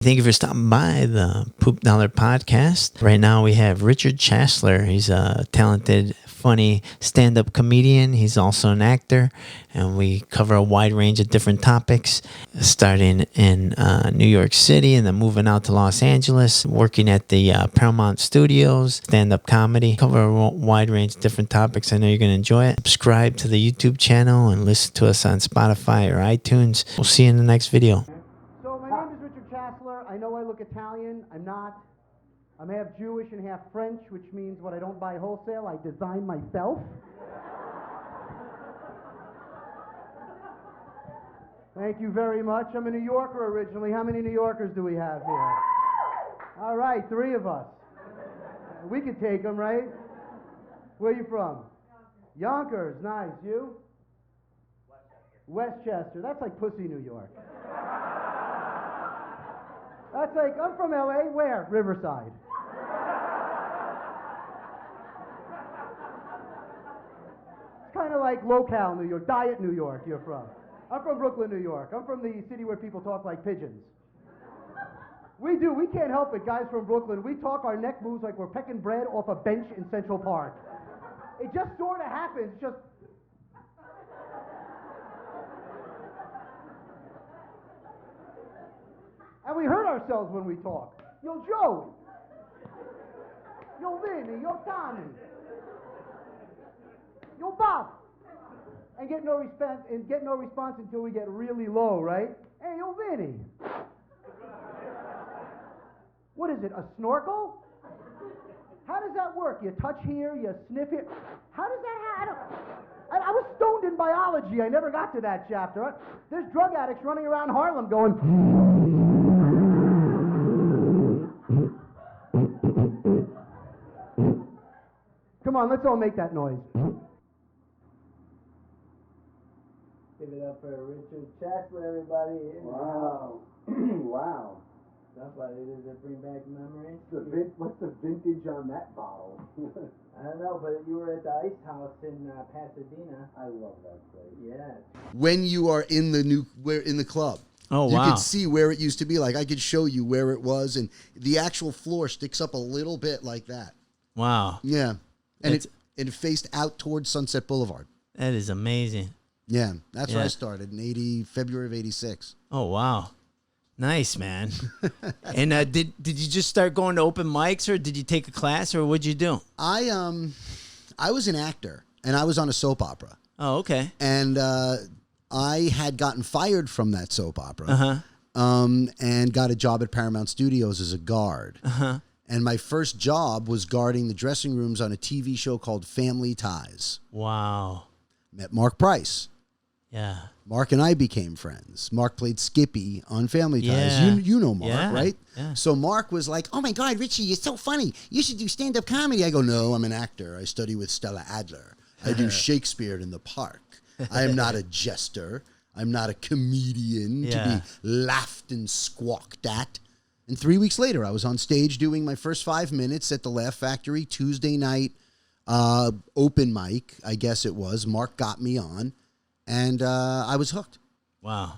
Thank you for stopping by the Poop Dollar Podcast. Right now we have Richard Chassler. He's a talented, funny stand-up comedian. He's also an actor, and we cover a wide range of different topics, starting in New York City and then moving out to Los Angeles, working at the Paramount Studios, stand-up comedy. Cover a wide range of different topics. I know you're going to enjoy it. Subscribe to the YouTube channel and listen to us on Spotify or iTunes. We'll see you in the next video. I know I look Italian. I'm not. I'm half Jewish and half French, which means when I don't buy wholesale, I design myself. Thank you very much. I'm a New Yorker originally. How many New Yorkers do we have here? All right, 3 of us. We could take them, right? Where are you from? Yonkers. Nice. You? Westchester. That's like pussy New York. That's like, I'm from LA, where? Riverside. It's kind of like locale New York, diet New York you're from. I'm from Brooklyn, New York. I'm from the city where people talk like pigeons. We can't help it, guys from Brooklyn. We talk, our neck moves like we're pecking bread off a bench in Central Park. It just sort of happens, just... And we hurt ourselves when we talk. Yo, Joe. Yo, Vinny. Yo, Tommy. Yo, Bob. And get no response until we get really low, right? Hey, yo, Vinny. What is it, a snorkel? How does that work? You touch here, you sniff here. How does that happen? I was stoned in biology. I never got to that chapter. There's drug addicts running around Harlem going... Come on, let's all make that noise. Give it up for Richard Chassler, everybody. Wow. Wow. Somebody, does it bring back memories? What's the vintage on that bottle? I don't know, but you were at the Ice House in Pasadena. I love that place. Yeah. When you are in the club. Oh, wow. You can see where it used to be. Like, I could show you where it was, and the actual floor sticks up a little bit like that. Wow. Yeah. And it faced out towards Sunset Boulevard. That is amazing. Yeah. That's where I started in February of 86. Oh, wow. Nice, man. And did you just start going to open mics, or did you take a class, or what'd you do? I was an actor, and I was on a soap opera. Oh, okay. And I had gotten fired from that soap opera, and got a job at Paramount Studios as a guard. And my first job was guarding the dressing rooms on a TV show called FamilyTies. Wow. Met Mark Price. Yeah. Mark and I became friends. Mark played Skippy on FamilyTies. Yeah. You know Mark, Yeah. right? Yeah. So Mark was like, "Oh my God, Richie, you're so funny. You should do stand-up comedy." I go, "No, I'm an actor. I study with Stella Adler. I do Shakespeare in the park. I am not a jester. I'm not a comedian to be laughed and squawked at." And 3 weeks later, I was on stage doing my first 5 minutes at the Laugh Factory Tuesday night open mic, I guess it was. Mark got me on, and I was hooked. Wow.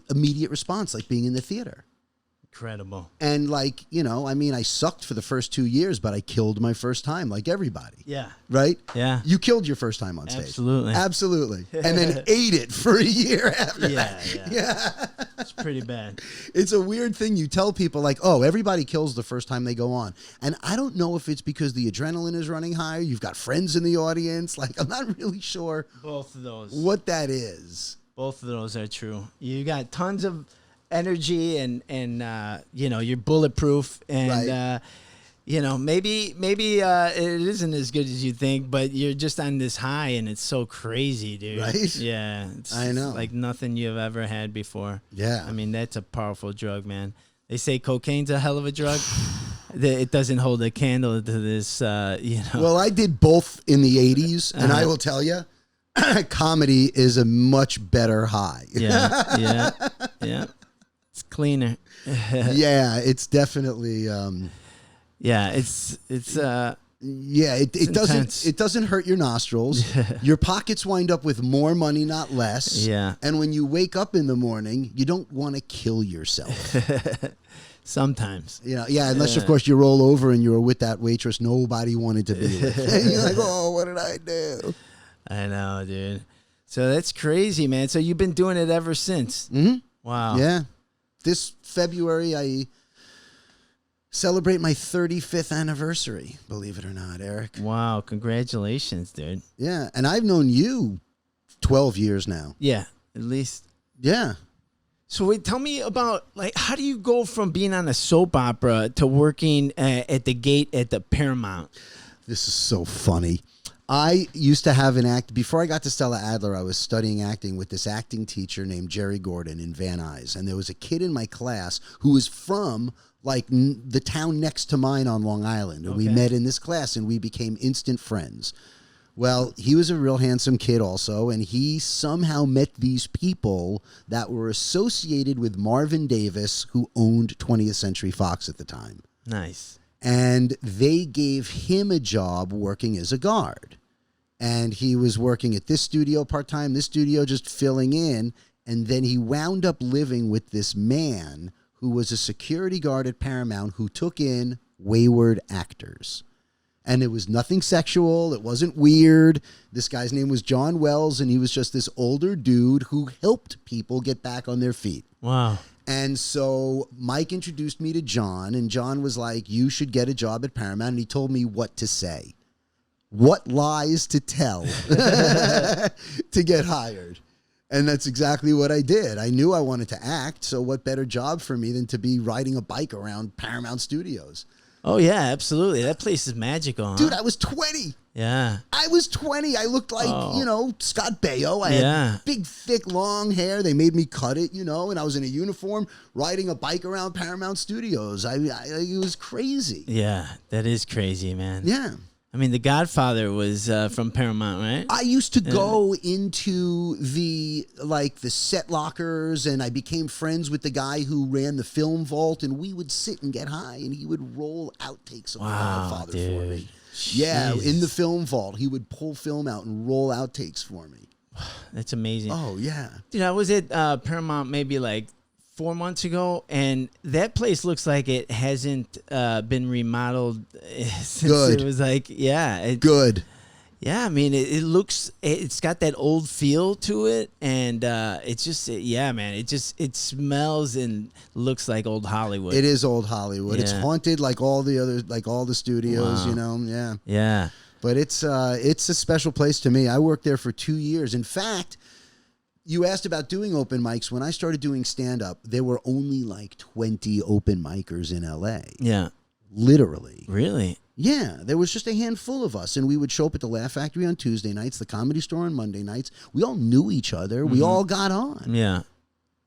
Immediate response, like being in the theater. Incredible. And like, I sucked for the first 2 years, but I killed my first time like everybody. Yeah. Right? Yeah. You killed your first time on stage. Absolutely. Absolutely. And then ate it for a year after that. Yeah. It's pretty bad. It's a weird thing. You tell people like, oh, everybody kills the first time they go on. And I don't know if it's because the adrenaline is running higher. You've got friends in the audience. Like, I'm not really sure Both of those. what that is. Both of those are true. You got tons of energy and you're bulletproof, and Right. maybe it isn't as good as you think, but you're just on this high, and it's so crazy, dude. Right? Yeah. It's I know. like nothing you've ever had before. Yeah. I mean, that's a powerful drug, man. They say cocaine's a hell of a drug. It doesn't hold a candle to this, Well, I did both in the 80s, and I will tell you, comedy is a much better high. Yeah. It's cleaner. Yeah, it's definitely... Yeah, it's Yeah, it doesn't hurt your nostrils. Your pockets wind up with more money, not less. Yeah. And when you wake up in the morning, you don't want to kill yourself. Sometimes. Yeah, unless of course you roll over and you're with that waitress nobody wanted to be with. And you're like, oh, what did I do? I know, dude. So that's crazy, man. So you've been doing it ever since. Mm-hmm. Wow. Yeah. This February, I celebrate my 35th anniversary, believe it or not, Eric. Wow. Congratulations, dude. Yeah. And I've known you 12 years now. Yeah. At least. Yeah. So wait, tell me about, like, how do you go from being on a soap opera to working at the gate at the Paramount? This is so funny. I used to have an act. Before I got to Stella Adler, I was studying acting with this acting teacher named Jerry Gordon in Van Nuys. And there was a kid in my class who was from, like, the town next to mine on Long Island. And we met in this class, and we became instant friends. Well, he was a real handsome kid also, and he somehow met these people that were associated with Marvin Davis, who owned 20th Century Fox at the time. Nice. And they gave him a job working as a guard. And he was working at this studio part-time, this studio just filling in, and then he wound up living with this man who was a security guard at Paramount who took in wayward actors. And it was nothing sexual. It wasn't weird. This guy's name was John Wells, and he was just this older dude who helped people get back on their feet. Wow. And so Mike introduced me to John, and John was like, you should get a job at Paramount. And he told me what to say, what lies to tell to get hired. And that's exactly what I did. I knew I wanted to act, so what better job for me than to be riding a bike around Paramount Studios? Oh, yeah, absolutely. That place is magical, huh? Dude, I was 20. Yeah. I was 20. I looked like, Scott Baio. I had big, thick, long hair. They made me cut it, and I was in a uniform riding a bike around Paramount Studios. It was crazy. Yeah, that is crazy, man. Yeah. I mean, The Godfather was from Paramount, right? I used to go into the set lockers, and I became friends with the guy who ran the film vault, and we would sit and get high, and he would roll outtakes of The Godfather for me. Yeah, in the film vault, he would pull film out and roll outtakes for me. That's amazing. Oh, yeah. Dude, I was at Paramount maybe like 4 months ago, and that place looks like it hasn't been remodeled since Good. It was like, Good. Yeah, I mean, it's got that old feel to it, and it's just, man, it smells and looks like old Hollywood. It is old Hollywood. Yeah. It's haunted like all the other, like all the studios, yeah. Yeah. But it's a special place to me. I worked there for 2 years. In fact, you asked about doing open mics. When I started doing stand-up, there were only like 20 open micers in L.A. Yeah. Literally. Really? Yeah. There was just a handful of us, and we would show up at the Laugh Factory on Tuesday nights, the Comedy Store on Monday nights. We all knew each other. We all got on. Yeah.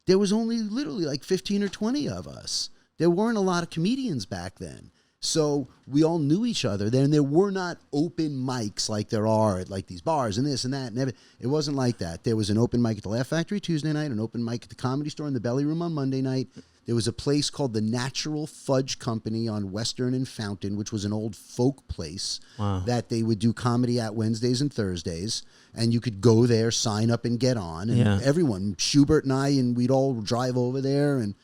There was only literally like 15 or 20 of us. There weren't a lot of comedians back then. So we all knew each other. Then there were not open mics like there are at like these bars and this and that. And it wasn't like that. There was an open mic at the Laugh Factory Tuesday night, an open mic at the Comedy Store in the Belly Room on Monday night. There was a place called the Natural Fudge Company on Western and Fountain, which was an old folk place that they would do comedy at Wednesdays and Thursdays. And you could go there, sign up, and get on. And everyone, Schubert and I, and we'd all drive over there, and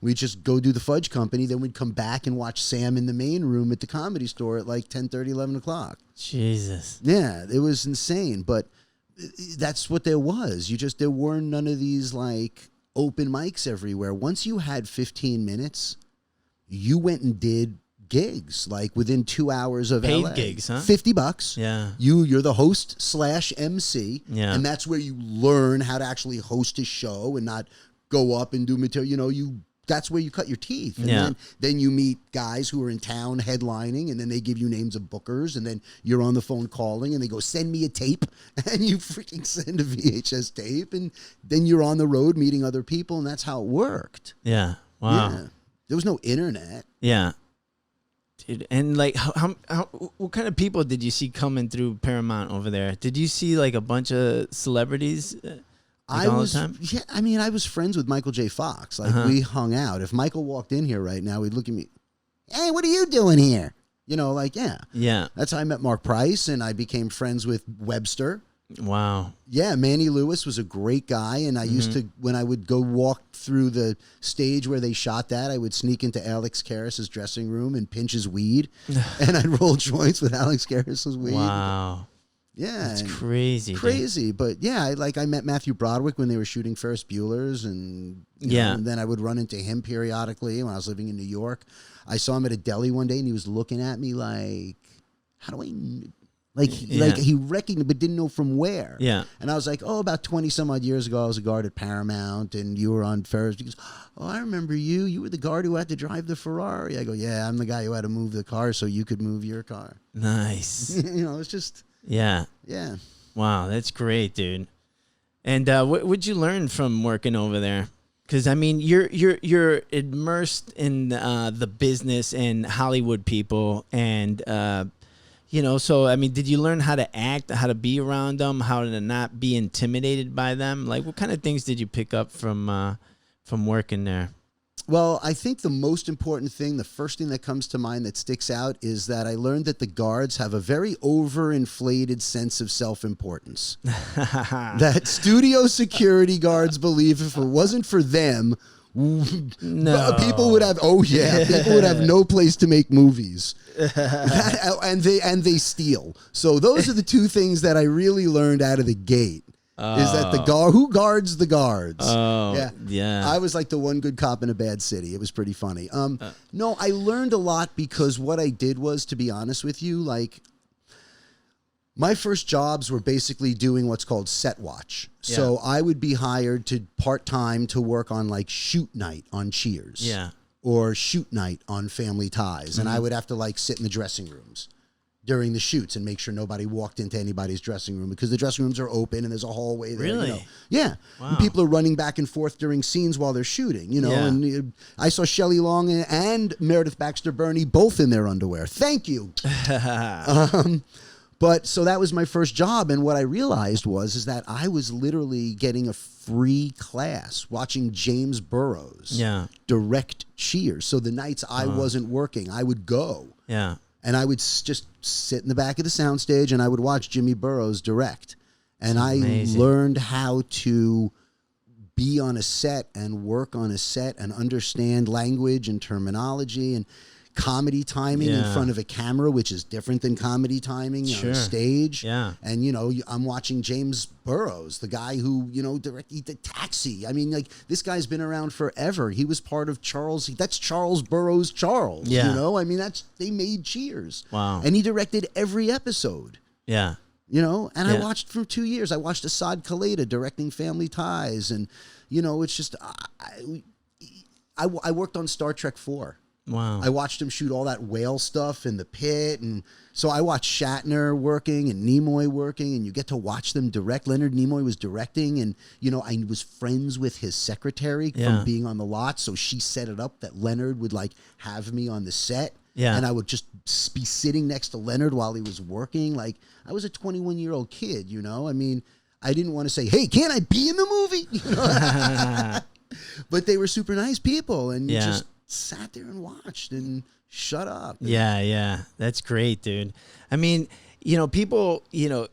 we'd just go do the Fudge Company. Then we'd come back and watch Sam in the main room at the Comedy Store at like 10:30, 11 o'clock. Jesus. Yeah, it was insane. But that's what there was. There were none of these like open mics everywhere. Once you had 15 minutes, you went and did gigs like within 2 hours of Paid LA. gigs, huh? $50. Yeah. You're the host / MC. Yeah. And that's where you learn how to actually host a show and not go up and do material. That's where you cut your teeth. And then you meet guys who are in town headlining, and then they give you names of bookers, and then you're on the phone calling, and they go, send me a tape, and you freaking send a VHS tape, and then you're on the road meeting other people, and that's how it worked. Yeah. Wow. Yeah. There was no internet. Yeah. Dude, and like, what kind of people did you see coming through Paramount over there? Did you see like a bunch of celebrities? I was friends with Michael J. Fox. Like we hung out. If Michael walked in here right now, he'd look at me. Hey, what are you doing here? You know, like, yeah. Yeah. That's how I met Mark Price, and I became friends with Webster. Wow. Yeah, Manny Lewis was a great guy, and I used to, when I would go walk through the stage where they shot that, I would sneak into Alex Karras's dressing room and pinch his weed, and I'd roll joints with Alex Karras's weed. Wow. Yeah. That's crazy. Crazy, but yeah, I met Matthew Broderick when they were shooting Ferris Bueller's, and you know, and then I would run into him periodically when I was living in New York. I saw him at a deli one day, and he was looking at me like, "How do I?" Like he recognized, but didn't know from where. Yeah. And I was like, "Oh, about 20 some odd years ago, I was a guard at Paramount, and you were on Ferris." He goes, "Oh, I remember you. You were the guard who had to drive the Ferrari." I go, "Yeah, I'm the guy who had to move the car so you could move your car." Nice. You know, it's just. Yeah. Yeah. Wow, that's great, dude. And what would you learn from working over there? Because I mean, you're immersed in the business and Hollywood people, and you know. So I mean, did you learn how to act, how to be around them, how to not be intimidated by them? Like, what kind of things did you pick up from working there? Well, I think the most important thing, the first thing that comes to mind that sticks out is that I learned that the guards have a very overinflated sense of self-importance. That studio security guards believe if it wasn't for them, people would have, people would have no place to make movies. And they steal. So those are the two things that I really learned out of the gate. Is that the guard? Who guards the guards? Yeah. I was like the one good cop in a bad city. It was pretty funny. No, I learned a lot because what I did was, to be honest with you, like my first jobs were basically doing what's called set watch. Yeah. So I would be hired to part-time to work on like shoot night on Cheers. Yeah. Or shoot night on Family Ties. And I would have to like sit in the dressing rooms during the shoots and make sure nobody walked into anybody's dressing room, because the dressing rooms are open and there's a hallway there. Really? You know? Yeah. Wow. And people are running back and forth during scenes while they're shooting, you know. Yeah. And I saw Shelley Long and Meredith Baxter Burney both in their underwear. Thank you. But so that was my first job, and what I realized is that I was literally getting a free class watching James Burrows direct Cheers. So the nights I wasn't working, I would go. Yeah. And I would just sit in the back of the soundstage, and I would watch Jimmy Burrows direct. And I learned how to be on a set and work on a set and understand language and terminology and comedy timing in front of a camera, which is different than comedy timing on stage. Yeah. And, you know, I'm watching James Burrows, the guy who, you know, directed Taxi. I mean, like, this guy's been around forever. He was part of that's Charles Burrows Charles, you know? I mean, they made Cheers. Wow. And he directed every episode. Yeah. You know, and I watched for 2 years. I watched Asad Khaleda directing Family Ties. And, you know, it's just, I worked on Star Trek 4. Wow. I watched him shoot all that whale stuff in the pit. And so I watched Shatner working and Nimoy working, and you get to watch them direct. Leonard Nimoy was directing, and, you know, I was friends with his secretary from being on the lot. So she set it up that Leonard would like have me on the set. Yeah. And I would just be sitting next to Leonard while he was working. Like, I was a 21-year-old kid, you know? I mean, I didn't want to say, "Hey, can't I be in the movie?" You know? But they were super nice people, and you just sat there and watched and shut up. Yeah. That's great, dude. I mean, you know, people, you know,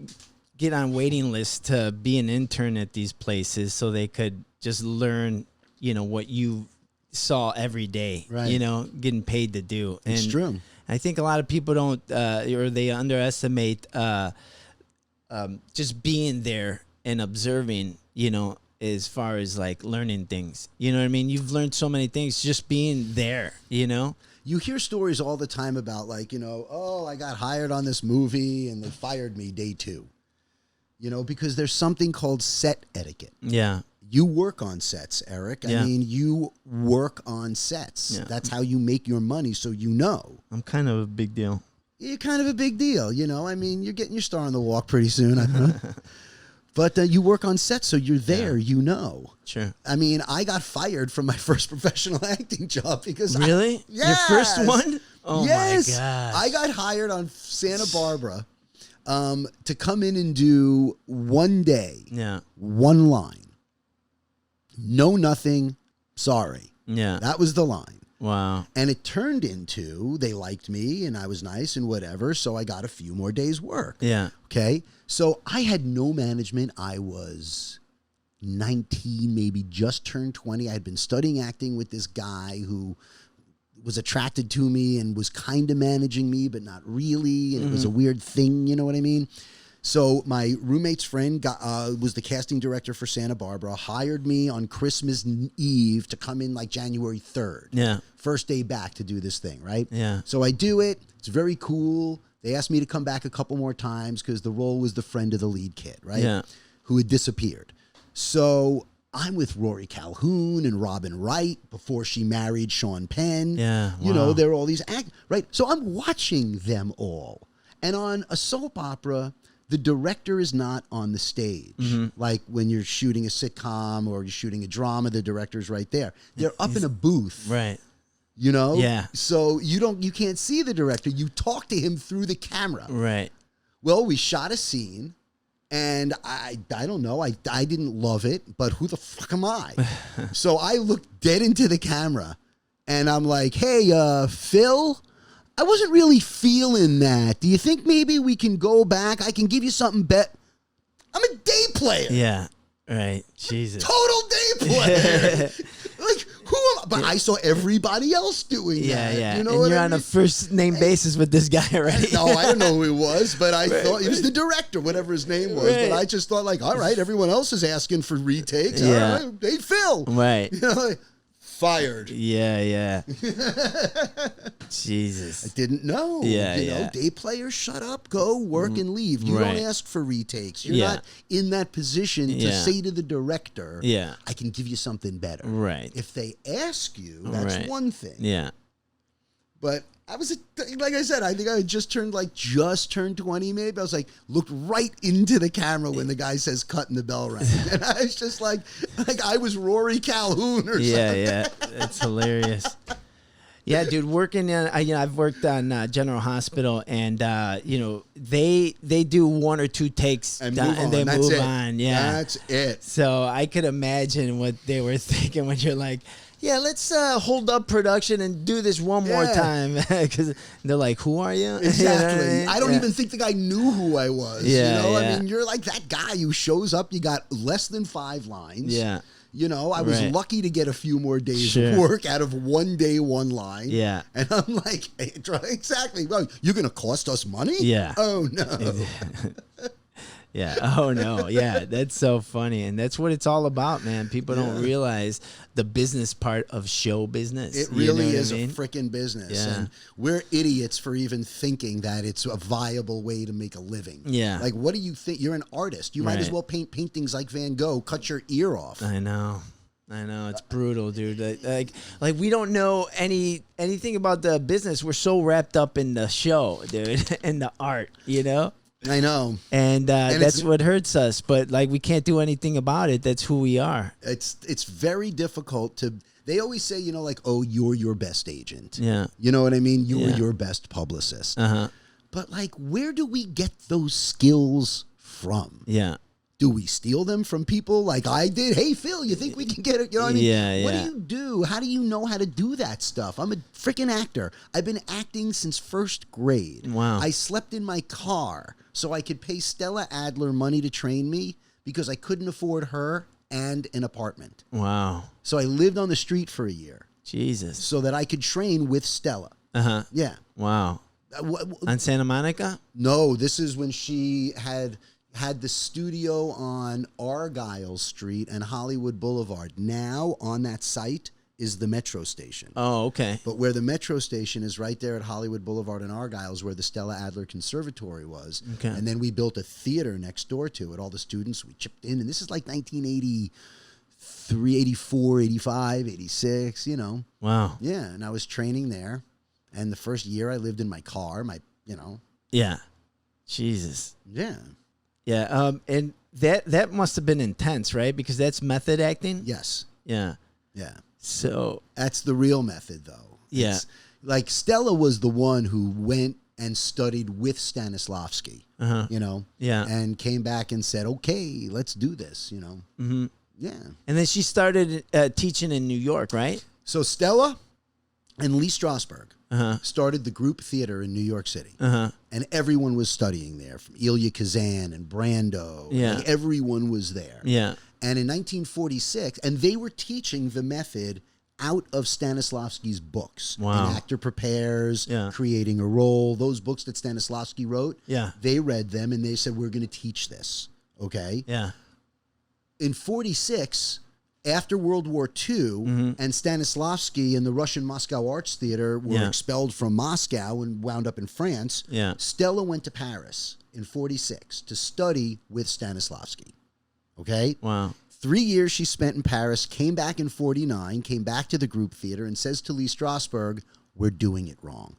get on waiting lists to be an intern at these places so they could just learn, you know, what you saw every day, right? You know, getting paid to do. And it's true. I think a lot of people don't, or they underestimate just being there and observing, you know, as far as like learning things. You know what I mean? You've learned so many things just being there, you know? You hear stories all the time about, like, you know, "Oh, I got hired on this movie and they fired me day 2. You know, because there's something called set etiquette. Yeah. You work on sets, Eric. I mean, you work on sets. Yeah. That's how you make your money, so you know. I'm kind of a big deal. You're kind of a big deal, you know? I mean, you're getting your star on the walk pretty soon, I think. But you work on set, so you're there, you know. Sure. I mean, I got fired from my first professional acting job because Really? Yes. Your first one? Oh, yes. my gosh. I got hired on Santa Barbara to come in and do one day, one line. No, nothing, sorry. Yeah. That was the line. Wow. And it turned into they liked me and I was nice and whatever, so I got a few more days' work. Yeah. Okay? So I had no management. I was 19, maybe just turned 20. I had been studying acting with this guy who was attracted to me and was kind of managing me, but not really. And it was a weird thing, you know what I mean? So my roommate's friend was the casting director for Santa Barbara, hired me on Christmas Eve to come in like January 3rd. Yeah. First day back to do this thing, right? Yeah. So I do it. It's very cool. They asked me to come back a couple more times because the role was the friend of the lead kid, right? Yeah. Who had disappeared. So I'm with Rory Calhoun and Robin Wright before she married Sean Penn. Yeah. You know, wow. there are all these right? So I'm watching them all. And on a soap opera, the director is not on the stage. Like when you're shooting a sitcom or you're shooting a drama, the director's right there. They're up in a booth. Right. You know? Yeah. So you can't see the director. You talk to him through the camera. Right. Well, we shot a scene and I don't know. I didn't love it, but who the fuck am I? So I looked dead into the camera and I'm like, hey, Phil, I wasn't really feeling that. Do you think maybe we can go back? I can give you something better. I'm a day player. Yeah. Right. Jesus. Total day player. Like, who am I? But I saw everybody else doing Yeah, that. yeah. You know and what you're I on a mean? first name basis with this guy already. No, I don't know who he was, but I thought he was the director, whatever his name was. Right. But I just thought, like, all right, everyone else is asking for retakes. Yeah. All right, hey, Phil. Right. You know, like, fired. Yeah, yeah. Jesus. I didn't know. Yeah, you know, yeah. day players, shut up, go work and leave. You Right. don't ask for retakes. You're Yeah. not in that position to Yeah. say to the director, Yeah. I can give you something better. Right. If they ask you, that's Right. one thing. Yeah. But I was, like I said, I think I had just turned 20 maybe. I was like, looked right into the camera when the guy says cut and the bell rang. And I was just like I was Rory Calhoun or Yeah, something. yeah. That's hilarious. Yeah, dude, working in, I've worked on General Hospital, and they do one or two takes And done, move on. and they That's move it. on. Yeah, That's it. so I could imagine what they were thinking when you're like, yeah, let's hold up production and do this one more Yeah. time, because they're like, who are you? Exactly. You know what I mean? I don't Yeah. even think the guy knew who I was. Yeah, you know, yeah. I mean, you're like that guy who shows up. You got less than 5 lines. Yeah. You know, I was Right. lucky to get a few more days Sure. of work out of 1 day, 1 line. Yeah. And I'm like, hey, exactly. Well, you're going to cost us money? Yeah. Oh, no. Yeah. Oh no. Yeah. That's so funny, and that's what it's all about, man. People don't realize the business part of show business. It You know really what I is mean? a freaking business. Yeah. And we're idiots for even thinking that it's a viable way to make a living. Yeah. Like, what do you think? You're an artist. You might as Right. well paint paintings like Van Gogh, cut your ear off. I know. It's brutal, dude. Like we don't know anything about the business. We're so wrapped up in the show, dude, and the art, you know. I know. And it's- that's what hurts us. But like we can't do anything about it. That's who we are. It's very difficult to. They always say, you know, like, oh, you're your best agent. Yeah. You know what I mean? You're Yeah. your best publicist. Uh-huh. But like, where do we get those skills from? Yeah. Do we steal them from people like I did? Hey, Phil, you think we can get it? You know what I mean? Yeah, What yeah. do you do? How do you know how to do that stuff? I'm a freaking actor. I've been acting since 1st grade. Wow. I slept in my car so I could pay Stella Adler money to train me because I couldn't afford her and an apartment. Wow. So I lived on the street for a year Jesus. so that I could train with Stella. Uh-huh. Yeah. Wow. On Santa Monica? No, this is when she had the studio on Argyle Street and Hollywood Boulevard. Now on that site is the metro station. Oh, okay. But where the metro station is right there at Hollywood Boulevard and Argyle is where the Stella Adler Conservatory was. Okay. And then we built a theater next door to it. All the students, we chipped in. And this is like 1983, 84, 85, 86, you know. Wow. Yeah, and I was training there. And the first year I lived in my car, Yeah. Jesus. yeah. Yeah. And that must have been intense, right? Because that's method acting. Yes. Yeah. Yeah. So That's the real method, though. Yeah. It's, like, Stella was the one who went and studied with Stanislavski, you know? Yeah. And came back and said, okay, let's do this, you know? Mm-hmm. Yeah. and then she started teaching in New York, right? So Stella, And Lee Strasberg started the group theater in New York City. And everyone was studying there, from Elia Kazan and Brando. Yeah. Like, everyone was there. Yeah. And in 1946, and they were teaching the method out of Stanislavski's books. Wow. An Actor Prepares, Yeah. Creating a Role, those books that Stanislavski wrote. Yeah. They read them and they said, we're going to teach this. Okay? Yeah. In 46, after World War II, and Stanislavski and the Russian Moscow Arts Theater were Yeah. expelled from Moscow and wound up in France, Yeah. Stella went to Paris in 46 to study with Stanislavski. Okay? Wow. 3 years she spent in Paris, came back in 49, came back to the group theater and says to Lee Strasberg, we're doing it wrong.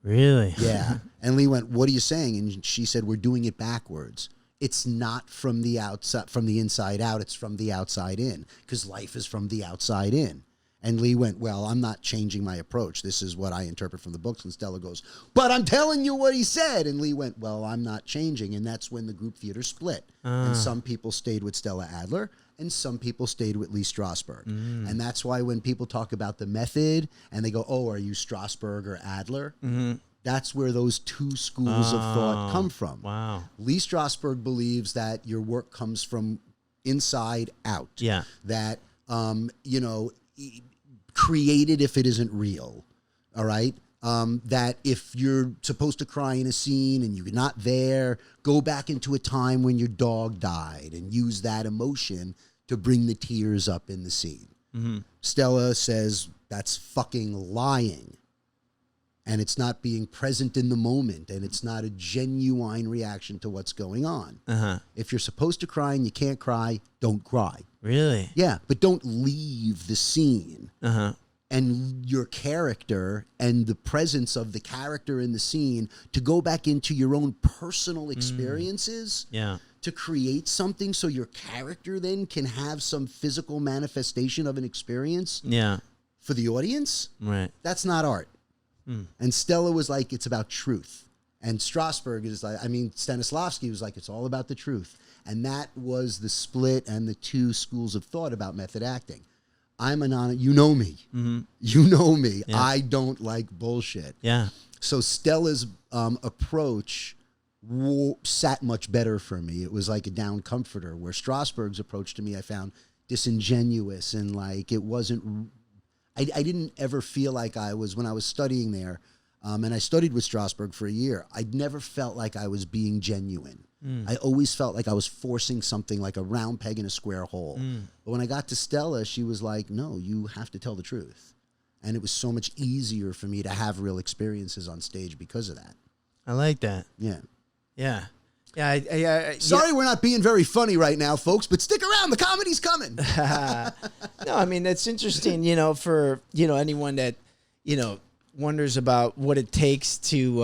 Really? Yeah. And Lee went, what are you saying? And she said, we're doing it backwards. It's not from the outside, from the inside out. It's from the outside in, because life is from the outside in. And Lee went, well, I'm not changing my approach. This is what I interpret from the books. And Stella goes, but I'm telling you what he said. And Lee went, well, I'm not changing. And that's when the group theater split. And some people stayed with Stella Adler and some people stayed with Lee Strasberg. And that's why when people talk about the method and they go, oh, are you Strasberg or Adler? That's where those two schools of thought come from. Wow. Lee Strasberg believes that your work comes from inside out. Yeah. That, created if it isn't real. All right. That if you're supposed to cry in a scene and you're not there, go back into a time when your dog died and use that emotion to bring the tears up in the scene. Stella says that's fucking lying. And it's not being present in the moment, and it's not a genuine reaction to what's going on. If you're supposed to cry and you can't cry, don't cry. Really? Yeah, but don't leave the scene. And your character and the presence of the character in the scene to go back into your own personal experiences Yeah. to create something so your character then can have some physical manifestation of an experience Yeah. for the audience. Right. That's not art. And Stella was like, it's about truth. And Strasberg is like, Stanislavski was like, it's all about the truth. And that was the split and the two schools of thought about method acting. I'm you know me. You know me. Yeah. I don't like bullshit. Yeah. So Stella's approach sat much better for me. It was like a down comforter, where Strasberg's approach to me I found disingenuous and like it wasn't. I didn't ever feel like I was, when I was studying there, and I studied with Strasberg for a year, I never felt like I was being genuine. I always felt like I was forcing something, like a round peg in a square hole. But when I got to Stella, she was like, no, you have to tell the truth. And it was so much easier for me to have real experiences on stage because of that. I like that. Yeah. Yeah. Yeah. Sorry we're not being very funny right now, folks, but stick around. The comedy's coming. No, I mean, that's interesting, for, anyone that, wonders about what it takes to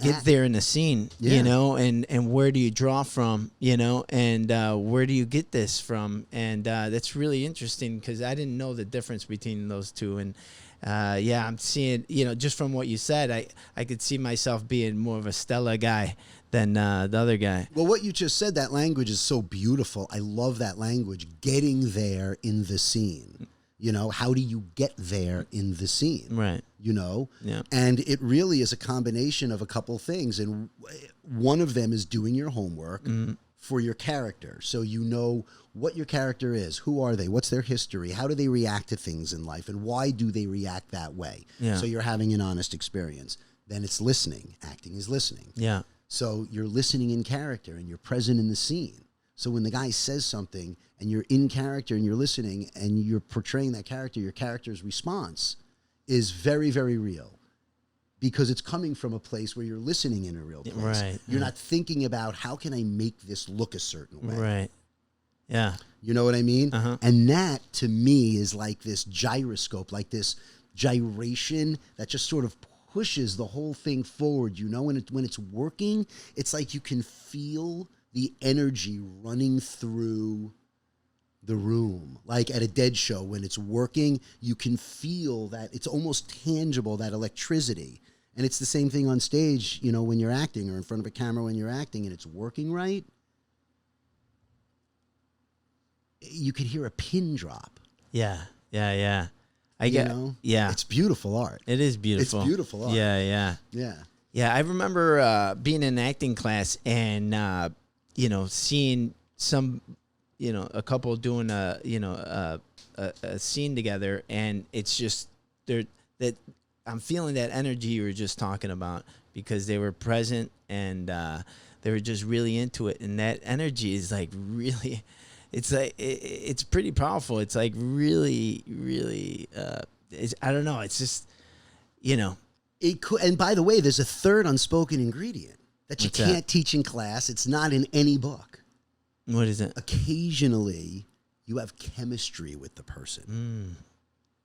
get there in the scene, and where do you draw from, and where do you get this from? And that's really interesting because I didn't know the difference between those two. And I'm seeing, just from what you said, I could see myself being more of a Stella guy than the other guy. Well, what you just said, that language is so beautiful. I love that language, getting there in the scene. How do you get there in the scene? Right. Yeah. And it really is a combination of a couple things. And one of them is doing your homework for your character. So you know what your character is. Who are they? What's their history? How do they react to things in life? And why do they react that way? Yeah. So you're having an honest experience. Then it's listening. Acting is listening. Yeah. So you're listening in character and you're present in the scene. So when the guy says something and you're in character and you're listening and you're portraying that character, your character's response is very, very real because it's coming from a place where you're listening in a real place. Right. You're not thinking about how can I make this look a certain way. Right. Yeah. You know what I mean? Uh-huh. And that to me is like this gyroscope, like this gyration that just sort of pushes the whole thing forward. When it's working, it's like you can feel the energy running through the room. Like at a Dead show, when it's working, you can feel that it's almost tangible, that electricity. And it's the same thing on stage, when you're acting or in front of a camera when you're acting and it's working right. You could hear a pin drop. Yeah. Yeah. Yeah. I get, yeah. It's beautiful art. It is beautiful. It's beautiful art. Yeah. Yeah, I remember being in acting class and, seeing some, a couple doing a scene together, and it's just that I'm feeling that energy you were just talking about, because they were present and they were just really into it, and that energy is like really, it's like it's pretty powerful. It's like really, really, I don't know. It's just, It could, and by the way, there's a third unspoken ingredient that you What's can't that? teach in class. It's not in any book. What is it? Occasionally, you have chemistry with the person.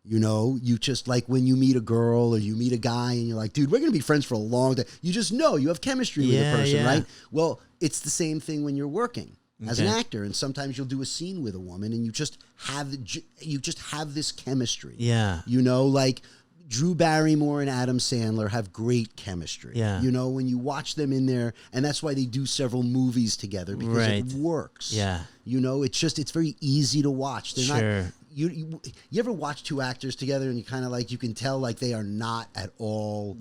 You just like when you meet a girl or you meet a guy and you're like, dude, we're going to be friends for a long time. You just know you have chemistry with the person, right? Well, it's the same thing when you're working as an actor. And sometimes you'll do a scene with a woman and you just have this chemistry. Yeah. Like Drew Barrymore and Adam Sandler have great chemistry. Yeah. When you watch them in there, and that's why they do several movies together, because it works. Yeah. It's very easy to watch. They're Sure. not. You ever watch two actors together and you kind of like, you can tell like they are not at all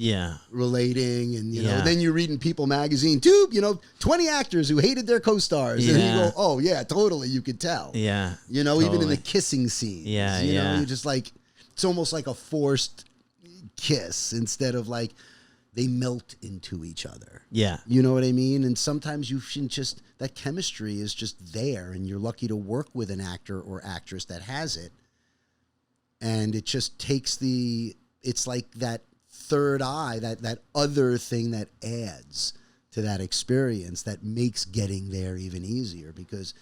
relating, and then you're reading People magazine, 20 actors who hated their co-stars, and you go, oh yeah, totally, you could tell. Yeah. Even in the kissing scenes. You're just like, it's almost like a forced kiss instead of like they melt into each other. Yeah. You know what I mean? And sometimes you shouldn't just, that chemistry is just there, and you're lucky to work with an actor or actress that has it. And it just takes it's like that third eye, that other thing that adds to that experience that makes getting there even easier, because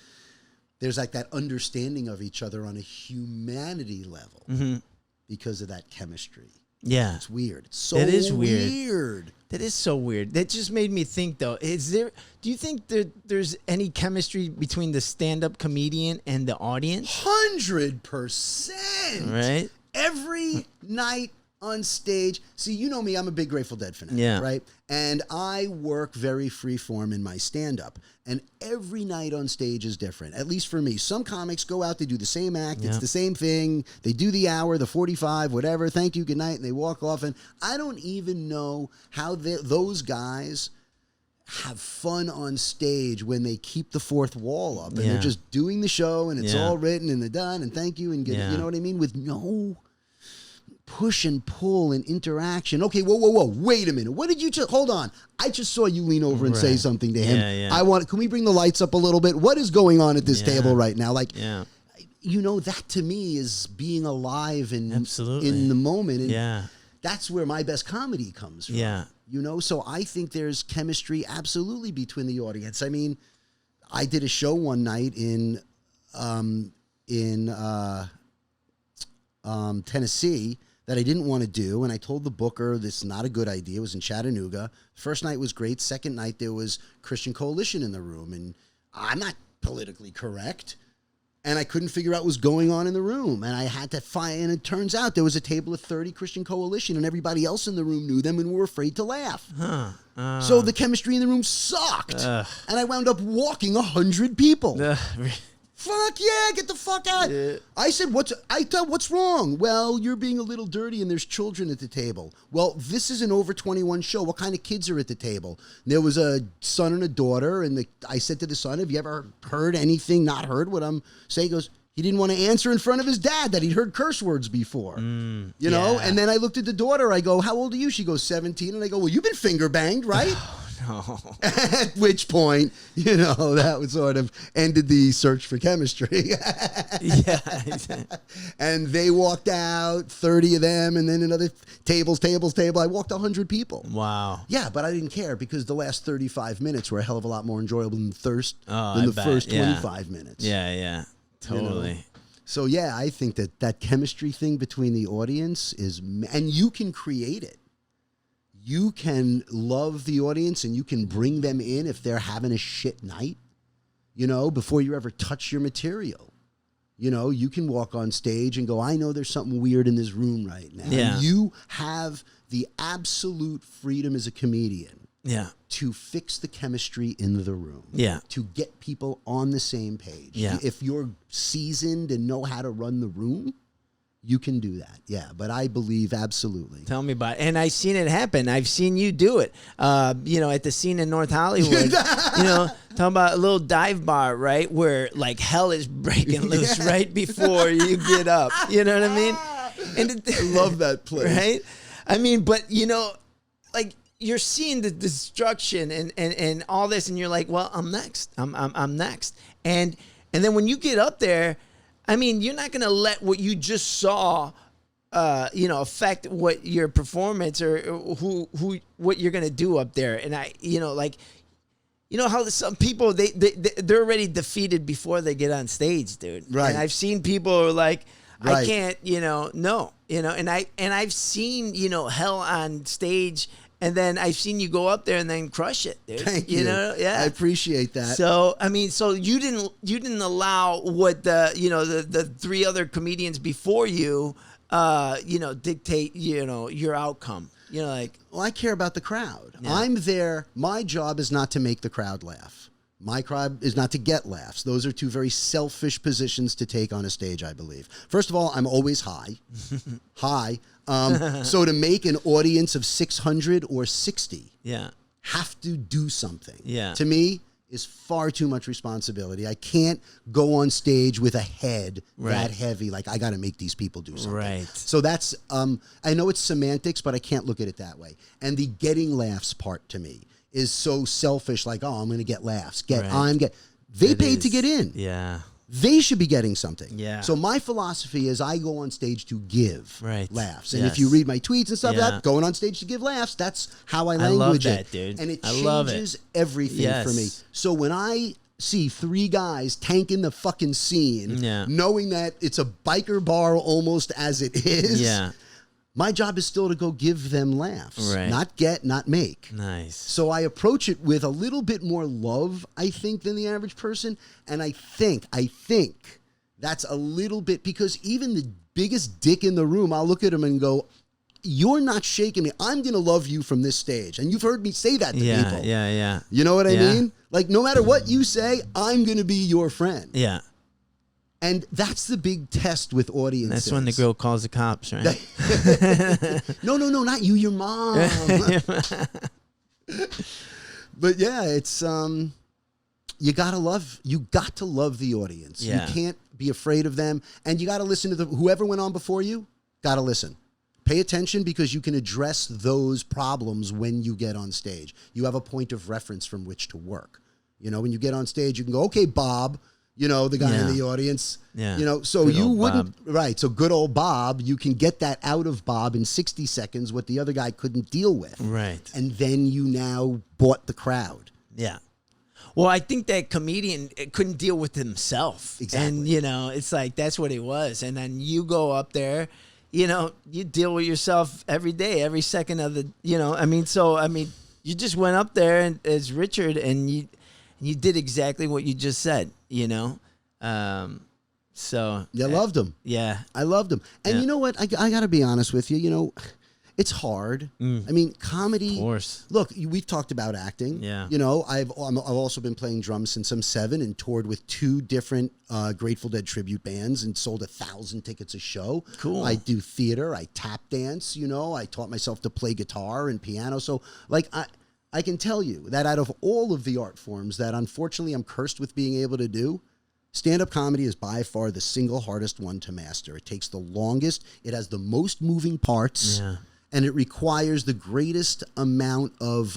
there's like that understanding of each other on a humanity level because of that chemistry. Yeah. It's weird. It's That is weird. That is so weird. That just made me think, though. Do you think there's any chemistry between the stand-up comedian and the audience? 100%. Right? Every night on stage. See, you know me, I'm a big Grateful Dead fanatic, right? And I work very free-form in my stand-up. And every night on stage is different, at least for me. Some comics go out, they do the same act, it's the same thing. They do the hour, the 45, whatever, thank you, good night, and they walk off. And I don't even know how those guys have fun on stage when they keep the fourth wall up. And they're just doing the show, and it's all written, and they're done, and thank you, and good, you know what I mean? With no push and pull and interaction. Okay, whoa, wait a minute. What did you just, hold on. I just saw you lean over and say something to him. Can we bring the lights up a little bit? What is going on at this table right now? Like, that to me is being alive and in the moment. And that's where my best comedy comes from. Yeah. So I think there's chemistry absolutely between the audience. I mean, I did a show one night in Tennessee that I didn't want to do, and I told the booker this is not a good idea. It was in Chattanooga. First night was great. Second night there was Christian Coalition in the room, and I'm not politically correct, and I couldn't figure out what was going on in the room, and I had to find, and it turns out there was a table of 30 Christian Coalition, and everybody else in the room knew them and were afraid to laugh. So the chemistry in the room sucked, and I wound up walking 100 people. Fuck yeah, get the fuck out. I said, what's wrong? Well, you're being a little dirty and there's children at the table. Well, this is an over 21 show. What kind of kids are at the table? And there was a son and a daughter, and I said to the son, have you ever heard anything, not heard what I'm saying? He goes, he didn't want to answer in front of his dad that he'd heard curse words before. And then I looked at the daughter. I go, how old are you? She goes, 17. And I go, well, you've been finger banged, right? No. At which point, that was sort of ended the search for chemistry. And they walked out, 30 of them, and then another table. I walked 100 people. Wow. Yeah, but I didn't care because the last 35 minutes were a hell of a lot more enjoyable than the first 25 minutes. Yeah. Totally. So, yeah, I think that chemistry thing between the audience is, and you can create it. You can love the audience and you can bring them in if they're having a shit night, before you ever touch your material. You can walk on stage and go, I know there's something weird in this room right now. Yeah. And you have the absolute freedom as a comedian to fix the chemistry in the room. Yeah. To get people on the same page. Yeah. If you're seasoned and know how to run the room, you can do that. Yeah, but I believe absolutely. Tell me about it. And I've seen it happen. I've seen you do it. You know, at the scene in North Hollywood, you know, talking about a little dive bar, right? Where like hell is breaking loose right before you get up. You know what I mean? And I love that place. Right? I mean, but you know, like you're seeing the destruction and all this, and you're like, well, I'm next. I'm next. And then when you get up there, I mean, you're not gonna let what you just saw, you know, affect what your performance or what you're gonna do up there. And I, you know, like, you know how some people they're already defeated before they get on stage, dude. Right. And I've seen people who are like, I Right. can't, you know, no, you know, and I've seen, you know, hell on stage. And then I've seen you go up there and then crush it, dude. Thank you. You know, yeah. I appreciate that. So I mean, so you didn't allow what the you know the three other comedians before you, you know, dictate you know your outcome. You know, like Well, I care about the crowd. Yeah. I'm there. My job is not to make the crowd laugh. My crowd is not to get laughs. Those are two very selfish positions to take on a stage, I believe. First of all, I'm always high. High. So to make an audience of 600 or 60, yeah, have to do something. Yeah. To me, is far too much responsibility. I can't go on stage with a head Right. that heavy. Like, I got to make these people do something. Right. So that's, I know it's semantics, but I can't look at it that way. And the getting laughs part to me is so selfish. Like, oh, I'm going to get laughs. Right. They It paid to is. get in. Yeah. They should be getting something. Yeah. So my philosophy is I go on stage to give Right. laughs. And Yes. if you read my tweets and stuff like Yeah. that, going on stage to give laughs, that's how I love language that, it. dude. And it I love it. changes everything Yes. for me. So when I see three guys tanking the fucking scene, Yeah. knowing that it's a biker bar almost as it is, Yeah. my job is still to go give them laughs. Right. Not make. Nice. So I approach it with a little bit more love, I think, than the average person. And I think that's a little bit, because even the biggest dick in the room, I'll look at him and go, you're not shaking me. I'm going to love you from this stage. And you've heard me say that to people. Yeah. You know what I Yeah. mean? Like, no matter what you say, I'm going to be your friend. Yeah. And that's the big test with audiences. That's when the girl calls the cops, right? No, not you, your mom. But yeah, it's you got to love the audience. Yeah. You can't be afraid of them, and you got to listen to whoever went on before you. Got to listen. Pay attention, because you can address those problems when you get on stage. You have a point of reference from which to work. You know, when you get on stage, you can go, okay, Bob, you know, the guy in the audience, Yeah. you know, so Good you old wouldn't, Bob. right. So good old Bob, you can get that out of Bob in 60 seconds, what the other guy couldn't deal with. Right. And then you now bought the crowd. Yeah. Well, I think that comedian couldn't deal with himself. Exactly. And, you know, it's like, that's what he was. And then you go up there, you know, you deal with yourself every day, every second of the, you know, I mean, you just went up there and as Richard, and you did exactly what you just said, you know? So. You loved him. Yeah. I loved him. And Yeah. you know what? I got to be honest with you. You know, it's hard. I mean, comedy. Of course. Look, we've talked about acting. Yeah. You know, I've also been playing drums since I'm 7 and toured with 2 different Grateful Dead tribute bands and sold 1,000 tickets a show. Cool. I do theater. I tap dance. You know, I taught myself to play guitar and piano. So, like, I can tell you that out of all of the art forms that unfortunately I'm cursed with being able to do, stand-up comedy is by far the single hardest one to master. It takes the longest. It has the most moving parts. Yeah. And it requires the greatest amount of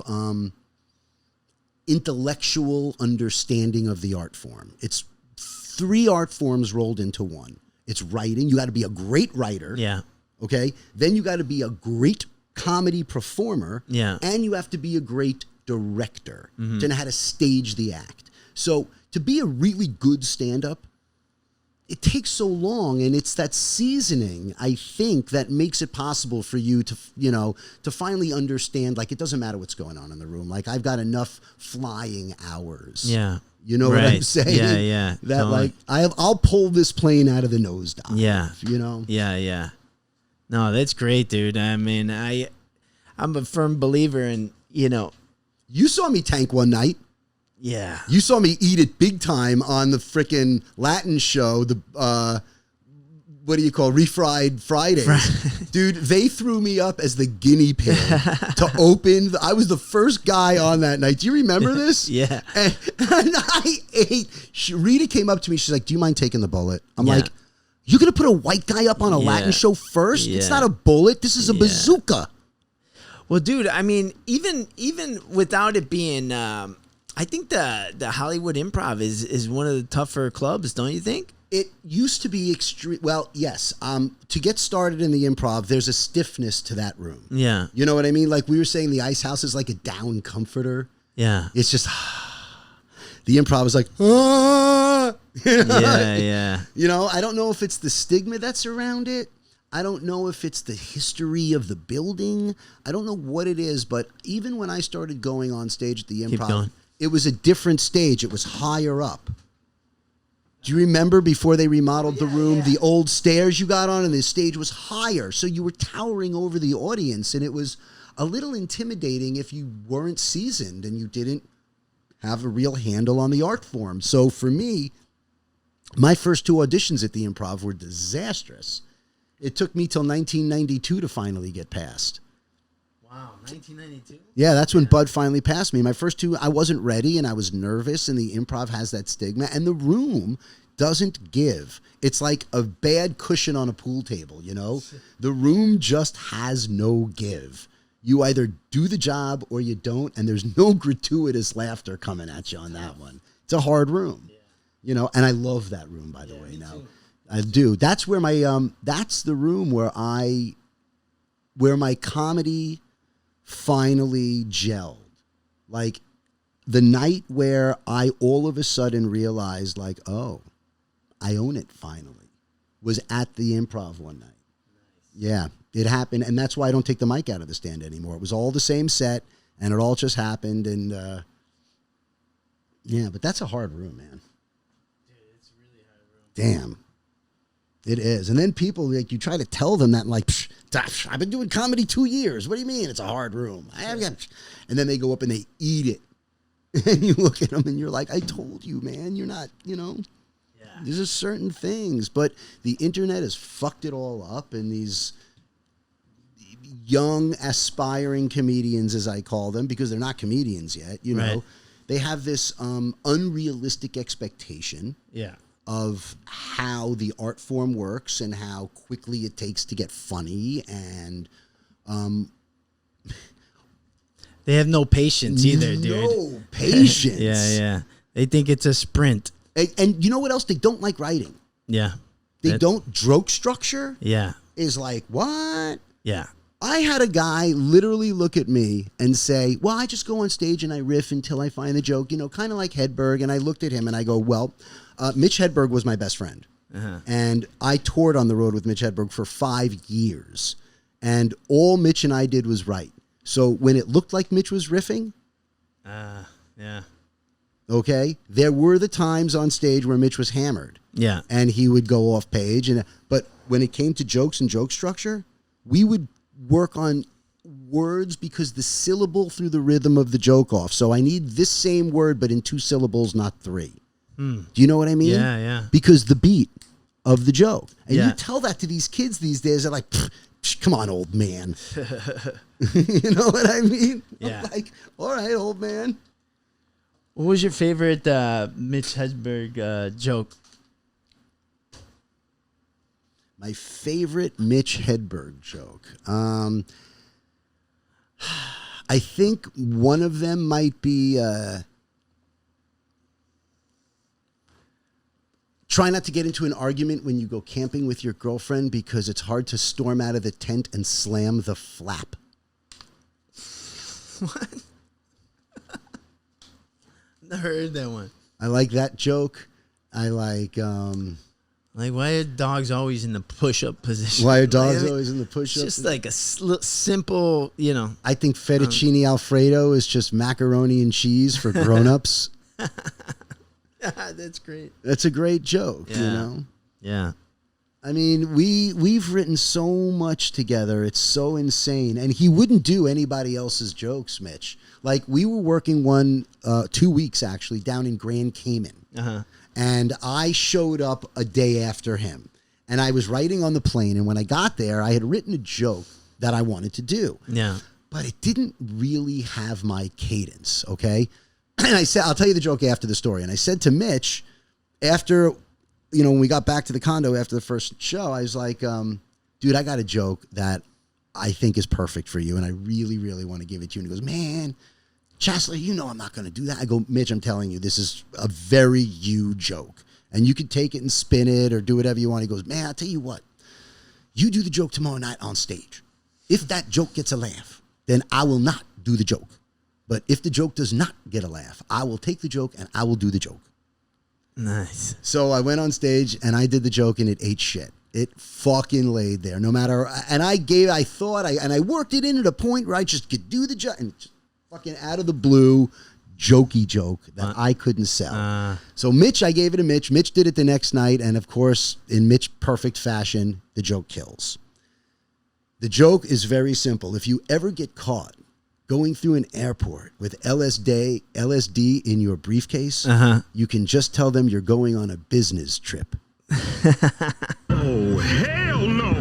intellectual understanding of the art form. It's 3 art forms rolled into one. It's writing. You got to be a great writer. Yeah. Okay. Then you got to be a great comedy performer. Yeah. And you have to be a great director to know how to stage the act. So to be a really good stand-up, it takes so long, and it's that seasoning, I think, that makes it possible for you to, you know, to finally understand, like, it doesn't matter what's going on in the room. Like, I've got enough flying hours. Yeah. You know what I'm Right. saying? Yeah. That, Totally. like, I'll pull this plane out of the nosedive. Yeah. You know? Yeah. No, that's great, dude. I mean, I'm a firm believer in, you know, You saw me tank one night. yeah. You saw me eat it big time on the frickin' Latin show. what do you call refried Fridays? Dude, they threw me up as the guinea pig to open. I was the first guy on that night. Do you remember this? Yeah. And I ate. Rita came up to me. She's like, "Do you mind taking the bullet?" I'm like, "You're going to put a white guy up on a Latin show first? It's not a bullet. This is a bazooka." Well, dude, I mean, even without it being, I think the Hollywood Improv is one of the tougher clubs, don't you think? It used to be extreme. Well, yes. To get started in the Improv, there's a stiffness to that room. Yeah. You know what I mean? Like we were saying, the Ice House is like a down comforter. Yeah. It's just the Improv is like, ah. Yeah. You know, I don't know if it's the stigma that's around it. I don't know if it's the history of the building. I don't know what it is, but even when I started going on stage at the Improv, it was a different stage. It was higher up. Do you remember before they remodeled the room, the old stairs you got on and the stage was higher? So you were towering over the audience, and it was a little intimidating if you weren't seasoned and you didn't have a real handle on the art form. So for me, my first 2 auditions at the Improv were disastrous. It took me till 1992 to finally get passed. Wow, 1992? Yeah, that's when Bud finally passed me. My first 2, I wasn't ready and I was nervous, and the Improv has that stigma, and the room doesn't give. It's like a bad cushion on a pool table, you know? The room just has no give. You either do the job or you don't, and there's no gratuitous laughter coming at you on that one. It's a hard room, you know? And I love that room, by the way, now. Too. I do. That's where my, that's the room where my comedy finally gelled. Like the night where I all of a sudden realized, like, oh, I own it finally, was at the Improv one night. Nice. Yeah, it happened. And that's why I don't take the mic out of the stand anymore. It was all the same set and it all just happened. And yeah, but that's a hard room, man. Dude, it's a really hard room. Damn. It is. And then people, like, you try to tell them that, like, I've been doing comedy 2 years. What do you mean it's a hard room? And then they go up and they eat it. And you look at them and you're like, I told you, man, you're not, you know. Yeah. There's just certain things. But the internet has fucked it all up. And these young, aspiring comedians, as I call them, because they're not comedians yet, you know, they have this unrealistic expectation. Yeah. Of how the art form works and how quickly it takes to get funny, and they have no patience either, dude. No patience. Yeah. They think it's a sprint. And you know what else? They don't like writing. Yeah. They don't. Joke structure. Yeah. Is like, what? Yeah. I had a guy literally look at me and say, well, I just go on stage and I riff until I find the joke, you know, kind of like Hedberg. And I looked at him and I go, well, Mitch Hedberg was my best friend. And I toured on the road with Mitch Hedberg for 5 years. And all Mitch and I did was write. So when it looked like Mitch was riffing, yeah. Okay, there were the times on stage where Mitch was hammered. Yeah. And he would go off page. But when it came to jokes and joke structure, we would work on words because the syllable threw the rhythm of the joke off. So I need this same word, but in 2 syllables, not 3. Do you know what I mean? Yeah. Because the beat of the joke. And you tell that to these kids these days, they're like, come on, old man. You know what I mean? Yeah. I'm like, all right, old man. What was your favorite Mitch Hedberg joke? My favorite Mitch Hedberg joke. I think one of them might be try not to get into an argument when you go camping with your girlfriend because it's hard to storm out of the tent and slam the flap. What? Never heard that one. I like that joke. I like... like, why are dogs always in the push-up position? Why are dogs always in the push-up? It's just like a simple, you know. I think fettuccine Alfredo is just macaroni and cheese for grown-ups. That's great. That's a great joke, you know? Yeah. I mean, we've written so much together. It's so insane. And he wouldn't do anybody else's jokes, Mitch. Like, we were working 2 weeks, actually, down in Grand Cayman. And I showed up a day after him. And I was writing on the plane, and when I got there, I had written a joke that I wanted to do. Yeah. But it didn't really have my cadence, okay? And I said, I'll tell you the joke after the story. And I said to Mitch, after, when we got back to the condo after the first show, I was like, dude, I got a joke that I think is perfect for you, and I really, really want to give it to you. And he goes, man, Chassler, I'm not going to do that. I go, Mitch, I'm telling you, this is a very you joke. And you can take it and spin it or do whatever you want. He goes, man, I'll tell you what. You do the joke tomorrow night on stage. If that joke gets a laugh, then I will not do the joke. But if the joke does not get a laugh, I will take the joke and I will do the joke. Nice. So I went on stage and I did the joke and it ate shit. It fucking laid there. No matter, and I worked it in at a point where I just could do the joke and just fucking out of the blue, jokey joke that I couldn't sell. So Mitch, I gave it to Mitch. Mitch did it the next night, and of course, in Mitch perfect fashion, the joke kills. The joke is very simple. If you ever get caught going through an airport with LSD in your briefcase, you can just tell them you're going on a business trip. Oh, hell no.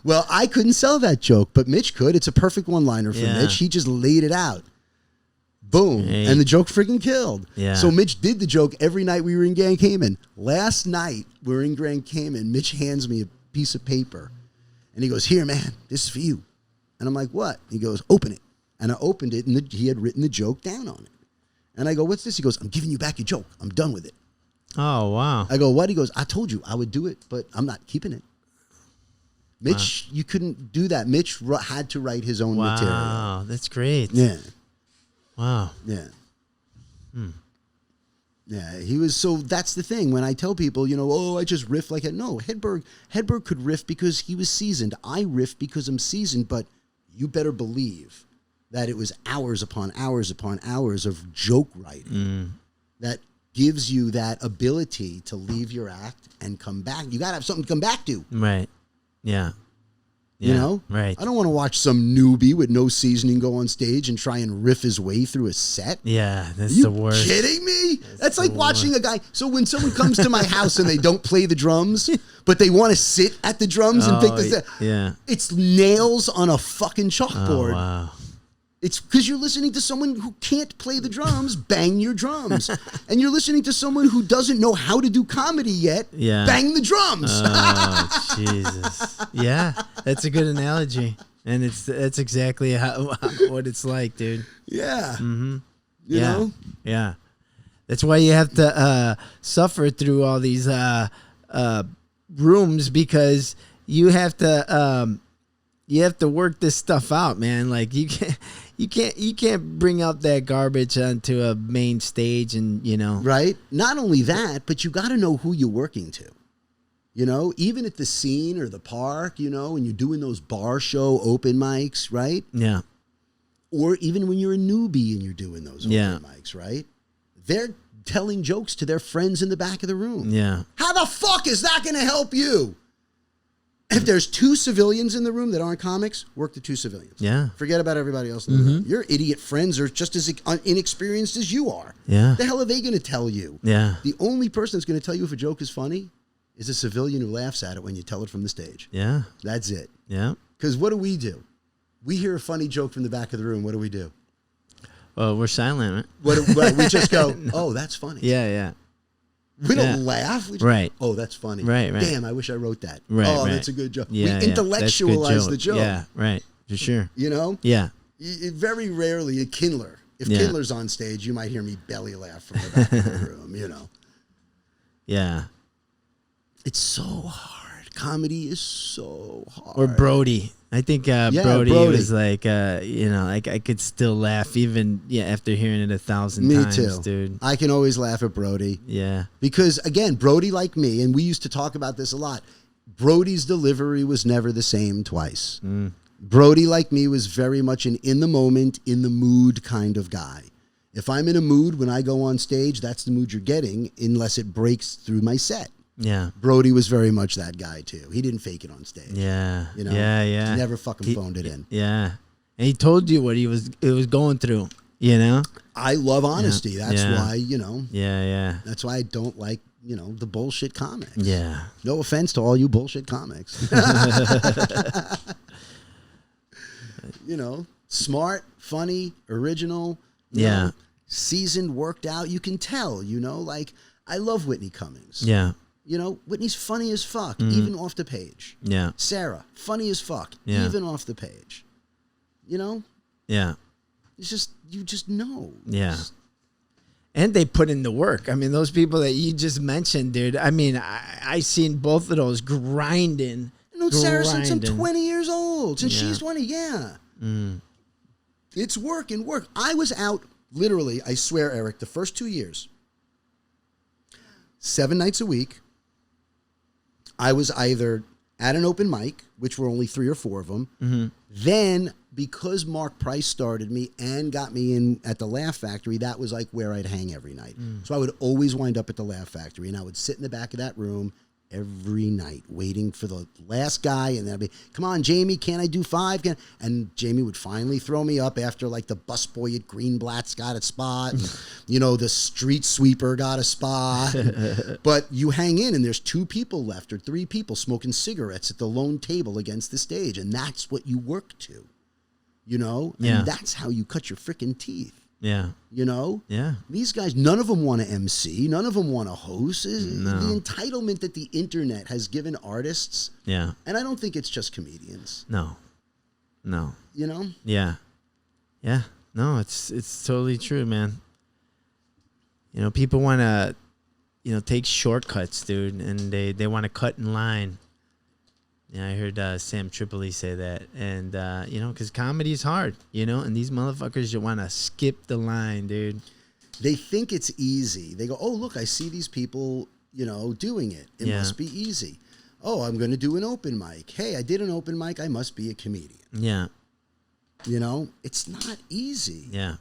Well, I couldn't sell that joke, but Mitch could. It's a perfect one-liner for Mitch. He just laid it out. Boom. Hey. And the joke freaking killed. Yeah. So Mitch did the joke every night we were in Grand Cayman. Last night, we're in Grand Cayman. Mitch hands me a piece of paper. And he goes, here, man, this is for you. And I'm like, what? He goes, open it. And I opened it, and he had written the joke down on it. And I go, what's this? He goes, I'm giving you back your joke. I'm done with it. Oh, wow. I go, what? He goes, I told you I would do it, but I'm not keeping it. Mitch, you couldn't do that. Mitch had to write his own material. Wow, that's great. Yeah. Wow. Yeah. Yeah, he was, so that's the thing. When I tell people, I just riff like it. No, Hedberg could riff because he was seasoned. I riff because I'm seasoned, but you better believe that it was hours upon hours upon hours of joke writing that gives you that ability to leave your act and come back. You got to have something to come back to. Right. Yeah. Right. I don't want to watch some newbie with no seasoning go on stage and try and riff his way through a set. Yeah, that's you the worst. Kidding me? That's like watching a guy. So when someone comes to my house and they don't play the drums, but they want to sit at the drums and pick the set. Yeah. It's nails on a fucking chalkboard. Oh, wow. It's because you're listening to someone who can't play the drums bang your drums. And you're listening to someone who doesn't know how to do comedy yet bang the drums. Oh, Jesus. Yeah, that's a good analogy. And that's exactly what it's like, dude. Yeah. Mm-hmm. You know? Yeah. That's why you have to suffer through all these rooms, because you have to work this stuff out, man. Like you can't bring out that garbage onto a main stage, and right. Not only that, but you got to know who you're working to. Even at the scene or the park, and you're doing those bar show open mics, right? Yeah. Or even when you're a newbie and you're doing those open mics, right? They're telling jokes to their friends in the back of the room. Yeah. How the fuck is that going to help you? If there's two civilians in the room that aren't comics, work the two civilians. Yeah. Forget about everybody else in the room. Your idiot friends are just as inexperienced as you are. Yeah. The hell are they going to tell you? Yeah. The only person that's going to tell you if a joke is funny is a civilian who laughs at it when you tell it from the stage. Yeah. That's it. Yeah. Because what do? We hear a funny joke from the back of the room. What do? Well, we're silent. What we just go, oh, that's funny. Yeah, yeah. We don't laugh. We just, right. Oh, that's funny. Right. Damn, I wish I wrote that. Right. Oh, right. that's a good joke. Yeah, we intellectualize the joke. Yeah, right. For sure. Yeah. Very rarely, Kindler. If Kindler's on stage, you might hear me belly laugh from the back of the room, Yeah. It's so hard. Comedy is so hard. Or Brody. I think Brody was like, like I could still laugh even after hearing it 1,000 times. Me too, dude. I can always laugh at Brody. Yeah. Because, again, Brody, like me, and we used to talk about this a lot, Brody's delivery was never the same twice. Brody, like me, was very much an in the moment, in the mood kind of guy. If I'm in a mood when I go on stage, that's the mood you're getting, unless it breaks through my set. Yeah. Brody was very much that guy, too. He didn't fake it on stage. Yeah. Yeah. He never fucking phoned it in. Yeah. And he told you what it was going through, I love honesty. That's why, Yeah, yeah. That's why I don't like you know, the bullshit comics. Yeah. No offense to all you bullshit comics. You know, smart, funny, original. You know, seasoned, worked out. You can tell, you know, like, I love Whitney Cummings. Yeah. You know, Whitney's funny as fuck, even off the page. Yeah. Sarah, funny as fuck, even off the page. You know? Yeah. It's just, you just know. Yeah. And they put in the work. I mean, those people that you just mentioned, dude. I mean, I seen both of those grinding. You know, Sarah, since I'm 20 years old. Since she's 20, It's work and work. I was out, literally, I swear, Eric, the first 2 years, 7 nights a week. I was either at an open mic, which were only 3 or 4 of them. Then, because Mark Price started me and got me in at the Laugh Factory, that was like where I'd hang every night. So I would always wind up at the Laugh Factory, and I would sit in the back of that room every night waiting for the last guy, and then I'd be, come on, Jamie, can't I do 5? And Jamie would finally throw me up after, like, the busboy at Greenblatt's got a spot, and, you know, the street sweeper got a spot. But you hang in, and there's 2 people left or 3 people smoking cigarettes at the lone table against the stage, and that's what you work to, you know? And that's how you cut your freaking teeth. Yeah. You know? Yeah. These guys, none of them want to MC. None of them want to host. No. The entitlement that the internet has given artists. Yeah. And I don't think it's just comedians. No. You know? Yeah. Yeah. No, it's totally true, man. You know, people want to, you know, take shortcuts, dude, and they want to cut in line. Yeah, I heard Sam Tripoli say that. And, you know, because comedy is hard, you know, and these motherfuckers, you want to skip the line, dude. They think it's easy. They go, oh, look, I see these people, you know, doing it. It must be easy. Oh, I'm going to do an open mic. Hey, I did an open mic. I must be a comedian. Yeah. You know, it's not easy. Yeah.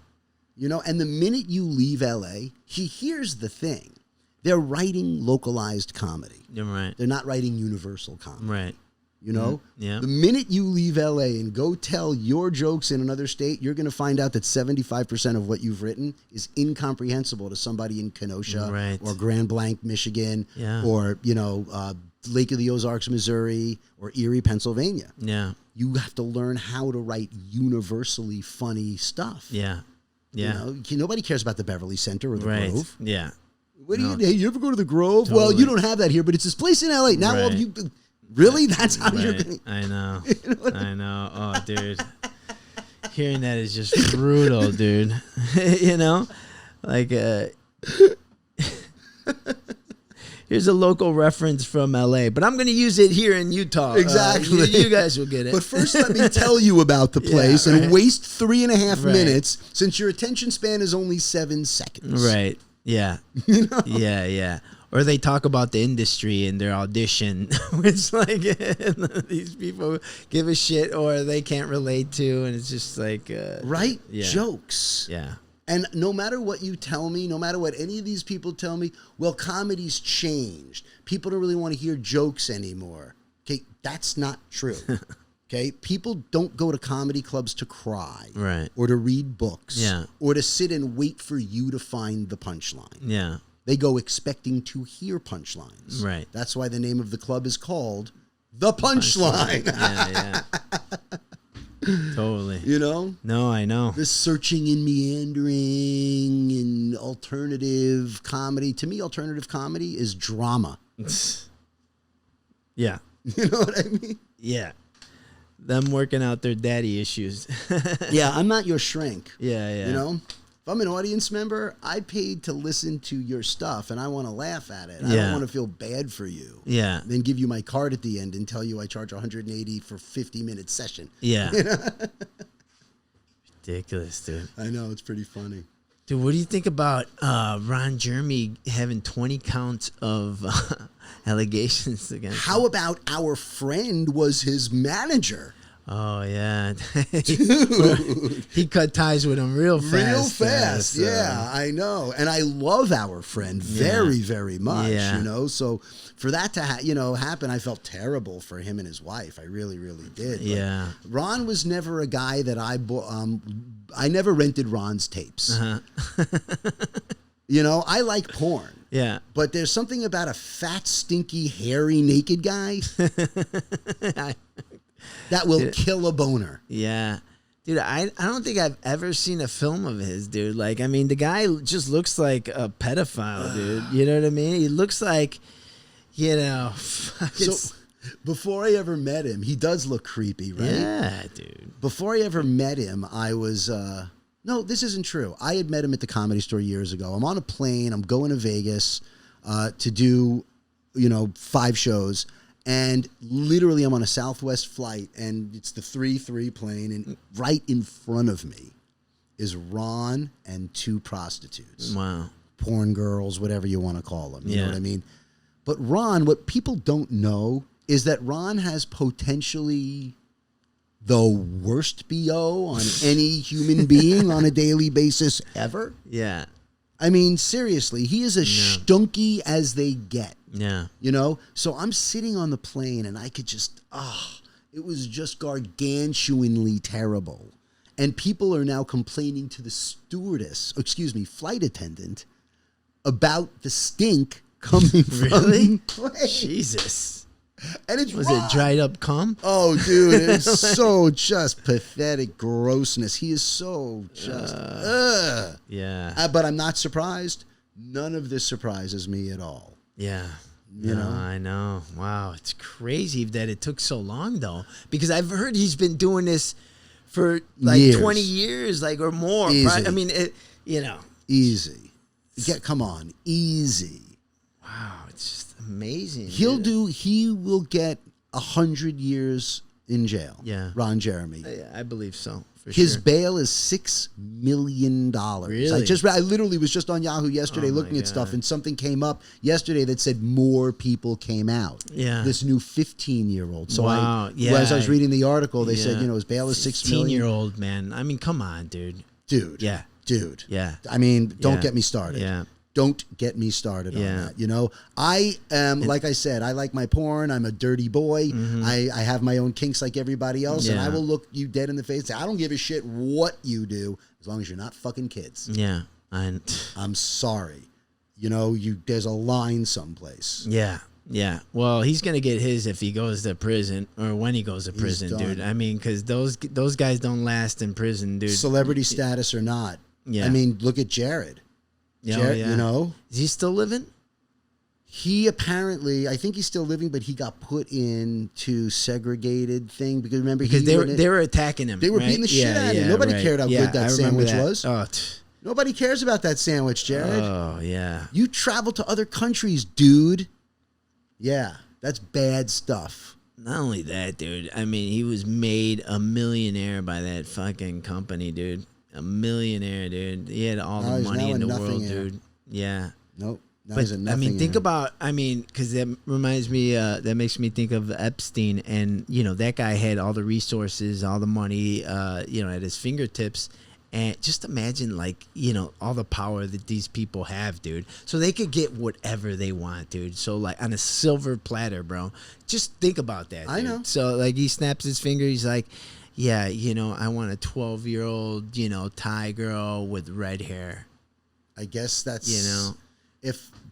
You know, and the minute you leave L.A., here's the thing. They're writing localized comedy. You're right. They're not writing universal comedy. Right. You know? Yeah. The minute you leave LA and go tell your jokes in another state, you're going to find out that 75% of what you've written is incomprehensible to somebody in Kenosha or Grand Blanc, Michigan, or, you know, Lake of the Ozarks, Missouri, or Erie, Pennsylvania. Yeah. You have to learn how to write universally funny stuff. Yeah. Yeah. You know, nobody cares about the Beverly Center or the Grove. Yeah. What do you? Hey, you ever go to the Grove? Totally. Well, you don't have that here, but it's this place in LA. Now all of you. Really? That's how you're going to... I know. You know I know. Oh, dude. Hearing that is just brutal, dude. You know? Like, here's a local reference from L.A., but I'm going to use it here in Utah. Exactly. You guys will get it. But first, let me tell you about the place and waste 3.5 minutes since your attention span is only 7 seconds. Right. Yeah. You know? Yeah, yeah. Or they talk about the industry in their audition, which like these people give a shit or they can't relate to, and it's just like jokes. Yeah. And no matter what you tell me, no matter what any of these people tell me, well, comedy's changed. People don't really want to hear jokes anymore. Okay, that's not true. Okay, people don't go to comedy clubs to cry, or to read books, or to sit and wait for you to find the punchline. Yeah. They go expecting to hear punchlines. Right. That's why the name of the club is called The Punchline. Yeah. Totally. You know? No, I know. This searching and meandering and alternative comedy. To me, alternative comedy is drama. Yeah. You know what I mean? Yeah. Them working out their daddy issues. Yeah, I'm not your shrink. Yeah. You know? If I'm an audience member, I paid to listen to your stuff, and I want to laugh at it. I don't want to feel bad for you. Yeah. Then give you my card at the end and tell you I charge $180 for 50-minute session. Yeah. You know? Ridiculous, dude. I know, it's pretty funny. Dude, what do you think about Ron Jeremy having 20 counts of allegations against him? How about our friend was his manager? Oh, yeah. Dude. He cut ties with him real fast. Yeah, I know. And I love our friend very, very much, you know. So for that to happen, I felt terrible for him and his wife. I really, really did. Yeah. But Ron was never a guy that I never rented Ron's tapes. Uh-huh. You know, I like porn. Yeah. But there's something about a fat, stinky, hairy, naked guy that will kill a boner. Yeah. Dude, I don't think I've ever seen a film of his, dude. Like, I mean, the guy just looks like a pedophile, dude. You know what I mean? He looks like, you know. So before I ever met him, he does look creepy, right? Yeah, dude. Before I ever met him, I was, no, this isn't true. I had met him at the Comedy Store years ago. I'm on a plane. I'm going to Vegas to do, 5 shows. And literally, I'm on a Southwest flight, and it's the 3-3 plane, and right in front of me is Ron and 2 prostitutes. Wow. Porn girls, whatever you want to call them. You know Yeah. what I mean? But Ron, what people don't know is that Ron has potentially the worst BO on any human being on a daily basis ever. Yeah. I mean, seriously, he is as stunky as they get. Yeah. So I'm sitting on the plane and I could just, it was just gargantuanly terrible. And people are now complaining to the flight attendant about the stink coming from the plane. Jesus. And it's Was Ron. it dried up cum? Oh, dude, it's so just pathetic grossness. He is so just, Yeah. But I'm not surprised. None of this surprises me at all. Yeah. You know? I know. Wow. It's crazy that it took so long, though. Because I've heard he's been doing this for like Years. 20 years, like, or more. Easy. Right? I mean, Easy. Come on. Easy. Wow. It's just amazing. He dude. will get 100 years in jail. Yeah. Ron Jeremy. Yeah, I believe so. For His sure. bail is $6 million. Really? I literally was just on Yahoo yesterday looking at stuff, and something came up yesterday that said more people came out. Yeah. This new 15-year-old. So Wow. as I was reading the article, they said, his bail is $6 million. 15-year-old, man. I mean, come on, dude. Dude. Yeah. Dude. Yeah. I mean, don't Yeah. get me started. Yeah. Don't get me started on Yeah. that. I am, like I said, I like my porn. I'm a dirty boy. I have my own kinks like everybody else. And I Yeah. will look you dead in the face and say, I don't give a shit what you do as long as you're not fucking kids. Yeah. I'm sorry. There's a line someplace. Yeah. Yeah. Well, he's going to get his if he goes to prison or when he goes to prison, done. dude. I mean, because those guys don't last in prison, dude. Celebrity status or not. Yeah. I mean, look at Jared. Yeah, Jared, yeah. Is he still living? He apparently, I think he's still living, but he got put into segregated thing because remember they were attacking him. They were right? beating the shit out of him. Nobody cared how good that I remember sandwich was. Oh, Nobody cares about that sandwich, Jared. oh, yeah. You travel to other countries, dude. Yeah, that's bad stuff. Not only that, dude. I mean, he was made a millionaire by that fucking company, dude. A millionaire, dude. He had all the he's money now in a the world, nothingaire. dude. Yeah. Nope. Now But he's a I mean, think nothingaire. about. Because that reminds me. That makes me think of Epstein, and that guy had all the resources, all the money, at his fingertips, and just imagine, like, all the power that these people have, dude. So they could get whatever they want, dude. So like on a silver platter, bro. Just think about that. I dude. know. So like he snaps his finger. He's like, yeah, I want a 12-year-old, Thai girl with red hair. I guess that's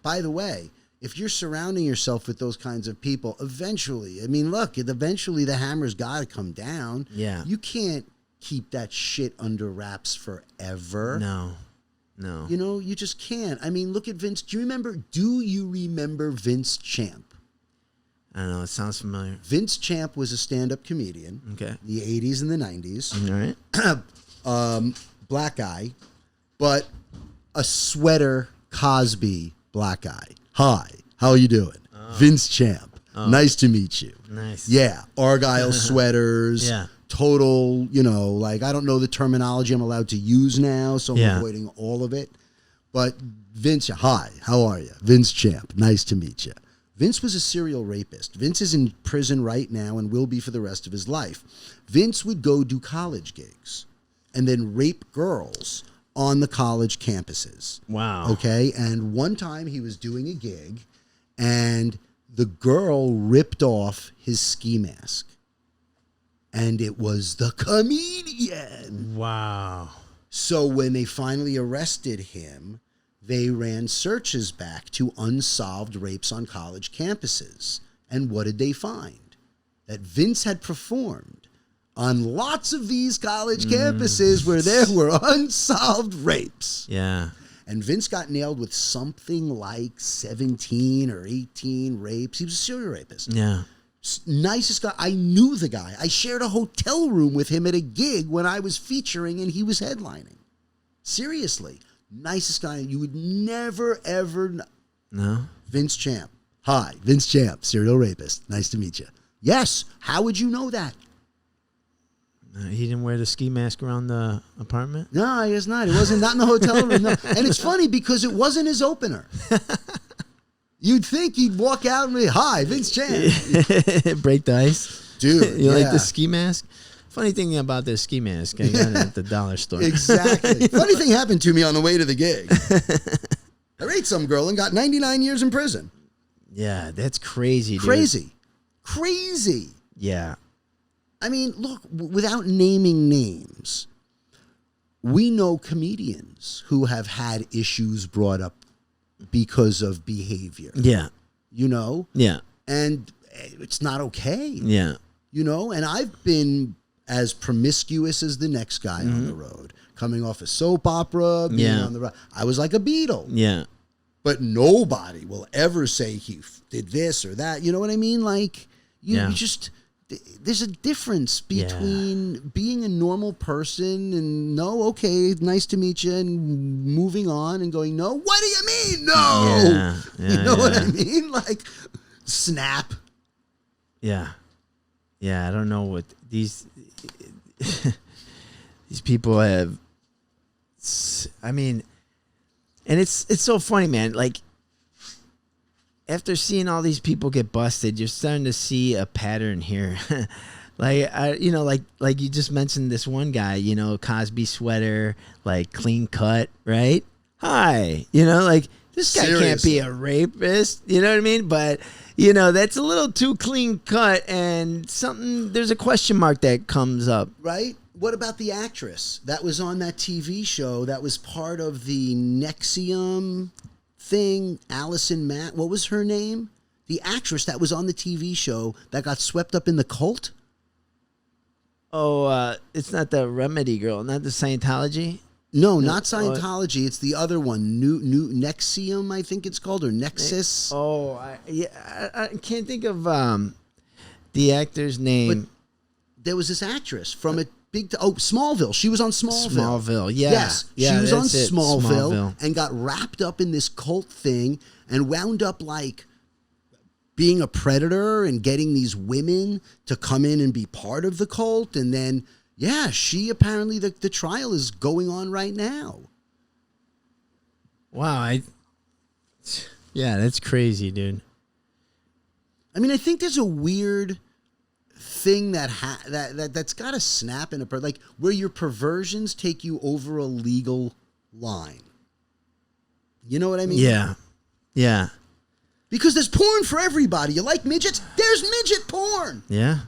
by the way, if you're surrounding yourself with those kinds of people, eventually the hammer's got to come down. Yeah. You can't keep that shit under wraps forever. No. You just can't. I mean, look at Vince. Do you remember Vince Champ? I don't know. It sounds familiar. Vince Champ was a stand-up comedian Okay. in the 80s and the 90s. All right. Black guy, but a sweater Cosby black guy. Hi, how are you doing? Vince Champ. Nice to meet you. Nice. Yeah, Argyle sweaters. Yeah. Total, I don't know the terminology I'm allowed to use now, so I'm Yeah. avoiding all of it. But Vince, hi, how are you? Vince Champ. Nice to meet you. Vince was a serial rapist. Vince is in prison right now and will be for the rest of his life. Vince would go do college gigs and then rape girls on the college campuses. Wow. Okay? And one time he was doing a gig and the girl ripped off his ski mask. And it was the comedian. Wow. So when they finally arrested him, they ran searches back to unsolved rapes on college campuses. And what did they find? That Vince had performed on lots of these college campuses where there were unsolved rapes. Yeah. And Vince got nailed with something like 17 or 18 rapes. He was a serial rapist. Yeah. Nicest guy. I knew the guy. I shared a hotel room with him at a gig when I was featuring and he was headlining. Seriously. Nicest guy. You would never, ever know. No. Vince Champ. Hi, Vince Champ, serial rapist. Nice to meet you. Yes. How would you know that? He didn't wear the ski mask around the apartment? No, I guess not. It wasn't not in the hotel room. No. And it's funny because it wasn't his opener. You'd think he'd walk out and be, hi, Vince Champ. Break the ice. Dude, You like the ski mask? Funny thing about the ski mask, I got it at the dollar store. Exactly. Funny thing happened to me on the way to the gig. I raped some girl and got 99 years in prison. Yeah, that's crazy, dude. Crazy. Yeah. I mean, look, without naming names, we know comedians who have had issues brought up because of behavior. Yeah. You know? Yeah. And it's not okay. Yeah. You know? And I've been as promiscuous as the next guy on the road. Coming off a soap opera, being on the road. I was like a Beatle. Yeah. But nobody will ever say he did this or that. You know what I mean? Like, you just... There's a difference between being a normal person and no, okay, nice to meet you, and moving on and going, no, what do you mean? No. You know what I mean? Like, snap. Yeah. Yeah, I don't know what these people have. I mean, and it's so funny, man. Like, after seeing all these people get busted, you're starting to see a pattern here. Like you just mentioned this one guy, Cosby sweater, like clean cut, right? Hi, like this guy can't be a rapist, you know what I mean? But that's a little too clean cut, and there's a question mark that comes up, right? What about the actress that was on that TV show that was part of the Nexium thing, Allison Matt, what was her name? The actress that was on the TV show that got swept up in the cult? Oh, it's not the Remedy girl, not the Scientology? No, not Scientology. It's the other one, New Nexium, I think it's called, or Nexus. I can't think of the actor's name. But there was this actress from a Smallville. She was on Smallville. Smallville, yeah. Yes, she was on Smallville and got wrapped up in this cult thing and wound up like being a predator and getting these women to come in and be part of the cult. And then, she apparently, the trial is going on right now. Wow. That's crazy, dude. I mean, I think there's a weird thing that's got to snap in like where your perversions take you over a legal line. You know what I mean? Yeah. Because there's porn for everybody. You like midgets? There's midget porn. Yeah.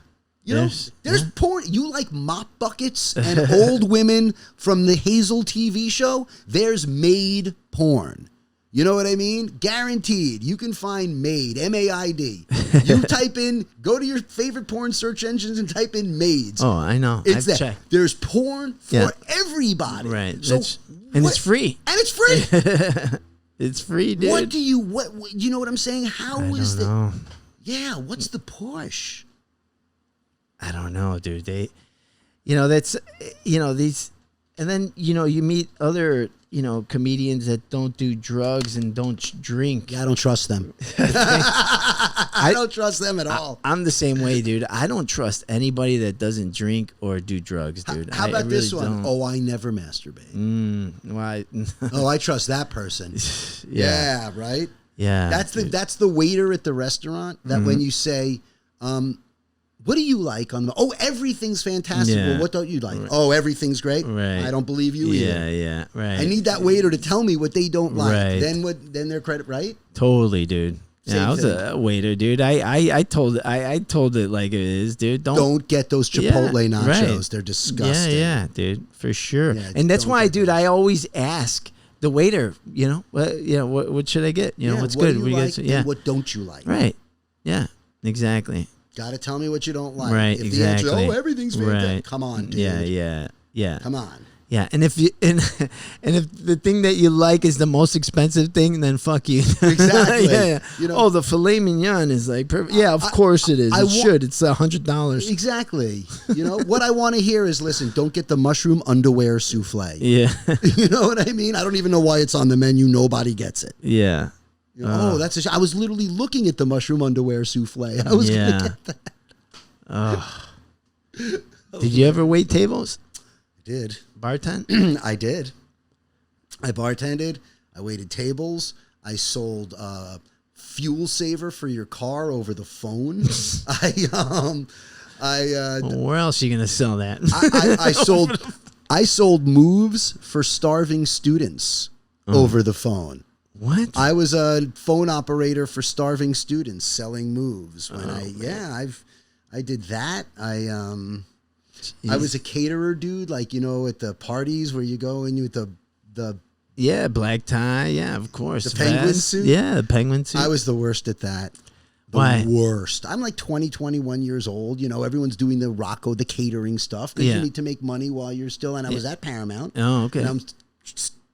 There's porn. You like mop buckets and old women from the Hazel TV show? There's maid porn. You know what I mean? Guaranteed. You can find maid, M-A-I-D. You go to your favorite porn search engines and type in maids. Oh, I know. I've checked. There's porn for everybody. Right. So it's free. And it's free. It's free, dude. What you know what I'm saying? I don't know. Yeah, what's the push? I don't know, dude. These, and then, you meet other, comedians that don't do drugs and don't drink. Yeah, I don't trust them. I don't trust them at all. I'm the same way, dude. I don't trust anybody that doesn't drink or do drugs, dude. How about this one? Don't. Oh, I never masturbate. Why? Oh, I trust that person. Yeah, right? Yeah. That's the waiter at the restaurant that when you say, what do you like on everything's fantastic. Yeah. Well, what don't you like? Right. Oh, everything's great. Right. I don't believe you either. Yeah, right. I need that waiter to tell me what they don't like. Right. Then their credit, right? Totally, dude. Same I was thing. a waiter, dude. I told it like it is, dude. Don't get those Chipotle nachos. Right. They're disgusting. Yeah, dude, for sure. Yeah, and that's don't why, get dude, those. I always ask the waiter, what should I get? What's what good? do you like yeah. and what don't you like? Right. Yeah. Exactly. Got to tell me what you don't like. Right. If Exactly. the answer, everything's fantastic. Right. Come on, dude. Yeah. Come on. Yeah, and if you and if the thing that you like is the most expensive thing, then fuck you. Exactly. yeah. You know, oh, the filet mignon is like perfect. Yeah, of course it is. It should. It's $100. Exactly. What I want to hear is, listen, don't get the mushroom underwear souffle. Yeah. You know what I mean? I don't even know why it's on the menu. Nobody gets it. Yeah. That's I was literally looking at the mushroom underwear souffle. I was going to get that. Oh. Did you ever wait tables? I did. Bartend? I did. I bartended. I waited tables. I sold fuel saver for your car over the phone. Where else are you gonna sell that? I sold moves for starving students over the phone. What? I was a phone operator for starving students selling moves. When I did that. I was a caterer, dude. Like, at the parties where you go and with the black tie. Yeah, of course. The penguin suit. Yeah, the penguin suit. I was the worst at that. Why? Worst. I'm like 20, 21 years old. Everyone's doing the catering stuff because you need to make money while you're still. And I was at Paramount. Oh, okay. And I'm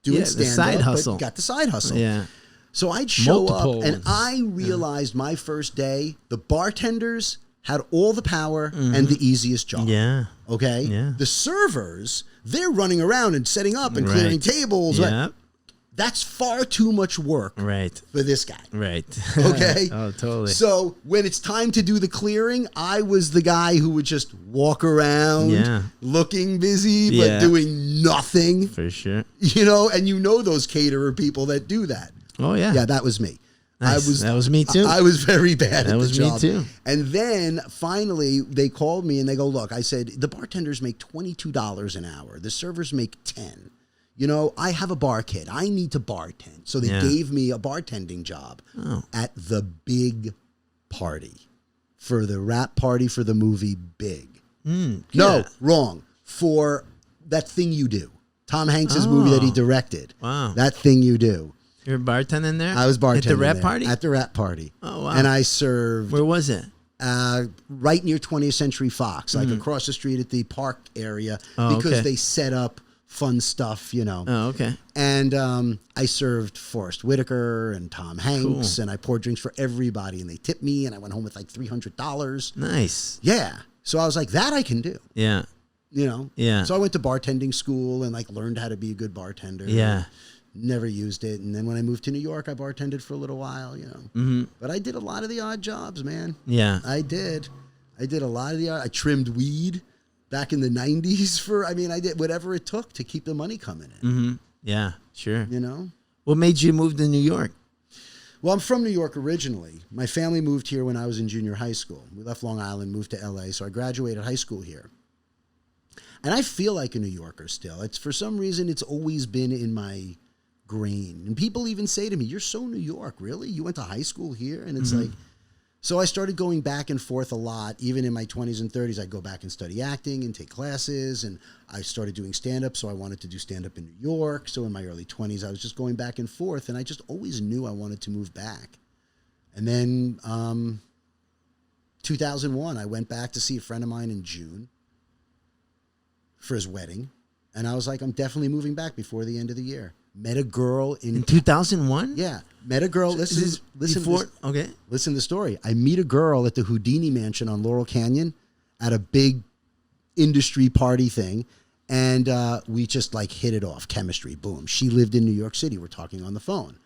doing the side hustle. But got the side hustle. Yeah. So I'd show Multiple up, and ones. I realized my first day, the bartenders had all the power and the easiest job. Yeah. Okay? Yeah. The servers, they're running around and setting up and clearing tables. Yeah. Right? That's far too much work for this guy. Right. Okay? Oh, totally. So when it's time to do the clearing, I was the guy who would just walk around looking busy but doing nothing. For sure. And those caterer people that do that. Oh, yeah. Yeah, that was me. Nice. That was me too. I was very bad at the job. That was me too. And then finally they called me and they go, look, I said, the bartenders make $22 an hour. The servers make 10. I have a bar kit. I need to bartend. So they gave me a bartending job at the Big Party for the rap party for the movie Big. No, wrong. For That Thing You Do. Tom Hanks' movie that he directed. Wow. That Thing You Do. You were bartending there? I was bartending at the rap there, party? At the rap party. Oh, wow. And I served... Where was it? Right near 20th Century Fox, like across the street at the park area, because they set up fun stuff, Oh, okay. And I served Forrest Whitaker and Tom Hanks, and I poured drinks for everybody, and they tipped me, and I went home with like $300. Nice. Yeah. So I was like, that I can do. Yeah. Yeah. So I went to bartending school and like learned how to be a good bartender. Yeah. Never used it. And then when I moved to New York, I bartended for a little while, Mm-hmm. But I did a lot of the odd jobs, man. Yeah. I did a lot of the odd. I trimmed weed back in the 90s I did whatever it took to keep the money coming in. Mm-hmm. Yeah, sure. What made you move to New York? Well, I'm from New York originally. My family moved here when I was in junior high school. We left Long Island, moved to LA, so I graduated high school here. And I feel like a New Yorker still. It's for some reason it's always been in my grain. And people even say to me, "You're so New York, really? You went to high school here?" And it's like, so I started going back and forth a lot. Even in my 20s and 30s, I'd go back and study acting and take classes. And I started doing stand-up, so I wanted to do stand-up in New York. So in my early 20s, I was just going back and forth. And I just always knew I wanted to move back. And then 2001, I went back to see a friend of mine in June for his wedding. And I was like, I'm definitely moving back before the end of the year. Met a girl in 2001? Yeah. Met a girl. Listen before, okay. Listen to the story. I meet a girl at the Houdini Mansion on Laurel Canyon at a big industry party thing. And we just like hit it off. Chemistry. Boom. She lived in New York City. We're talking on the phone.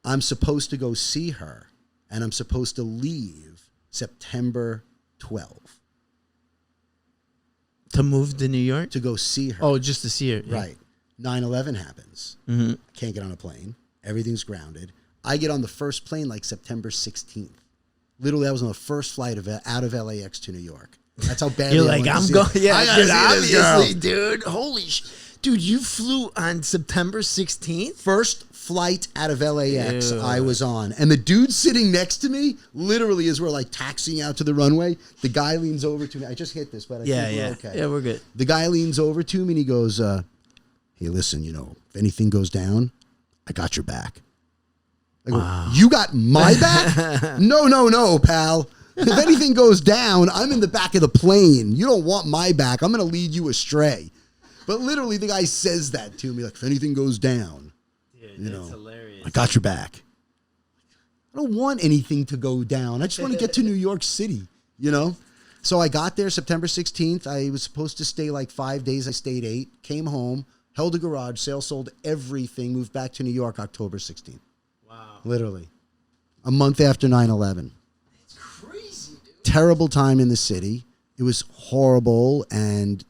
I'm supposed to go see her. And I'm supposed to leave September 12th. To move to New York? To go see her. Oh, just to see her. Yeah. Right. 9/11 happens. Can't get on a plane. Everything's grounded. I get on the first plane like September 16th. Literally, I was on the first flight out of LAX to New York. That's how bad. You're like, I'm going. Yeah, I gotta see this girl. Dude. Holy dude, you flew on September 16th? First flight out of LAX Ew. I was on. And the dude sitting next to me, literally as we're like taxiing out to the runway, the guy leans over to me. I just hit this, but I think we're okay. Yeah, we're good. The guy leans over to me and he goes, hey, listen, if anything goes down, I got your back. I go, you got my back? No, pal. If anything goes down, I'm in the back of the plane. You don't want my back. I'm going to lead you astray. But literally, the guy says that to me, like, if anything goes down, that's hilarious. I got your back. I don't want anything to go down. I just want to get to New York City, So I got there September 16th. I was supposed to stay like 5 days. I stayed 8, came home, held a garage sale, sold everything, moved back to New York October 16th. Wow. Literally. A month after 9/11. It's crazy, dude. Terrible time in the city. It was horrible and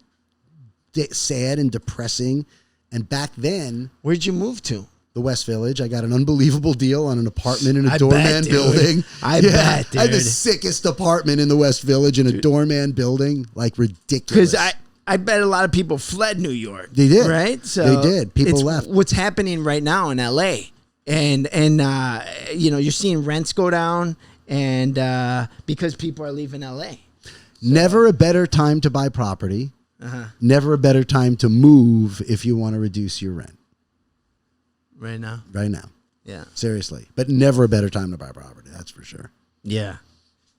sad and depressing. And back then, Where'd you move to? the West Village, I got an unbelievable deal on an apartment in a I doorman bet, dude. building. I bet, dude. I had the sickest apartment in the West Village in a doorman building, like ridiculous. Because I bet a lot of people fled New York. They did. Right? So They did. People it's left. What's happening right now in L.A. And you're seeing rents go down and because people are leaving L.A. Never a better time to buy property. Uh-huh. Never a better time to move if you want to reduce your rent. Right now? Right now. Yeah. Seriously. But never a better time to buy property. That's for sure. Yeah.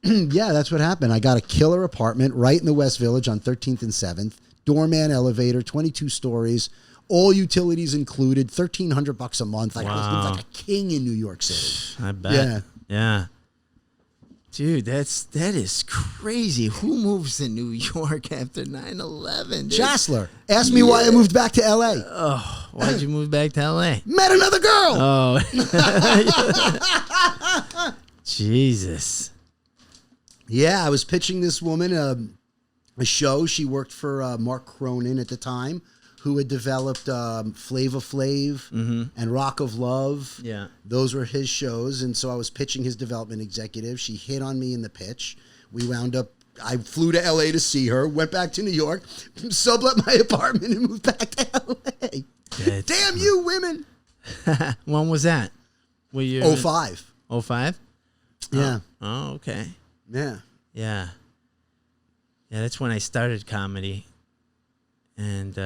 Yeah, that's what happened. I got a killer apartment right in the West Village on 13th and 7th. Doorman elevator, 22 stories, all utilities included, $1,300 a month. Like I was living like a king in New York City. I bet. Yeah. Yeah. Dude, that is crazy. Who moves to New York after 9/11? Dude? Chassler. Asked me why I moved back to L.A. Oh, why'd you move back to L.A.? Met another girl. Oh. Jesus. Yeah, I was pitching this woman a show. She worked for Mark Cronin at the time, who had developed Flava Flav and Rock of Love. Yeah. Those were his shows. And so I was pitching his development executive. She hit on me in the pitch. We wound up, I flew to L.A. to see her, went back to New York, sublet my apartment and moved back to L.A. Damn you, women. When was that? Were you 05. 05? Yeah. Oh, okay. Yeah. Yeah. Yeah, that's when I started comedy. And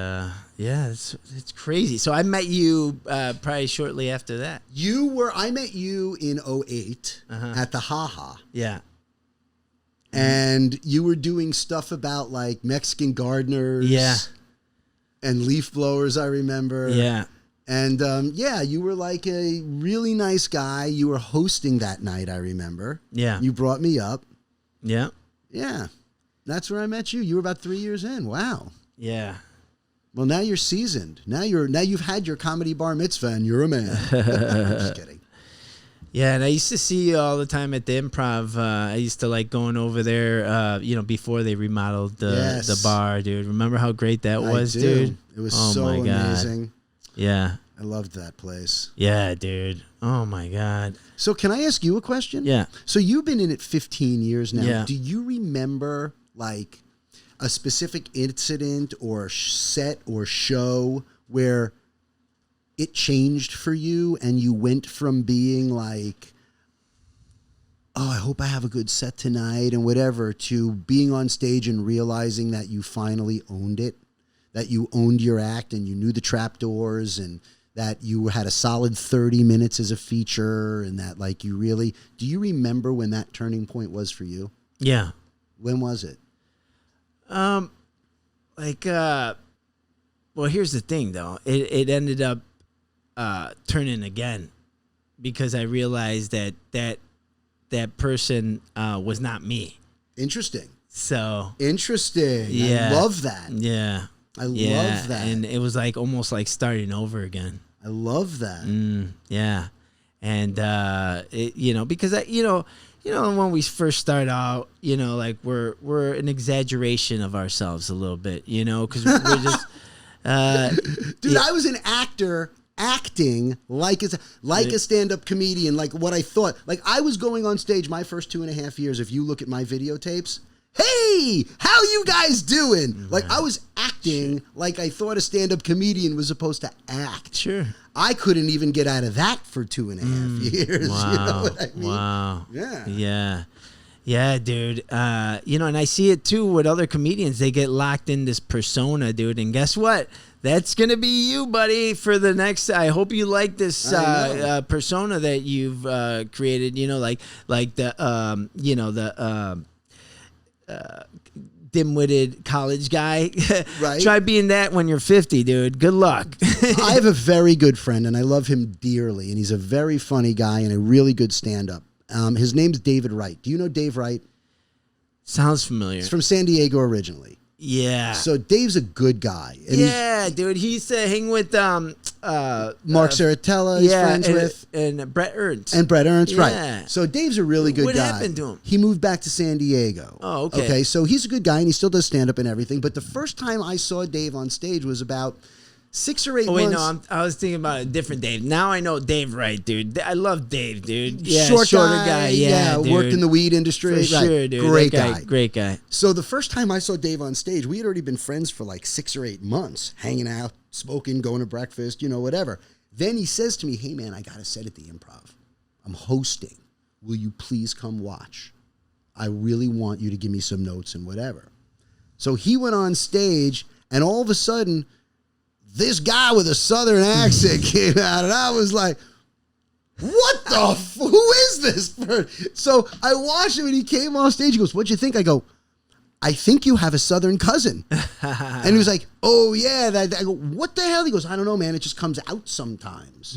yeah, it's crazy. So I met you probably shortly after that. I met you in 08 at the Ha-Ha. Yeah. And you were doing stuff about like Mexican gardeners. Yeah. And leaf blowers, I remember. Yeah. And yeah, you were like a really nice guy. You were hosting that night, I remember. Yeah. You brought me up. Yeah. Yeah. That's where I met you. You were about 3 years in. Wow. Yeah. Well, now you're seasoned. Now you've had your comedy bar mitzvah and you're a man. I'm just kidding. Yeah, and I used to see you all the time at the Improv. I used to like going over there, before they remodeled the bar, dude. Remember how great that was, dude? It was so amazing. Yeah. I loved that place. Yeah, dude. Oh, my God. So can I ask you a question? Yeah. So you've been in it 15 years now. Yeah. Do you remember like a specific incident or set or show where it changed for you and you went from being like, oh, I hope I have a good set tonight and whatever, to being on stage and realizing that you finally owned it, that you owned your act and you knew the trapdoors and that you had a solid 30 minutes as a feature and that like you really, do you remember when that turning point was for you? Yeah. When was it? Well, here's the thing, though. It ended up turning again because I realized that person was not me. Interesting. So interesting. Yeah. I love that. Yeah. I love that. And it was like almost like starting over again. I love that. Yeah. And because when we first start out, like we're an exaggeration of ourselves a little bit, because we're just dude, I was an actor acting like a stand-up comedian, like what I thought. Like I was going on stage my first 2.5 years. If you look at my videotapes, hey, how you guys doing? Like I was acting like I thought a stand-up comedian was supposed to act. Sure. I couldn't even get out of that for 2.5 years. Wow. You know what I mean? Wow. Yeah. Yeah. Yeah, dude. You know, and I see it too with other comedians. They get locked in this persona, dude. And guess what? That's gonna be you, buddy, for the next. I hope you like this persona that you've created. You know, like the dim-witted college guy. Right. Try being that when you're 50, dude. Good luck. I have a very good friend, and I love him dearly, and he's a very funny guy and a really good stand-up. His name's David Wright. Do you know Dave Wright? Sounds familiar. He's from San Diego originally. Yeah. So Dave's a good guy. And yeah, dude. He used to hang with Mark Saratella, he's friends with. And Brett Ernst. And Brett Ernst, Yeah. right. So Dave's a really good What guy. happened to him? He moved back to San Diego. Oh, okay. Okay, so he's a good guy, and he still does stand-up and everything. But the first time I saw Dave on stage was about 6 or 8 Oh, wait, months. no, I was thinking about a different Dave. Now I know Dave Wright, dude. I love Dave, dude. Yeah, Shorter guy. Yeah, dude. worked in the weed industry. For Right. sure, dude. Great That guy. Great guy. So the first time I saw Dave on stage, we had already been friends for like 6 or 8 months, hanging out, smoking, going to breakfast, whatever. Then he says to me, "Hey, man, I got a set at the Improv. I'm hosting. Will you please come watch? I really want you to give me some notes and whatever." So he went on stage, and all of a sudden, this guy with a Southern accent came out, and I was like, what the who is this person? So I watched him, and he came off stage. He goes, "What'd you think?" I go, "I think you have a Southern cousin." And he was like, "Oh, yeah." I go, "What the hell?" He goes, "I don't know, man. It just comes out sometimes."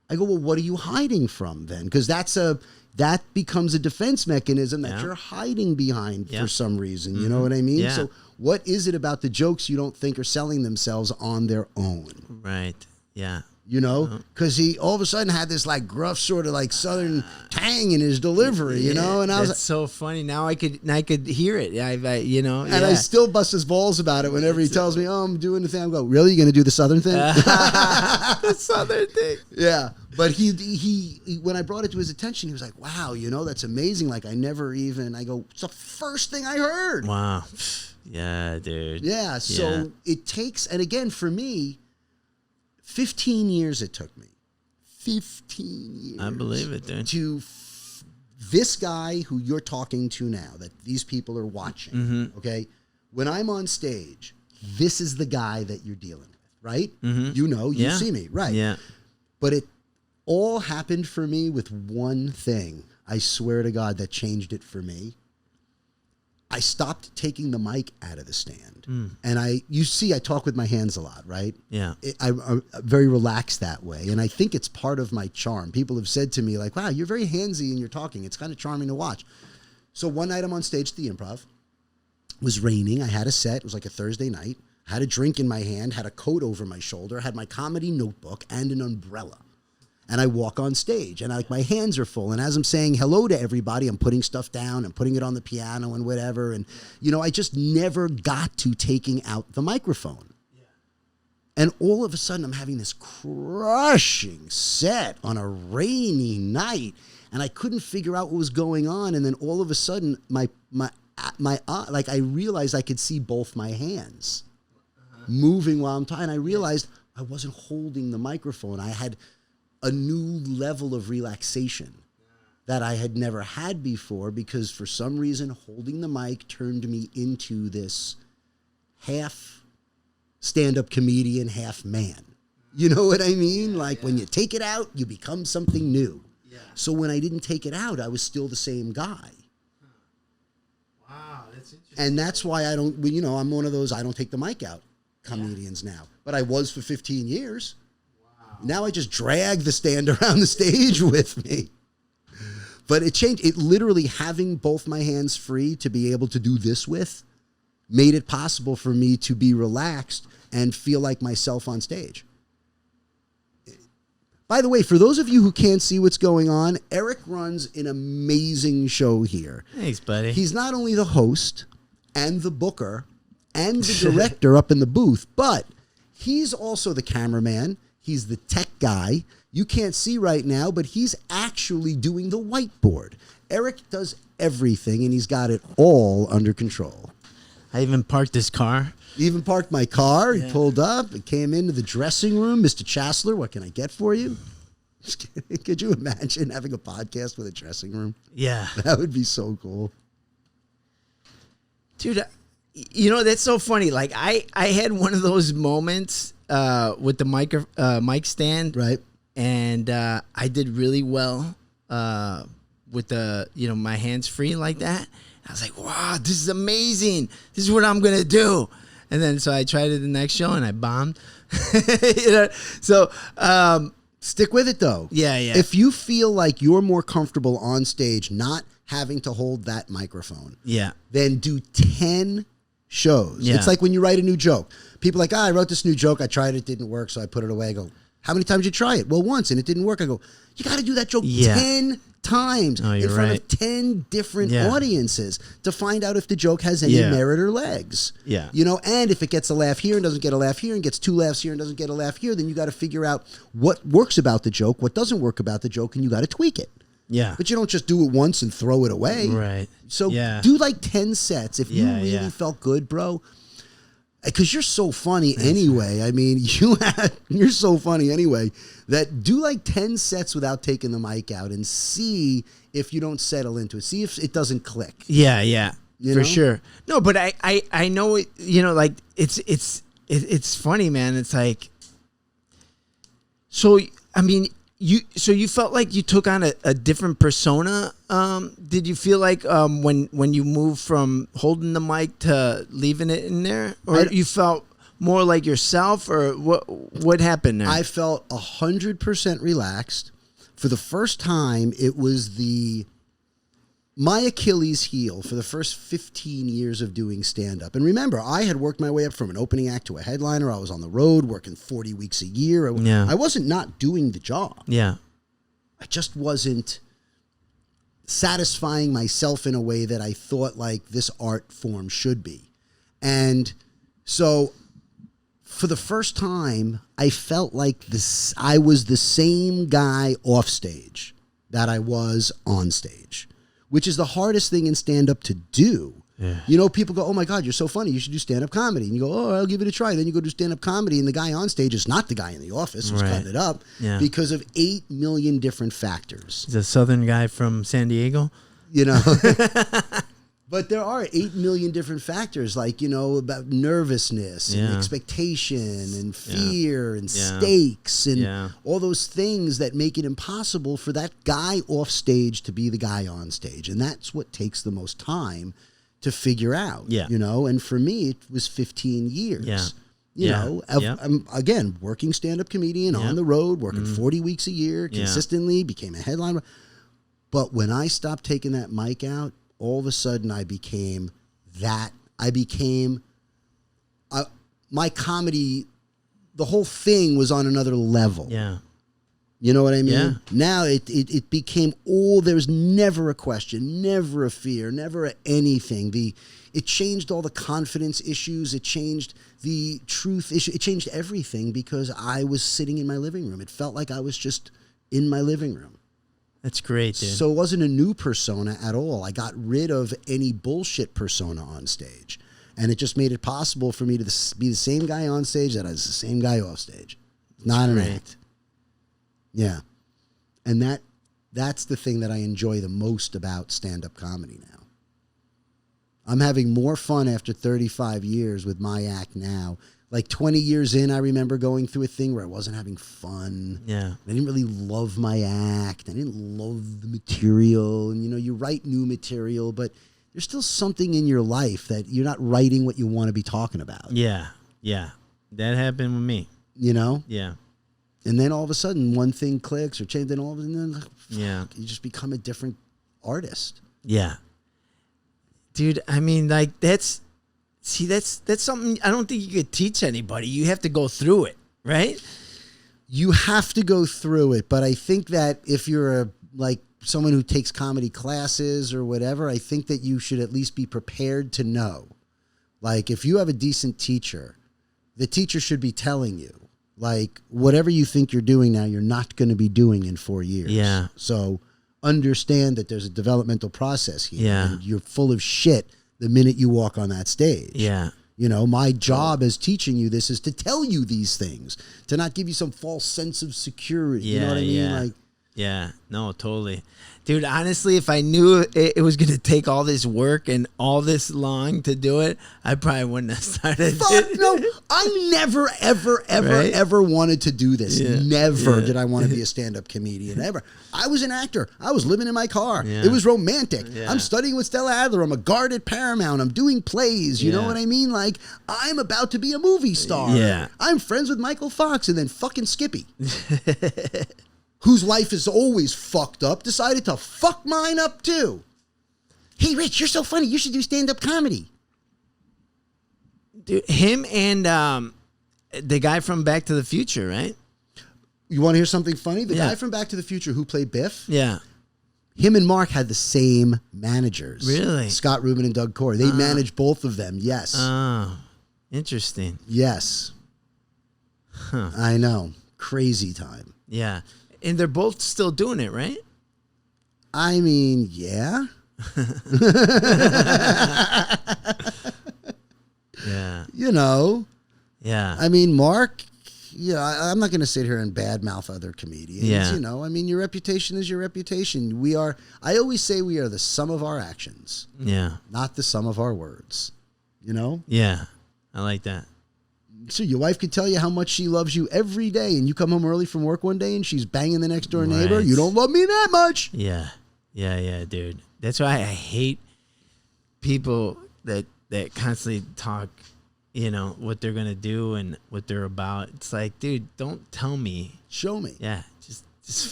I go, "Well, what are you hiding from then?" Because that becomes a defense mechanism that you're hiding behind for some reason. You know what I mean? Yeah. So what is it about the jokes you don't think are selling themselves on their own? Right. Yeah. Because he all of a sudden had this like gruff sort of like Southern tang in his delivery, and I was That's like, so funny. Now I could hear it. and I still bust his balls about it whenever he tells me, "Oh, I'm doing the thing." I go, "Really? You're going to do the Southern thing?" the Southern thing. Yeah. But he when I brought it to his attention, he was like, "Wow, that's amazing. Like I go, it's the first thing I heard." Wow. Yeah, dude. Yeah. So it takes, and again, for me, 15 years it took me. 15 years. I believe it, dude. To this guy who you're talking to now, that these people are watching, okay? When I'm on stage, this is the guy that you're dealing with, right? You see me, right? Yeah. But it all happened for me with one thing. I swear to God, that changed it for me. I stopped taking the mic out of the stand. And I talk with my hands a lot, right? Yeah. I'm very relaxed that way. And I think it's part of my charm. People have said to me like, "Wow, you're very handsy in your talking. It's kind of charming to watch." So one night I'm on stage at the Improv. It was raining. I had a set. It was like a Thursday night. I had a drink in my hand, had a coat over my shoulder, had my comedy notebook and an umbrella. And I walk on stage, and my hands are full. And as I'm saying hello to everybody, I'm putting stuff down and putting it on the piano and whatever. And, I just never got to taking out the microphone. Yeah. And all of a sudden, I'm having this crushing set on a rainy night, and I couldn't figure out what was going on. And then all of a sudden, I realized I could see both my hands moving while I'm talking. And I realized I wasn't holding the microphone. I had a new level of relaxation that I had never had before, because for some reason holding the mic turned me into this half stand-up comedian, half man. You know what I mean? When you take it out, you become something new. Yeah. So when I didn't take it out, I was still the same guy. Wow, that's interesting. And that's why I don't, I'm one of those I don't take the mic out comedians now. But I was for 15 years. Now I just drag the stand around the stage with me. But it changed. It literally, having both my hands free to be able to do this with, made it possible for me to be relaxed and feel like myself on stage. By the way, for those of you who can't see what's going on, Eric runs an amazing show here. Thanks, buddy. He's not only the host and the booker and the director up in the booth, but he's also the cameraman. He's the tech guy. You can't see right now, but he's actually doing the whiteboard. Eric does everything, and he's got it all under control. I even parked this car. He even parked my car. He pulled up and came into the dressing room. Mr. Chassler, what can I get for you? Could you imagine having a podcast with a dressing room? Yeah. That would be so cool. Dude, that's so funny. Like I had one of those moments with the mic stand. Right. And I did really well with the, my hands free like that. I was like, wow, this is amazing. This is what I'm going to do. And then so I tried it the next show and I bombed. So stick with it though. Yeah. If you feel like you're more comfortable on stage not having to hold that microphone, then do 10 shows. Yeah. It's like when you write a new joke. People are like, I wrote this new joke. I tried it. It didn't work. So I put it away. I go, how many times did you try it? Well, once, and it didn't work. I go, you got to do that joke 10 times in front of 10 different audiences to find out if the joke has any merit or legs. Yeah. And if it gets a laugh here and doesn't get a laugh here and gets 2 laughs here and doesn't get a laugh here, then you got to figure out what works about the joke, what doesn't work about the joke, and you got to tweak it. Yeah. But you don't just do it once and throw it away. Right. So do like 10 sets. If you really felt good, bro, because you're so funny anyway. I mean, you're so funny anyway that do like 10 sets without taking the mic out and see if you don't settle into it. See if it doesn't click. Yeah. You for know? sure. No, but I know it, like it's funny, man. It's like, so, I mean, you felt like you took on a different persona. Did you feel like when you moved from holding the mic to leaving it in there, or you felt more like yourself, or what happened there? I felt 100% relaxed. For the first time, it was my Achilles heel for the first 15 years of doing stand-up. And remember, I had worked my way up from an opening act to a headliner. I was on the road working 40 weeks a year. I wasn't not doing the job. Yeah. I just wasn't satisfying myself in a way that I thought like this art form should be. And so for the first time, I felt like I was the same guy off stage that I was on stage, which is the hardest thing in stand-up to do. Yeah. People go, oh my God, you're so funny. You should do stand-up comedy. And you go, oh, I'll give it a try. Then you go do stand-up comedy, and the guy on stage is not the guy in the office who's cutting it up because of 8 million different factors. He's a Southern guy from San Diego. But there are 8 million different factors, like, about nervousness and expectation and fear and stakes and all those things that make it impossible for that guy off stage to be the guy on stage. And that's what takes the most time to figure out, and for me, it was 15 years. I'm, again, working stand-up comedian on the road, working 40 weeks a year, consistently, became a headliner. But when I stopped taking that mic out, all of a sudden I became my comedy, the whole thing was on another level. Yeah. You know what I mean? Yeah. Now it became there was never a question, never a fear, never anything. It changed all the confidence issues. It changed the truth issue. It changed everything because I was sitting in my living room. It felt like I was just in my living room. That's great, dude. So it wasn't a new persona at all. I got rid of any bullshit persona on stage. And it just made it possible for me to be the same guy on stage that I was the same guy off stage. Not an act. Yeah. And that's the thing that I enjoy the most about stand-up comedy now. I'm having more fun after 35 years with my act now. Like 20 years in, I remember going through a thing where I wasn't having fun. Yeah. I didn't really love my act. I didn't love the material. And, you write new material, but there's still something in your life that you're not writing what you want to be talking about. Yeah. That happened with me. Yeah. And then all of a sudden, one thing clicks or changes, then all of a sudden, you just become a different artist. Yeah. Dude, I mean, like, that's something I don't think you could teach anybody. You have to go through it, right? You have to go through it, but I think that if you're someone who takes comedy classes or whatever, I think that you should at least be prepared to know. Like, if you have a decent teacher, the teacher should be telling you, like, whatever you think you're doing now, you're not going to be doing in 4 years. Yeah. So understand that there's a developmental process here. Yeah. And you're full of shit the minute you walk on that stage. Yeah. You know, my job as teaching you this is to tell you these things, to not give you some false sense of security. Yeah, you know what I mean? yeah. Like, Yeah, no, totally. Dude, honestly, if I knew it was going to take all this work and all this long to do it, I probably wouldn't have started. fuck no. I never, ever, ever, Right? ever wanted to do this. Yeah. Never Yeah. did I want to be a stand-up comedian, ever. I was an actor. I was living in my car. Yeah. It was romantic. Yeah. I'm studying with Stella Adler. I'm a guard at Paramount. I'm doing plays. You know Yeah. what I mean? Like, I'm about to be a movie star. Yeah. I'm friends with Michael Fox and then fucking Skippy. Whose life is always fucked up, decided to fuck mine up too. Hey, Rich, you're so funny. You should do stand-up comedy. Dude, him and the guy from Back to the Future, right? You want to hear something funny? The Yeah. guy from Back to the Future who played Biff, Yeah. him and Mark had the same managers. Really? Scott Rubin and Doug Corey. They managed both of them. Yes. Oh, interesting. Yes. I know. Crazy time. Yeah. And they're both still doing it, right? I mean, yeah. Yeah. You know, Yeah. I mean, Mark, yeah, I'm not going to sit here and badmouth other comedians. Yeah. You know, I mean, your reputation is your reputation. I always say we are the sum of our actions, Yeah. not the sum of our words. You know? Yeah. I like that. So your wife could tell you how much she loves you every day, and you come home early from work one day and she's banging the next door neighbor. Right. You don't love me that much. Yeah. Yeah, yeah, dude. That's why I hate people that constantly talk, you know, what they're going to do and what they're about. It's like, dude, don't tell me. Show me. Yeah, just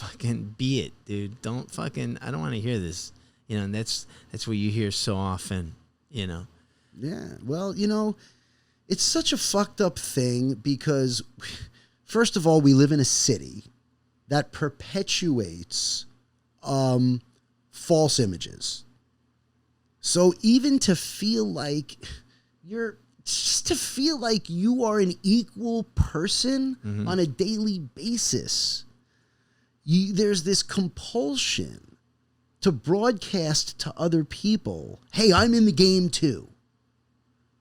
fucking be it, dude. Don't fucking, I don't want to hear this. You know, and that's what you hear so often, you know. Yeah. Well, you know, it's such a fucked up thing because, first of all, we live in a city that perpetuates false images. So even to feel like you are an equal person on a daily basis, there's this compulsion to broadcast to other people, hey, I'm in the game too.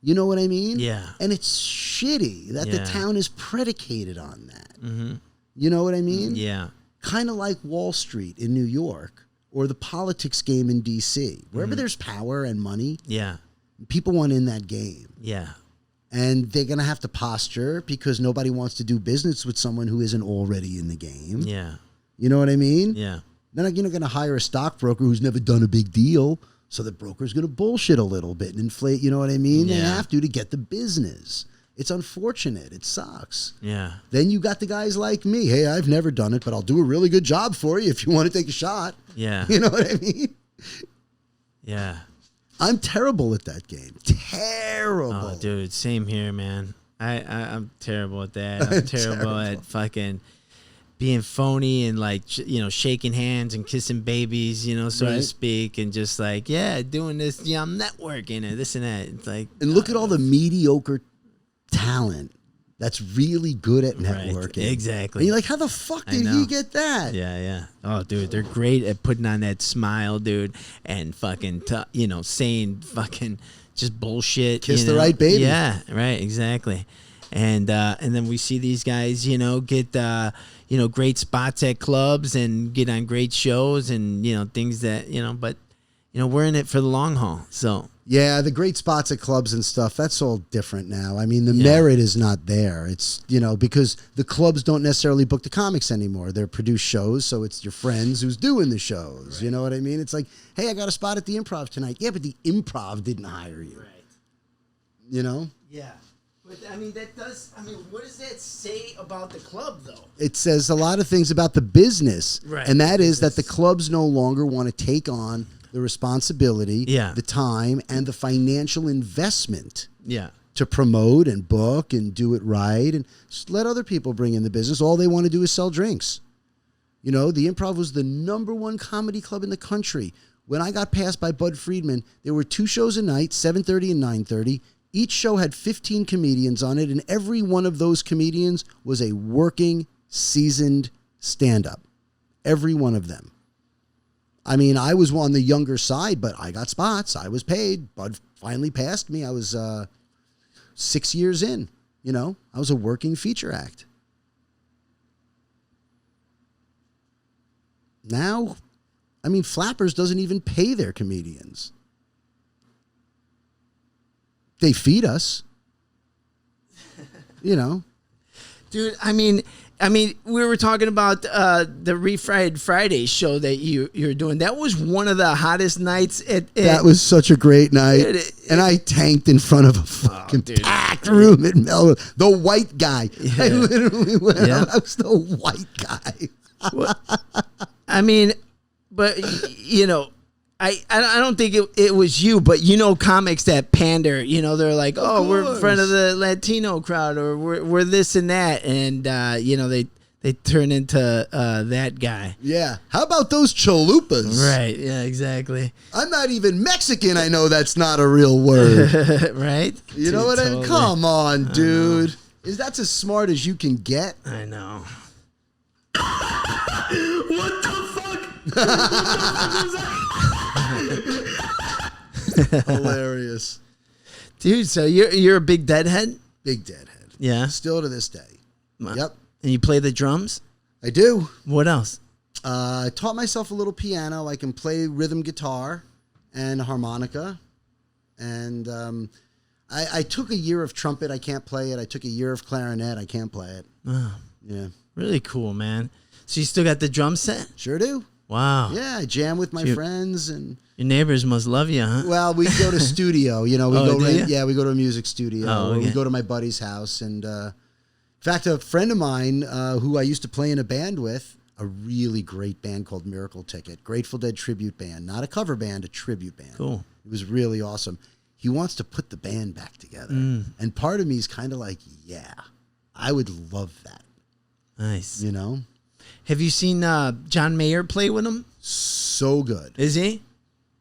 You know what I mean? Yeah. And it's shitty that the Yeah. town is predicated on that. Mm-hmm. You know what I mean? Yeah. Kind of like Wall Street in New York or the politics game in D.C. Wherever there's power and money, Yeah. people want in that game. Yeah. And they're going to have to posture because nobody wants to do business with someone who isn't already in the game. Yeah. You know what I mean? Yeah. They're not going to hire a stockbroker who's never done a big deal. So the broker's going to bullshit a little bit and inflate, you know what I mean? They Yeah. have to get the business. It's unfortunate. It sucks. Yeah. Then you got the guys like me. Hey, I've never done it, but I'll do a really good job for you if you want to take a shot. Yeah. You know what I mean? Yeah. I'm terrible at that game. Terrible. Oh, dude, same here, man. I'm terrible at that. I'm terrible at fucking being phony and like, shaking hands and kissing babies, so to Right. speak, and just like, yeah, doing this, I'm networking and this and that. It's like, And look at all the mediocre talent that's really good at Right, networking. exactly. And you're like, how the fuck I did know. he get that? yeah, yeah. Oh, dude, they're great at putting on that smile, dude, and fucking, saying fucking just bullshit. Kiss the right baby. Yeah, right, exactly. And then we see these guys, get great spots at clubs and get on great shows and things that but we're in it for the long haul. So Yeah, the great spots at clubs and stuff, that's all different now. I mean, the merit is not there. It's, because the clubs don't necessarily book the comics anymore. They're produced shows, so it's your friends who's doing the shows. Right. You know what I mean? It's like, hey, I got a spot at the Improv tonight. Yeah, but the Improv didn't hire you. right. Yeah. But what does that say about the club though? It says a lot of things about the business. Right. And that is that the clubs no longer want to take on the responsibility, the time, and the financial investment to promote and book and do it right and just let other people bring in the business. All they want to do is sell drinks. The Improv was the #1 comedy club in the country. When I got passed by Bud Friedman, there were 2 shows a night, 7:30 and 9:30. Each show had 15 comedians on it, and every one of those comedians was a working, seasoned stand-up. Every one of them. I mean, I was on the younger side, but I got spots. I was paid. Bud finally passed me. I was 6 years in, you know, I was a working feature act. Now, I mean, Flappers doesn't even pay their comedians. They feed us, you know. Dude, I mean, we were talking about the Refried Friday show that you're doing. That was one of the hottest nights. That was such a great night. And I tanked in front of a fucking packed room in Melbourne. The white guy. Yeah. I literally went Yeah. I was the white guy. Well, I mean, but, you know, I don't think it was you, but you know comics that pander, you know, they're like, oh, we're in front of the Latino crowd, or we're this and that, and you know, they turn into that guy. Yeah. How about those chalupas? Right, yeah, exactly. I'm not even Mexican. I know that's not a real word. Right? You know what I mean? Come on, dude. That's as smart as you can get? I know. What the fuck? Hilarious. Dude, so you're a big Deadhead? Big Deadhead. Yeah. Still to this day. Wow. Yep. And you play the drums? I do. What else? I taught myself a little piano. I can play rhythm guitar and harmonica. And I took a year of trumpet. I can't play it. I took a year of clarinet. I can't play it. Oh, Yeah. really cool, man. So you still got the drum set? Sure do. Wow. Yeah, I jam with my friends. And Your neighbors must love you, huh? well, we go to studio. You know, we Oh, go do ya? yeah, we go to a music studio. Oh, Or okay. we go to my buddy's house. And in fact, a friend of mine who I used to play in a band with, a really great band called Miracle Ticket, Grateful Dead tribute band, not a cover band, a tribute band. Cool. It was really awesome. He wants to put the band back together. And part of me is kind of like, yeah, I would love that, Nice. you know? Have you seen John Mayer play with him? So good. Is he?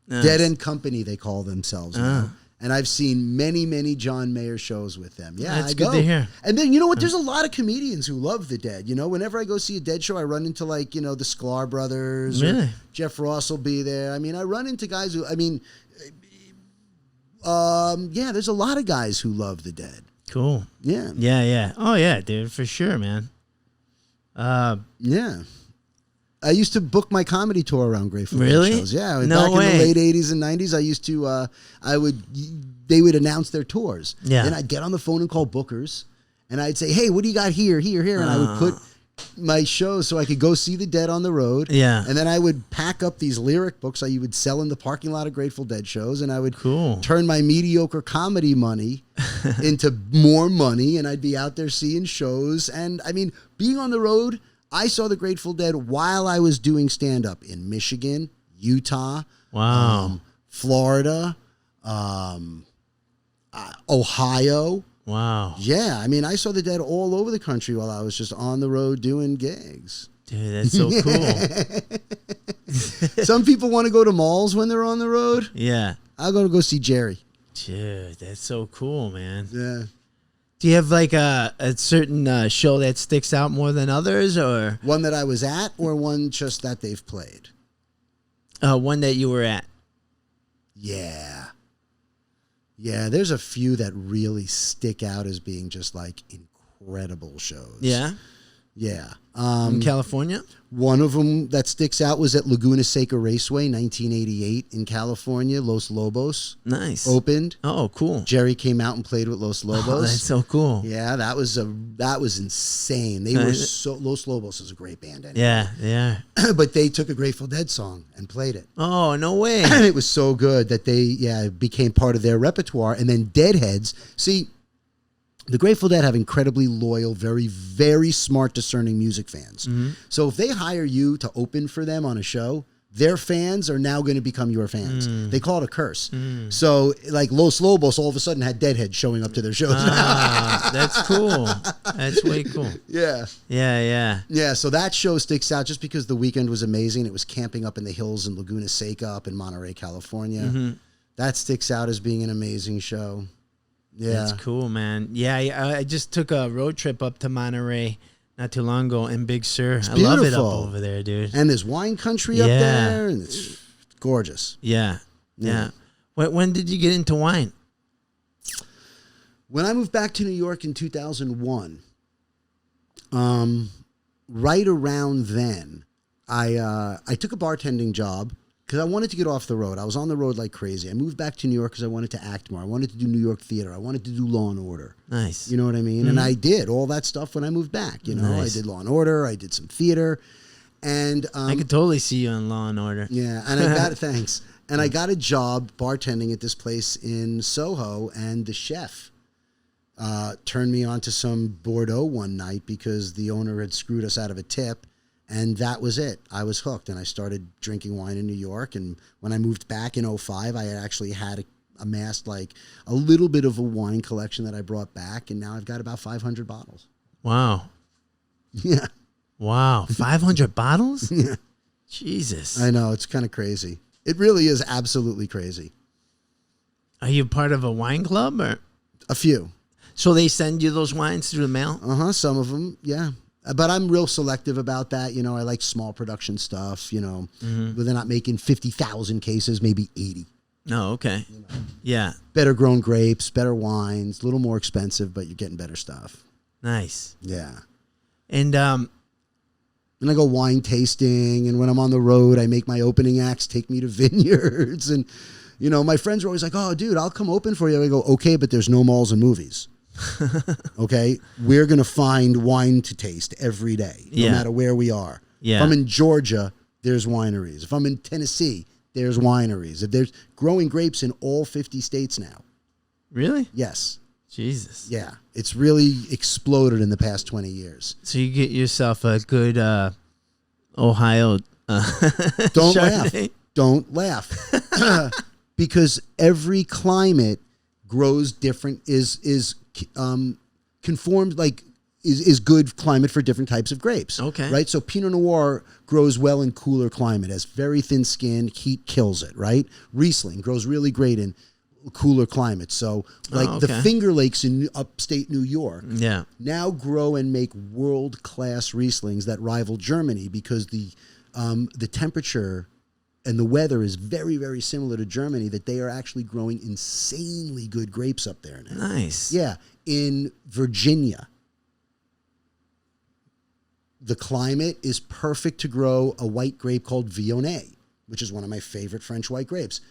Nice. Dead End Company, they call themselves now. And I've seen many, many John Mayer shows with them. Yeah, That's I good go. to hear. And then, you know what? There's a lot of comedians who love the Dead. You know, whenever I go see a Dead show, I run into, like, you know, the Sklar brothers. Really? Or Jeff Ross will be there. I mean, I run into guys who, yeah, there's a lot of guys who love the Dead. Cool. Yeah. Yeah, yeah. Oh, yeah, dude, for sure, man. Yeah. I used to book my comedy tour around Grateful Dead Really? shows. Yeah, No back way. in the late 80s and 90s, I used to, they would announce their tours. Yeah. Then I'd get on the phone and call bookers, and I'd say, hey, what do you got here, here? And I would put my shows so I could go see the Dead on the road. Yeah. And then I would pack up these lyric books I would sell in the parking lot of Grateful Dead shows, and I would Cool. turn my mediocre comedy money into more money, and I'd be out there seeing shows. And I mean, being on the road, I saw the Grateful Dead while I was doing stand-up in Michigan, Utah, Wow. Florida, Ohio. Wow. Yeah, I mean, I saw the Dead all over the country while I was just on the road doing gigs. Dude, that's so cool. Some people want to go to malls when they're on the road. Yeah. I'll go see Jerry. Dude, that's so cool, man. Yeah. Do you have like a certain show that sticks out more than others, or One that I was at, or one just that they've played? one that you were at? Yeah. Yeah, there's a few that really stick out as being just like incredible shows. Yeah. Yeah. In California? One of them that sticks out was at Laguna Seca Raceway, 1988 in California. Los Lobos Nice. opened. Oh, cool. Jerry came out and played with Los Lobos. Oh, that's so cool. Yeah, that was insane. They were Los Lobos is a great band anyway. Yeah, yeah. But they took a Grateful Dead song and played it. Oh, no way. And it was so good that they became part of their repertoire. And then Deadheads, see, the Grateful Dead have incredibly loyal, very, very smart, discerning music fans. Mm-hmm. So if they hire you to open for them on a show, their fans are now going to become your fans. They call it a curse. So like Los Lobos all of a sudden had Deadheads showing up to their shows. That's cool. That's way cool. Yeah. Yeah, yeah. Yeah, so that show sticks out just because the weekend was amazing. It was camping up in the hills in Laguna Seca up in Monterey, California. That sticks out as being an amazing show. Yeah. That's cool, man. Yeah, I just took a road trip up to Monterey not too long ago in Big Sur. I love it up beautiful. over there, dude. And there's wine country up Yeah. there, and it's gorgeous. Yeah, yeah. When did you get into wine? When I moved back to New York in 2001, right around then, I took a bartending job because I wanted to get off the road. I was on the road like crazy. I moved back to New York because I wanted to act more. I wanted to do New York theater. I wanted to do Law and Order. Nice. You know what I mean? And I did all that stuff when I moved back. You know, Nice. I did Law and Order. I did some theater. And I could totally see you on Law and Order. yeah, and I got thanks. And I got a job bartending at this place in Soho, and the chef turned me on to some Bordeaux one night because the owner had screwed us out of a tip, and that was it. I was hooked, and I started drinking wine in New York. And when I moved back in 2005, I actually had amassed like a little bit of a wine collection that I brought back, and now I've got about 500 bottles. Wow. Yeah. Wow. 500 bottles? Yeah. Jesus. I know, it's kind of crazy. It really is absolutely crazy. Are you part of a wine club or? A few. So they send you those wines through the mail? Some of them, yeah. But I'm real selective about that. You know, I like small production stuff, you know, where they're not making 50,000 cases, maybe 80. No, okay. You know. Yeah. Better grown grapes, better wines, a little more expensive, but you're getting better stuff. Nice. Yeah. And And I go wine tasting, and when I'm on the road, I make my opening acts take me to vineyards. And, you know, my friends are always like, oh, dude, I'll come open for you. I go, okay, but there's no malls and movies. Okay? We're going to find wine to taste every day, no matter where we are. Yeah. If I'm in Georgia, there's wineries. If I'm in Tennessee, there's wineries. If there's growing grapes in all 50 states now. Really? Yes. Jesus. Yeah. It's really exploded in the past 20 years. So you get yourself a good Ohio Don't Chardonnay. laugh. Don't laugh. Because every climate grows different, is conformed, like is good climate for different types of grapes. Okay. Right? So Pinot Noir grows well in cooler climate, has very thin skin, heat kills it, right? Riesling grows really great in cooler climates. So like the Finger Lakes in upstate New York now grow and make world-class Rieslings that rival Germany because the temperature and the weather is very, very similar to Germany, that they are actually growing insanely good grapes up there now. Nice. Yeah. In Virginia, the climate is perfect to grow a white grape called Viognier, which is one of my favorite French white grapes.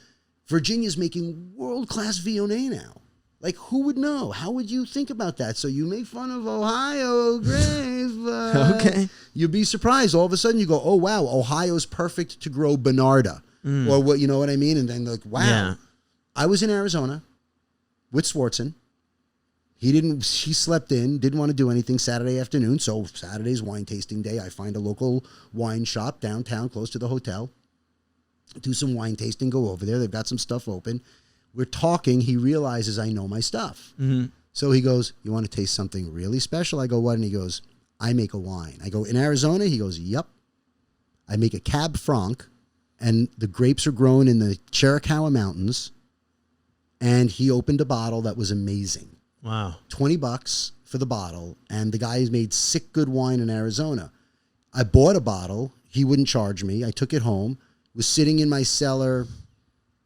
Virginia's making world-class Viognier now. Like, who would know? How would you think about that? So you make fun of Ohio grapes. Okay. You'd be surprised. All of a sudden you go, oh, wow, Ohio's perfect to grow Bernarda. Or what, you know what I mean? And then like, wow. Yeah. I was in Arizona with Swartzen. He slept in, didn't want to do anything Saturday afternoon. So Saturday's wine tasting day. I find a local wine shop downtown close to the hotel. Do some wine tasting, go over there. They've got some stuff open. We're talking. He realizes I know my stuff. Mm-hmm. So he goes, you want to taste something really special? I go, what? And he goes, I make a wine. I go, in Arizona? He goes, yep. I make a Cab Franc, and the grapes are grown in the Chiricahua Mountains. And he opened a bottle that was amazing. Wow. $20 for the bottle. And the guy has made sick good wine in Arizona. I bought a bottle. He wouldn't charge me. I took it home. Was sitting in my cellar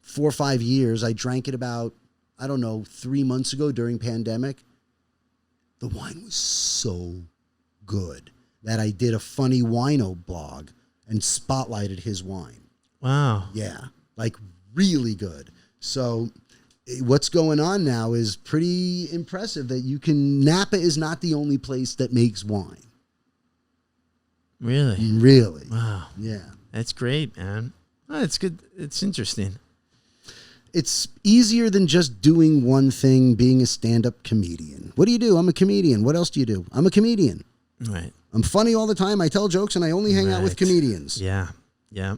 4 or 5 years. I drank it about, 3 months ago during pandemic. The wine was so good that I did a funny wino blog and spotlighted his wine. Wow. Yeah, like really good. So what's going on now is pretty impressive that Napa is not the only place that makes wine. Really? Really. Wow. Yeah. That's great, man. Oh, it's good. It's interesting. It's easier than just doing one thing, being a stand-up comedian. What do you do? I'm a comedian. What else do you do? I'm a comedian. Right. I'm funny all the time. I tell jokes, and I only hang out with comedians. Yeah. Yeah.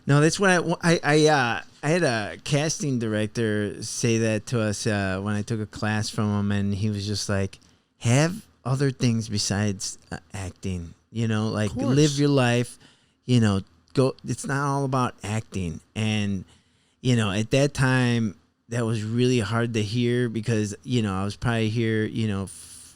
No, that's what I had a casting director say that to us when I took a class from him, and he was just like, have other things besides acting. You know, like live your life, you know, go. It's not all about acting. And, you know, at that time, that was really hard to hear because, you know, I was probably here, you know,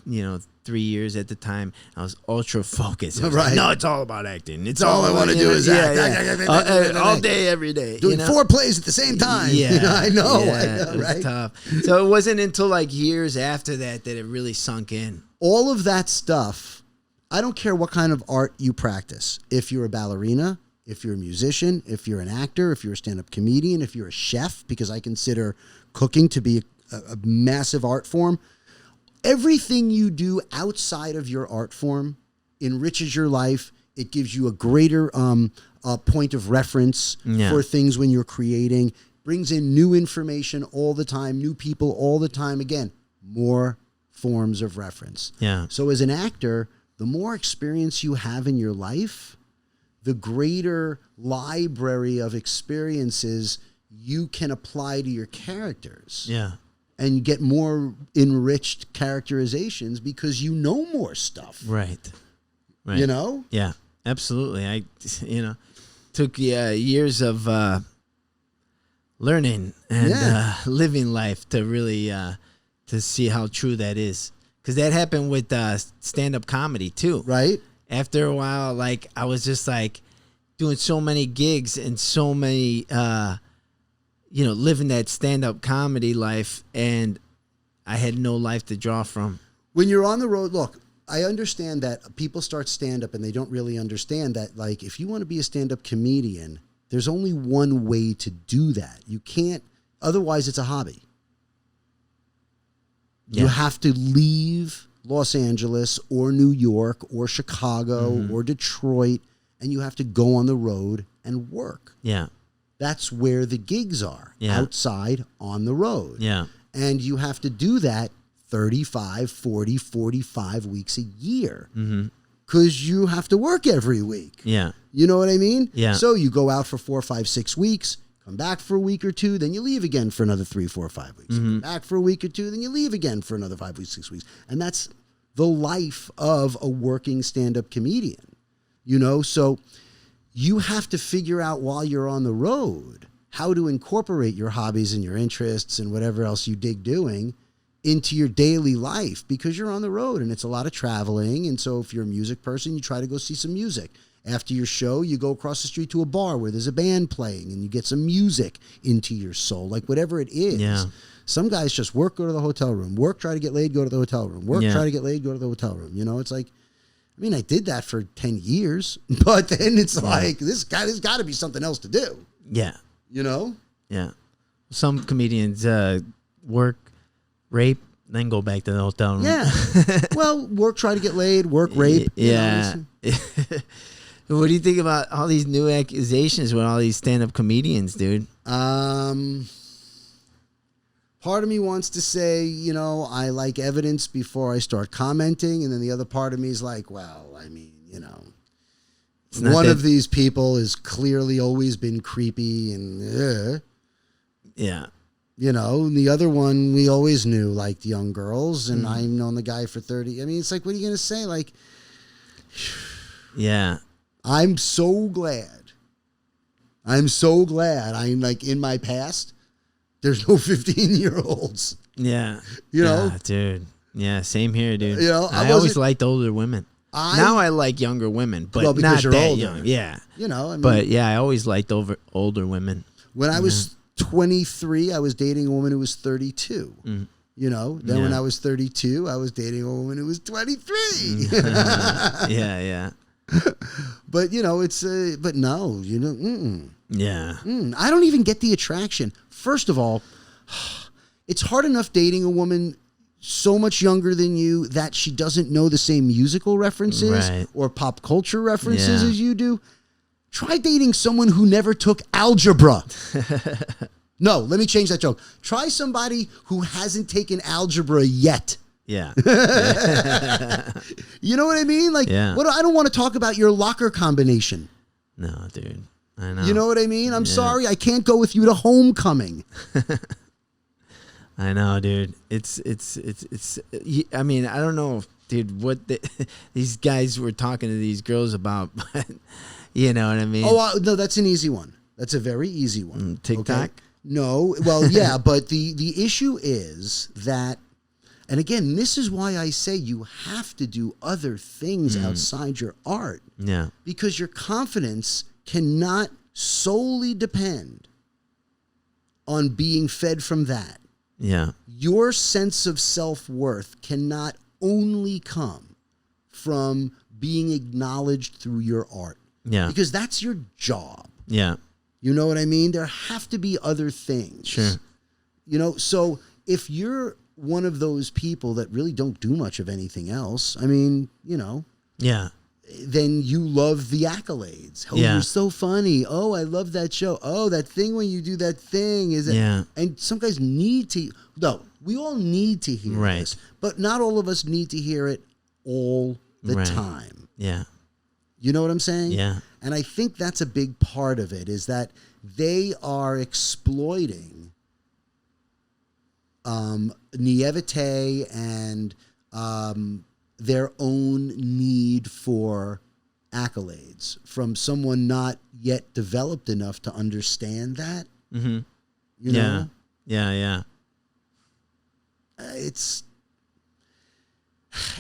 3 years at the time. I was ultra focused. I was Right. like, no, it's all about acting. It's all I wanna do is act. all day, every day. Doing 4 plays at the same time. Yeah, I know, it was right? tough. So it wasn't until like years after that it really sunk in. All of that stuff, I don't care what kind of art you practice. If you're a ballerina, if you're a musician, if you're an actor, if you're a stand-up comedian, if you're a chef, because I consider cooking to be a massive art form. Everything you do outside of your art form enriches your life. It gives you a greater point of reference for things when you're creating. Brings in new information all the time, new people all the time. Again, more forms of reference. Yeah. So as an actor, the more experience you have in your life, the greater library of experiences you can apply to your characters. Yeah. And you get more enriched characterizations because you know more stuff. Right. You know? Yeah, absolutely. I took years of learning and living life to really to see how true that is. Because that happened with stand-up comedy too. Right. After a while, like I was just like doing so many gigs and so many living that stand-up comedy life, and I had no life to draw from. When you're on the road, look, I understand that people start stand-up and they don't really understand that, like, if you want to be a stand-up comedian, there's only one way to do that. You can't, otherwise it's a hobby. Yeah. You have to leave Los Angeles or New York or Chicago or Detroit, and you have to go on the road and work. Yeah. That's where the gigs are, outside on the road. Yeah. And you have to do that 35, 40, 45 weeks a year because you have to work every week. Yeah. You know what I mean? Yeah. So you go out for 4, 5, 6 weeks, come back for a week or two, then you leave again for another 3, 4, 5 weeks. Come back for a week or two, then you leave again for another 5 weeks, 6 weeks. And that's the life of a working stand-up comedian. So you have to figure out while you're on the road how to incorporate your hobbies and your interests and whatever else you dig doing into your daily life, because you're on the road and it's a lot of traveling. And so if you're a music person, you try to go see some music. After your show, you go across the street to a bar where there's a band playing and you get some music into your soul, like whatever it is. Yeah. Some guys just work, go to the hotel room, work, try to get laid, go to the hotel room, work, try to get laid, go to the hotel room. It's like, I mean, I did that for 10 years, but then it's like, there's got to be something else to do. Yeah. Yeah. Some comedians work, rape, then go back to the hotel room. Yeah. Well, work, try to get laid, work, rape. Yeah. What do you think about all these new accusations with all these stand-up comedians, dude? Part of me wants to say, I like evidence before I start commenting. And then the other part of me is like, well, I mean, one of these people has clearly always been creepy and, yeah. And the other one we always knew liked young girls. And I've known the guy for 30. I mean, it's like, what are you going to say? Like, yeah. I'm so glad. I'm like in my past. There's no 15-year-olds. Yeah. Yeah, dude. Yeah, same here, dude. I always liked older women. Now I like younger women, but well, because not you're that older. young. Yeah. I mean, but yeah, I always liked older women. When I was 23, I was dating a woman who was 32. Then when I was 32, I was dating a woman who was 23. Yeah. But it's but no, Yeah. I don't even get the attraction. First of all, it's hard enough dating a woman so much younger than you that she doesn't know the same musical references or pop culture references as you do. Try dating someone who never took algebra. No, let me change that joke. Try somebody who hasn't taken algebra yet. Yeah. You know what I mean? Like, I don't want to talk about your locker combination. No, dude. I know. You know what I mean? I'm sorry, I can't go with you to homecoming. I know, dude. It's. I mean, I don't know, dude, what these guys were talking to these girls about, but you know what I mean? Oh, no, that's an easy one. That's a very easy one. TikTok? Okay? No, well, yeah, but the issue is that And again, this is why I say you have to do other things outside your art. Yeah. Because your confidence cannot solely depend on being fed from that. Yeah. Your sense of self-worth cannot only come from being acknowledged through your art. Yeah. Because that's your job. Yeah. You know what I mean? There have to be other things. Sure. You know, so if you're one of those people that really don't do much of anything else, I mean, you know. Yeah. Then you love the accolades. Oh, Yeah. you're so funny. Oh, I love that show. Oh, that thing when you do that thing is it? Yeah. And some guys need to. No, we all need to hear Right. this, but not all of us need to hear it all the Right. time. Yeah. You know what I'm saying? Yeah. And I think that's a big part of it is that they are exploiting naivete and their own need for accolades from someone not yet developed enough to understand that. Mm-hmm. You know? Yeah.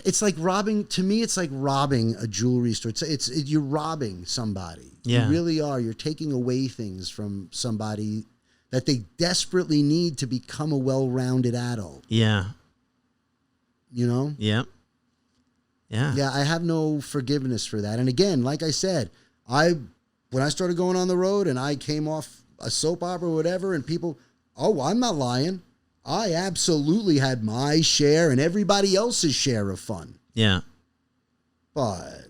It's like robbing. To me, it's like robbing a jewelry store. You're robbing somebody. Yeah. You really are. You're taking away things from somebody that they desperately need to become a well-rounded adult. Yeah. You know? Yep. Yeah. Yeah, I have no forgiveness for that. And again, like I said, when I started going on the road and I came off a soap opera or whatever, and people, oh, I'm not lying. I absolutely had my share and everybody else's share of fun. Yeah. But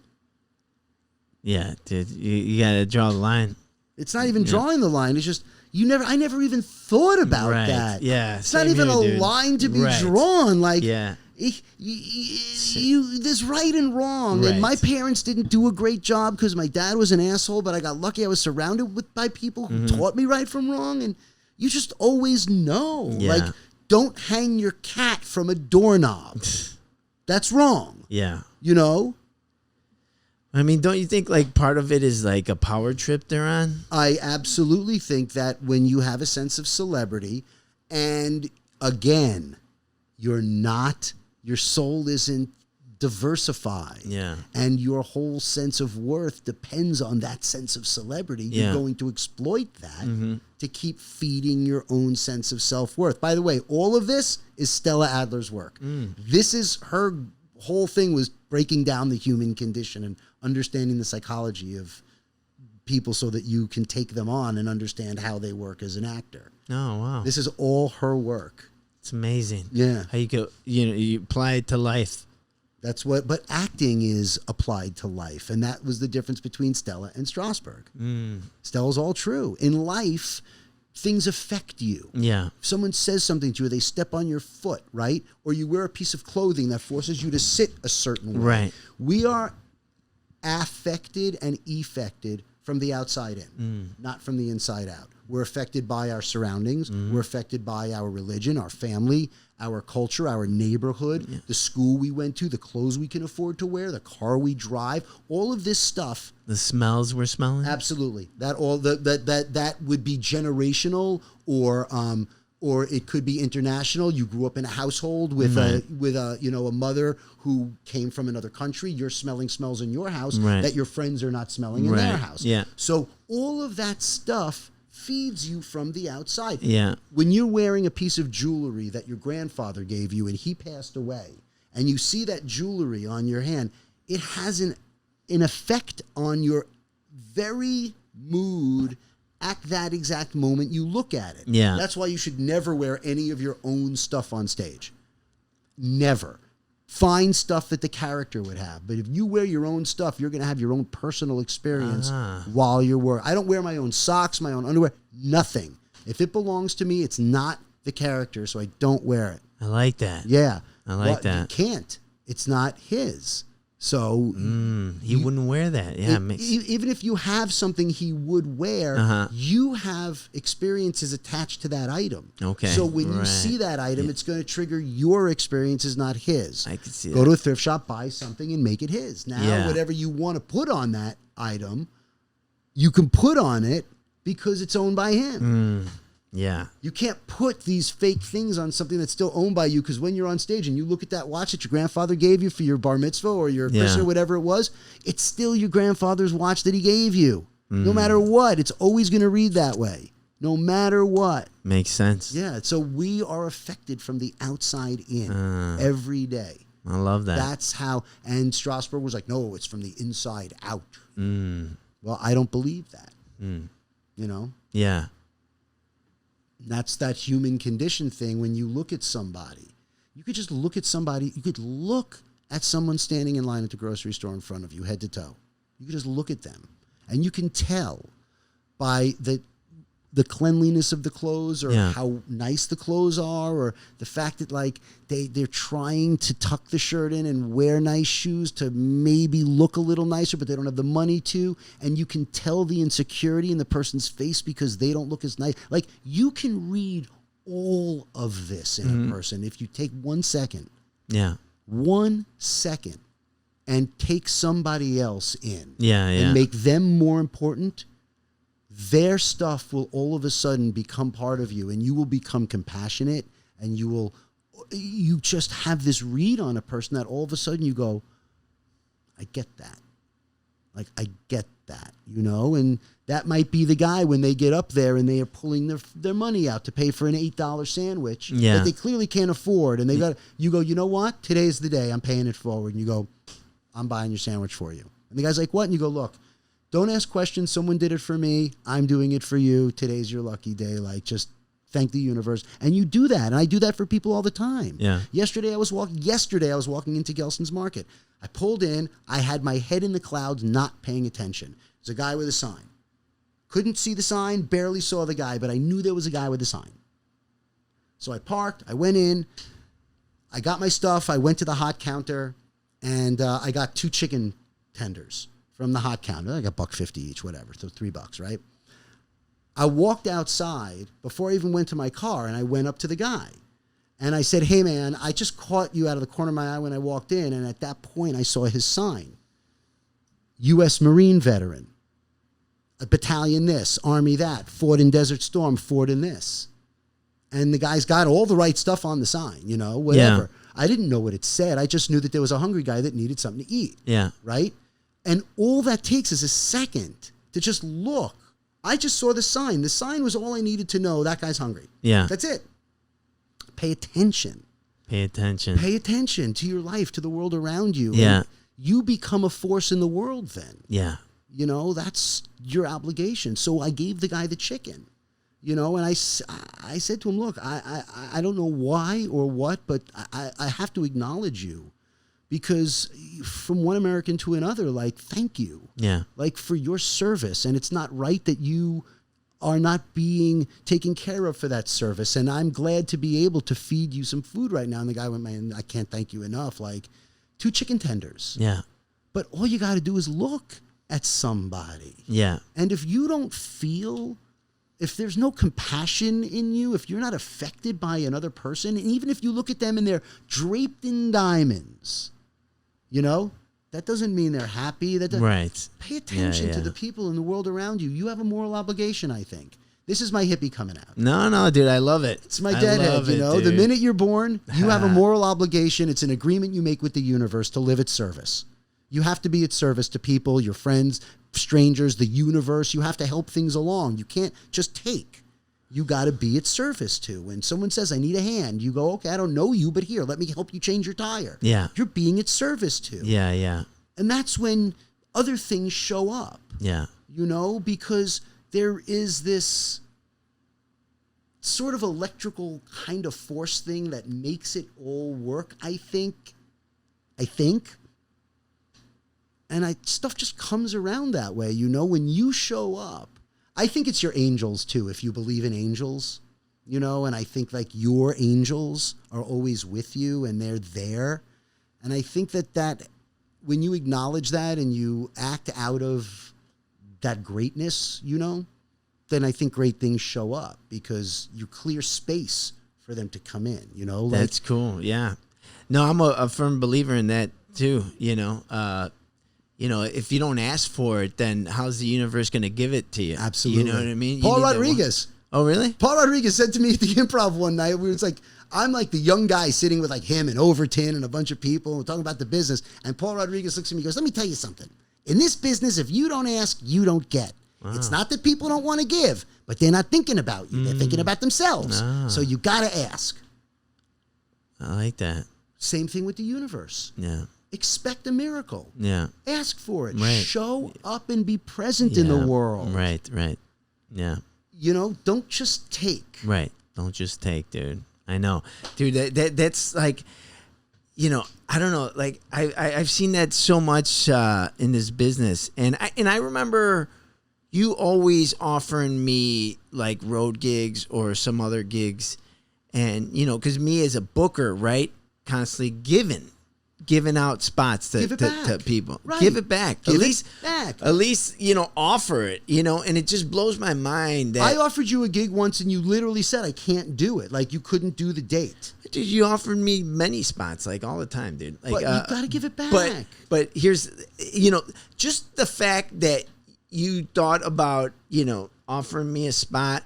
Yeah, dude. You got to draw the line. it's not even drawing the line. It's just I never even thought about Right. that. Yeah. It's not same even here, a dude. line to be Right. drawn. Like, Yeah. there's right and wrong. And my Right. parents didn't do a great job because my dad was an asshole, but I got lucky. I was surrounded by people who taught me right from wrong. And you just always know. Yeah. Like, don't hang your cat from a doorknob. That's wrong. Yeah. You know? I mean, don't you think like part of it is like a power trip they're on? I absolutely think that when you have a sense of celebrity, and again, your soul isn't diversified. Yeah. And your whole sense of worth depends on that sense of celebrity. Yeah. You're going to exploit that to keep feeding your own sense of self-worth. By the way, all of this is Stella Adler's work. This is her whole thing, was breaking down the human condition and understanding the psychology of people so that you can take them on and understand how they work as an actor. Oh, wow. This is all her work. It's amazing. Yeah. How you go, you apply it to life. But acting is applied to life. And that was the difference between Stella and Strasberg. Stella's all true. In life, things affect you. Yeah. If someone says something to you, they step on your foot, right? Or you wear a piece of clothing that forces you to sit a certain way. Right. We are affected and effected from the outside in, not from the inside out. We're affected by our surroundings. We're affected by our religion, our family, our culture, our neighborhood, the school we went to, the clothes we can afford to wear, the car we drive, all of this stuff. The smells we're smelling. Absolutely. That would be generational, or it could be international. You grew up in a household with a mother who came from another country. You're smelling smells in your house that your friends are not smelling in their house. Yeah. So all of that stuff feeds you from the outside. Yeah. When you're wearing a piece of jewelry that your grandfather gave you and he passed away, and you see that jewelry on your hand, it has an effect on your very mood at that exact moment you look at it. Yeah. That's why you should never wear any of your own stuff on stage. Never. Find stuff that the character would have. But if you wear your own stuff, you're going to have your own personal experience while you're wearing. I don't wear my own socks, my own underwear, nothing. If it belongs to me, it's not the character, so I don't wear it. I like that. Yeah. I like that. You can't. It's not his. So He wouldn't wear that. Yeah. even if you have something he would wear, you have experiences attached to that item. Okay, So when you right. see that item, it's going to trigger your experiences, not his. I can see Go that. to a thrift shop, buy something, and make it his. Now, Yeah. whatever you want to put on that item, you can put on it because it's owned by him. Yeah. You can't put these fake things on something that's still owned by you, because when you're on stage and you look at that watch that your grandfather gave you for your bar mitzvah or your christening or whatever it was, it's still your grandfather's watch that he gave you. No matter what, it's always going to read that way. No matter what. Makes sense. Yeah, so we are affected from the outside in every day. I love that. That's how, and Strasberg was like, no, it's from the inside out. Well, I don't believe that. You know? Yeah. That's that human condition thing. When you look at somebody, you could just look at somebody. You could look at someone standing in line at the grocery store in front of you, head to toe. You could just look at them, and you can tell by the cleanliness of the clothes, or how nice the clothes are, or the fact that like they're trying to tuck the shirt in and wear nice shoes to maybe look a little nicer, but they don't have the money to. And you can tell the insecurity in the person's face because they don't look as nice. Like, you can read all of this in a person if you take 1 second. Yeah. 1 second and take somebody else in. And make them more important. Their stuff will all of a sudden become part of you, and you will become compassionate, and you just have this read on a person that all of a sudden you go, I get that. Like, I get that, you know? And that might be the guy when they get up there and they are pulling their money out to pay for an $8 sandwich that they clearly can't afford. And you go, you know what? Today's the day. I'm paying it forward. And you go, I'm buying your sandwich for you. And the guy's like, what? And you go, look, don't ask questions. Someone did it for me. I'm doing it for you. Today's your lucky day. Like, just thank the universe. And you do that. And I do that for people all the time. Yeah. Yesterday I was walking into Gelson's Market. I pulled in. I had my head in the clouds, not paying attention. There's a guy with a sign. Couldn't see the sign, barely saw the guy, but I knew there was a guy with a sign. So I parked. I went in. I got my stuff. I went to the hot counter, and I got 2 chicken tenders from the hot counter. I got $1.50 each, whatever. So $3, right? I walked outside before I even went to my car, and I went up to the guy. And I said, hey, man, I just caught you out of the corner of my eye when I walked in. And at that point, I saw his sign. U.S. Marine veteran. A battalion this, Army that. Fought in Desert Storm, fought in this. And the guy's got all the right stuff on the sign, you know, whatever. Yeah. I didn't know what it said. I just knew that there was a hungry guy that needed something to eat. Yeah. Right? And all that takes is a second to just look. I just saw the sign. The sign was all I needed to know. That guy's hungry. Yeah. That's it. Pay attention. Pay attention. Pay attention to your life, to the world around you. Yeah. And you become a force in the world then. Yeah. You know, that's your obligation. So I gave the guy the chicken, you know, and I said to him, look, I don't know why or what, but I have to acknowledge you. Because from one American to another, like, thank you. Yeah. Like, for your service. And it's not right that you are not being taken care of for that service. And I'm glad to be able to feed you some food right now. And the guy went, man, I can't thank you enough. Like, 2 chicken tenders. Yeah. But all you got to do is look at somebody. Yeah. And if you don't feel, if there's no compassion in you, if you're not affected by another person, and even if you look at them and they're draped in diamonds, you know, that doesn't mean they're happy. That right. Pay attention to the people in the world around you. You have a moral obligation, I think. This is my hippie coming out. No, dude, I love it. It's my deadhead, you know. The minute you're born, you have a moral obligation. It's an agreement you make with the universe to live at service. You have to be at service to people, your friends, strangers, the universe. You have to help things along. You can't just take. You got to be at service to. When someone says, I need a hand, you go, okay, I don't know you, but here, let me help you change your tire. Yeah. You're being at service to. Yeah, yeah. And that's when other things show up. Yeah. You know, because there is this sort of electrical kind of force thing that makes it all work, I think. And stuff just comes around that way, you know, when you show up. I think it's your angels, too, if you believe in angels, you know, and I think, like, your angels are always with you and they're there. And I think that when you acknowledge that and you act out of that greatness, you know, then I think great things show up because you clear space for them to come in, you know. Like, that's cool, yeah. No, I'm a firm believer in that, too, you know. You know, if you don't ask for it, then how's the universe going to give it to you? Absolutely. You know what I mean? Paul Rodriguez. Oh, really? Paul Rodriguez said to me at the Improv one night, I'm like the young guy sitting with like him and Overton and a bunch of people and talking about the business. And Paul Rodriguez looks at me and goes, let me tell you something. In this business, if you don't ask, you don't get. Wow. It's not that people don't want to give, but they're not thinking about you. They're thinking about themselves. So you got to ask. I like that. Same thing with the universe. Yeah. Expect a miracle. Yeah. Ask for it. Right. Show up and be present in the world. Right. Yeah. Don't just take. Right. Don't just take, dude. I know. Dude, that's like, I don't know. Like, I've seen that so much in this business. And I remember you always offering me, like, road gigs or some other gigs. And, because me as a booker, right, constantly giving out spots to people. Right. Give it back. At least offer it, and it just blows my mind that I offered you a gig once and you literally said I can't do it. Like you couldn't do the date. Dude, you offered me many spots, like all the time, dude. Like, but you gotta give it back. But here's just the fact that you thought about, offering me a spot,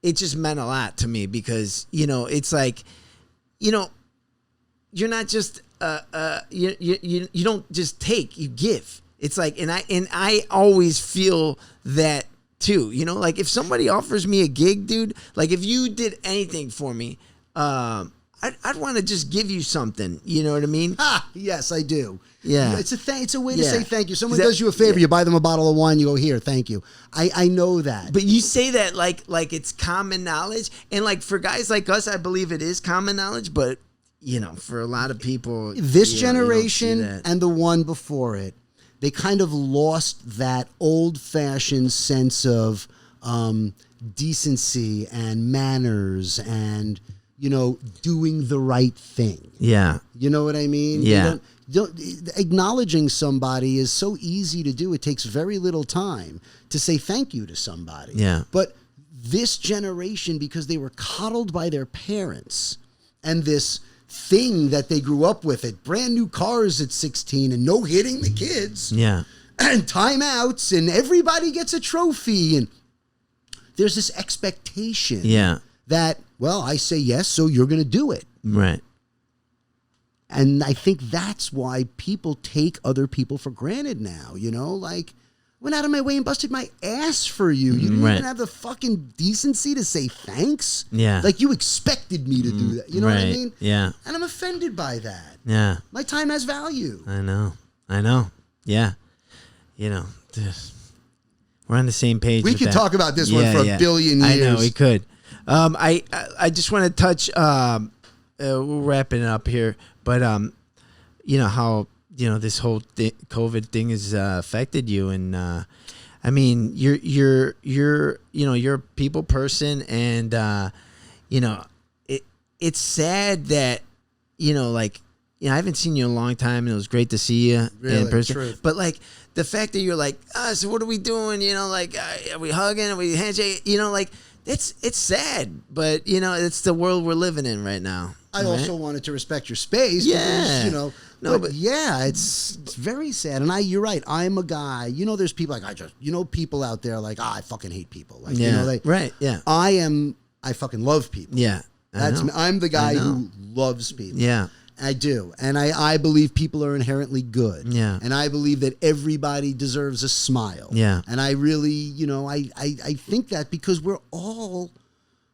it just meant a lot to me because, it's like, you're not just you don't just take, you give. It's like, and I always feel that too. Like if somebody offers me a gig, dude, like if you did anything for me, I'd want to just give you something. You know what I mean? Yes, I do. Yeah. It's a way to say thank you. Someone does you a favor, you buy them a bottle of wine, you go, here, thank you. I know that. But you say that like it's common knowledge. And like for guys like us, I believe it is common knowledge, but for a lot of people, this generation and the one before it, they kind of lost that old-fashioned sense of decency and manners and, doing the right thing. Yeah. You know what I mean? Yeah. Acknowledging somebody is so easy to do. It takes very little time to say thank you to somebody. Yeah. But this generation, because they were coddled by their parents and this thing that they grew up with, it brand new cars at 16 and no hitting the kids. Yeah. And timeouts and everybody gets a trophy. And there's this expectation that, well, I say yes, so you're going to do it. Right. And I think that's why people take other people for granted now, like, went out of my way and busted my ass for you. You didn't even have the fucking decency to say thanks. Yeah. Like you expected me to do that. You know what I mean? Yeah. And I'm offended by that. Yeah. My time has value. I know. Yeah. We're on the same page. We could talk about this one for a billion years. I know we could. I just want to touch, we're wrapping it up here, but, how, this whole COVID thing has affected you. And, I mean, you're a people person and, it's sad that, I haven't seen you in a long time and it was great to see you in person. Truth. But like the fact that you're like, so what are we doing? Are we hugging? Are we handshake? It's sad, but it's the world we're living in right now. I also wanted to respect your space. Yeah. Because, it's very sad. And you're right. I'm a guy. There's people like people out there like, I fucking hate people. Like, right. Yeah. I fucking love people. Yeah. I'm the guy who loves people. Yeah. I do. And I believe people are inherently good. Yeah. And I believe that everybody deserves a smile. Yeah. And I really, I think that because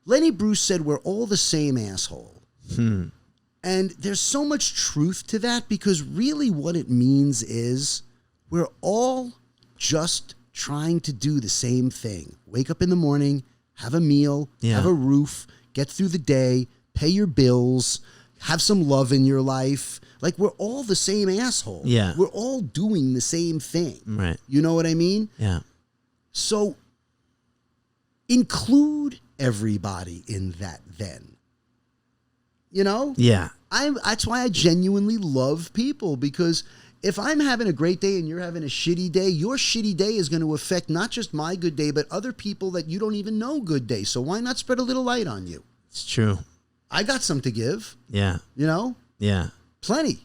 Lenny Bruce said we're all the same asshole. And there's so much truth to that because really what it means is we're all just trying to do the same thing. Wake up in the morning, have a meal, have a roof, get through the day, pay your bills, have some love in your life. Like we're all the same asshole. Yeah. We're all doing the same thing. Right. You know what I mean? Yeah. So include everybody in that then. Yeah. That's why I genuinely love people because if I'm having a great day and you're having a shitty day, your shitty day is going to affect not just my good day, but other people that you don't even know good day. So why not spread a little light on you? It's true. I got some to give. Yeah. Yeah. Plenty.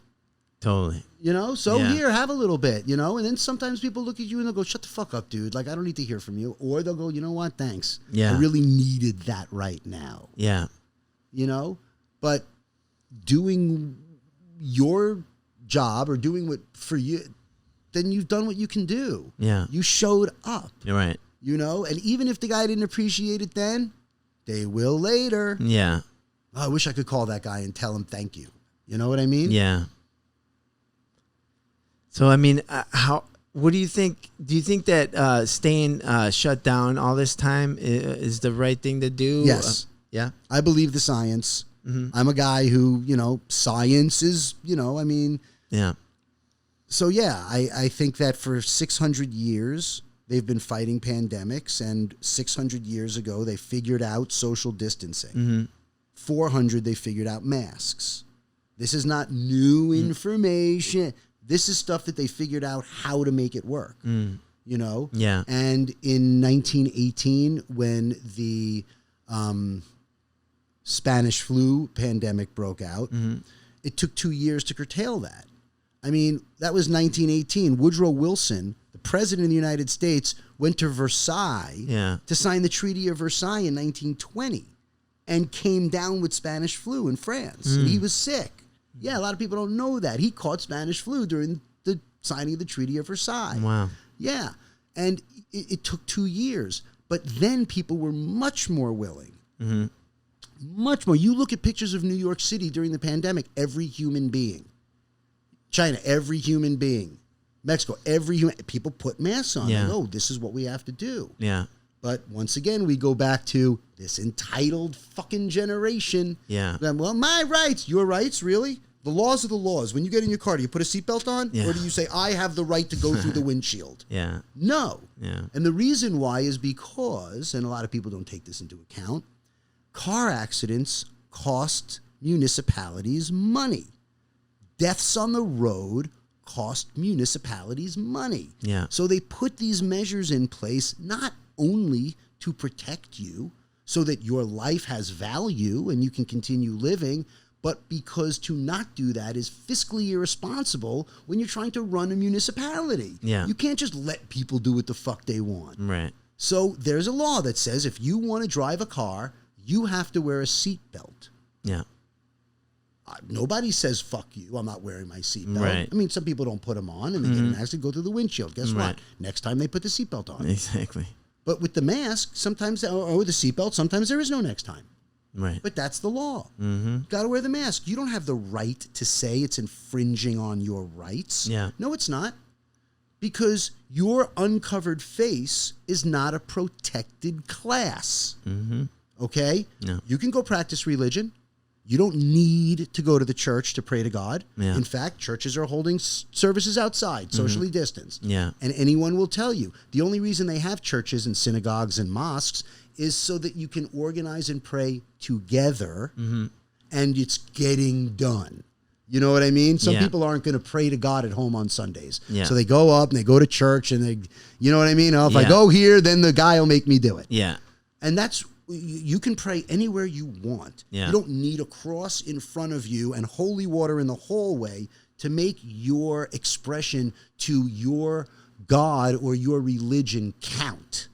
Totally. You know, so Yeah. here, have a little bit, you know, and then sometimes people look at you and they'll go, shut the fuck up, dude. Like, I don't need to hear from you. Or they'll go, you know what? Thanks. Yeah. I really needed that right now, Yeah. you know, but doing your job or doing what for you, then you've done what you can do. Yeah. You showed up, You're right. you know, and even if the guy didn't appreciate it then, they will later. Yeah. Oh, I wish I could call that guy and tell him thank you. You know what I mean? Yeah. So, I mean, what do you think? Do you think that staying shut down all this time is the right thing to do? Yes. Yeah. I believe the science. Mm-hmm. I'm a guy who, you know, science is, you know, I mean, Yeah. so yeah, I think that for 600 years, they've been fighting pandemics, and 600 years ago, they figured out social distancing. Mm-hmm. 400, they figured out masks. This is not new information. This is stuff that they figured out how to make it work, you know? Yeah. And in 1918, when the Spanish flu pandemic broke out, it took 2 years to curtail that. I mean, that was 1918. Woodrow Wilson, the president of the United States, went to Versailles to sign the Treaty of Versailles in 1920 and came down with Spanish flu in France. And he was sick. Yeah, a lot of people don't know that. He caught Spanish flu during the signing of the Treaty of Versailles. Wow. Yeah. And it took 2 years. But then people were much more willing. Much more. You look at pictures of New York City during the pandemic, every human being. China, every human being. Mexico, every human. People put masks on. Yeah. Like, oh, this is what we have to do. Yeah. But once again, we go back to this entitled fucking generation. Yeah. Well, my rights. Your rights, really? The laws are the laws. When you get in your car, do you put a seatbelt on? Yeah. Or do you say, I have the right to go through the windshield? Yeah. No. Yeah. And the reason why is because, and a lot of people don't take this into account, car accidents cost municipalities money. Deaths on the road cost municipalities money. Yeah. So they put these measures in place not only to protect you so that your life has value and you can continue living, but because to not do that is fiscally irresponsible when you're trying to run a municipality. Yeah. You can't just let people do what the fuck they want. Right. So there's a law that says if you want to drive a car, you have to wear a seatbelt. Yeah. Nobody says, fuck you, I'm not wearing my seatbelt. Right. I mean, some people don't put them on and they get an accident, go through the windshield. Guess Right. what? Next time they put the seatbelt on. Exactly. But with the mask, sometimes, or the seatbelt, sometimes there is no next time. Right. But that's the law. Got to wear the mask. You don't have the right to say it's infringing on your rights. Yeah. No, it's not. Because your uncovered face is not a protected class. Okay? No. You can go practice religion. You don't need to go to the church to pray to God. Yeah. In fact, churches are holding services outside, socially distanced. Yeah. And anyone will tell you, the only reason they have churches and synagogues and mosques is so that you can organize and pray together, and it's getting done. You know what I mean? Some Yeah. people aren't going to pray to God at home on Sundays. Yeah. So they go up and they go to church and they, you know what I mean? Oh, if I Yeah. go here, then the guy will make me do it. Yeah. And that's, you can pray anywhere you want. Yeah. You don't need a cross in front of you and holy water in the hallway to make your expression to your God or your religion count.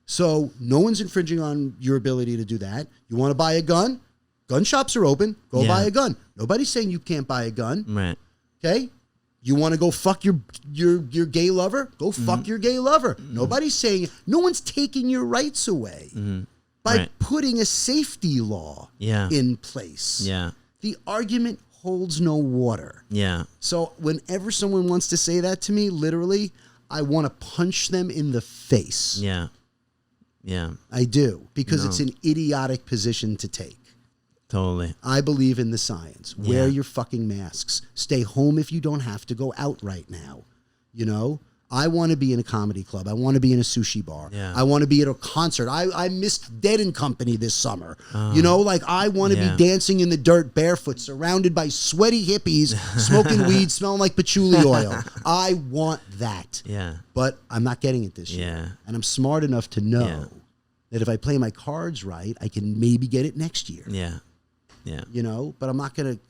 So no one's infringing on your ability to do that. You want to buy a gun? Gun shops are open. Go Yeah. buy a gun. Nobody's saying you can't buy a gun. Right. Okay? You want to go fuck your gay lover? Go fuck your gay lover. Nobody's saying, no one's taking your rights away by Right. putting a safety law Yeah. in place. Yeah. The argument holds no water. Yeah. So whenever someone wants to say that to me, literally, I want to punch them in the face. Yeah. Yeah. I do, because No. it's an idiotic position to take. Totally. I believe in the science. Yeah. Wear your fucking masks. Stay home if you don't have to go out right now. You know, I want to be in a comedy club. I want to be in a sushi bar. Yeah. I want to be at a concert. I missed Dead and Company this summer. You know, like I want to Yeah. be dancing in the dirt barefoot, surrounded by sweaty hippies, smoking weed, smelling like patchouli oil. I want that. Yeah. But I'm not getting it this year. Yeah. And I'm smart enough to know Yeah. that if I play my cards right, I can maybe get it next year. Yeah. Yeah. You know, but I'm not going to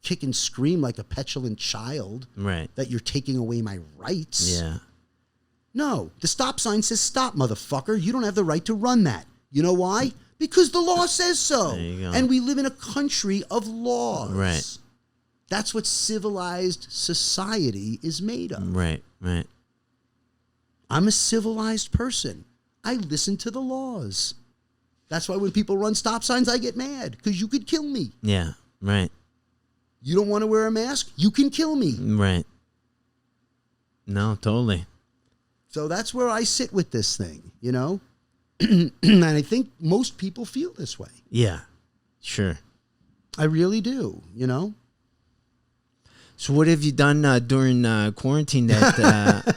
kick and scream like a petulant child Right. that you're taking away my rights. Yeah. No, the stop sign says stop, motherfucker. You don't have the right to run that. You know why? Because the law says so. There you go. And we live in a country of laws. Right. That's what civilized society is made of. Right. Right. I'm a civilized person. I listen to the laws. That's why when people run stop signs, I get mad because you could kill me. Yeah. Right. You don't want to wear a mask? You can kill me. Right. No, totally. So that's where I sit with this thing, you know? And I think most people feel this way. Yeah. Sure. I really do, you know? So what have you done during quarantine that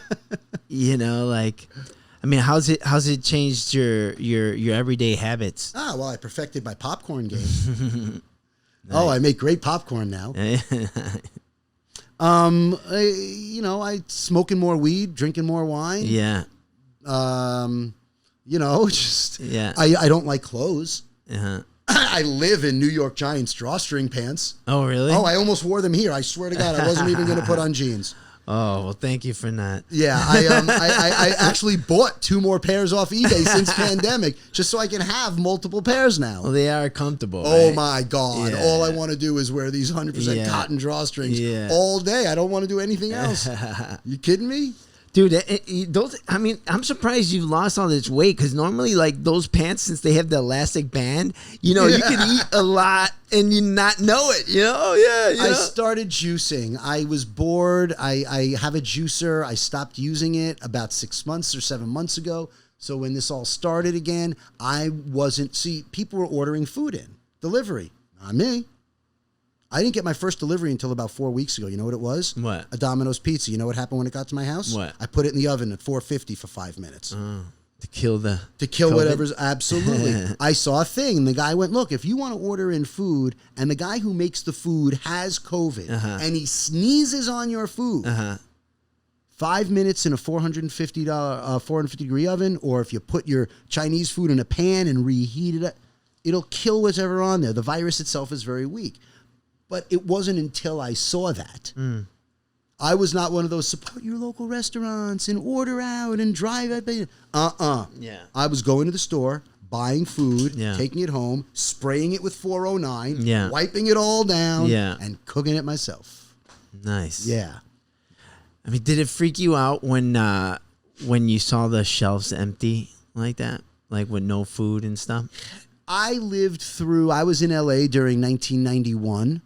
you know, like, I mean, how's it changed your everyday habits? Well, I perfected my popcorn game. Oh, I make great popcorn now. I smoking more weed, drinking more wine. Yeah. Just Yeah. I don't like clothes. Uh-huh. I live in New York Giants drawstring pants. Oh, really? Oh, I almost wore them here. I swear to God, I wasn't even going to put on jeans. Oh, well, thank you for not. Yeah, I actually bought 2 more pairs off eBay since pandemic just so I can have multiple pairs now. Well, they are comfortable. Oh right? my God. Yeah. All I want to do is wear these 100% cotton drawstrings all day. I don't want to do anything else. You kidding me? Dude, those. I mean, I'm surprised you lost all this weight because normally, like those pants, since they have the elastic band, you can eat a lot and you not know it. I started juicing. I was bored. I have a juicer. I stopped using it about 6 months or 7 months ago. So when this all started again, I wasn't. See, people were ordering food in delivery. Not me. I didn't get my first delivery until about 4 weeks ago. You know what it was? What? A Domino's pizza. You know what happened when it got to my house? What? I put it in the oven at 450 for 5 minutes. To kill COVID? Whatever's absolutely. I saw a thing. And the guy went, look, if you want to order in food and the guy who makes the food has COVID and he sneezes on your food, 5 minutes in a $450 450 degree oven, or if you put your Chinese food in a pan and reheat it, it'll kill whatever on there. The virus itself is very weak. But it wasn't until I saw that. I was not one of those support your local restaurants and order out and drive out. Yeah. I was going to the store, buying food, Yeah. taking it home, spraying it with 409, Yeah. wiping it all down, Yeah. and cooking it myself. Nice. Yeah. I mean, did it freak you out when you saw the shelves empty like that, like with no food and stuff? I was in LA during 1991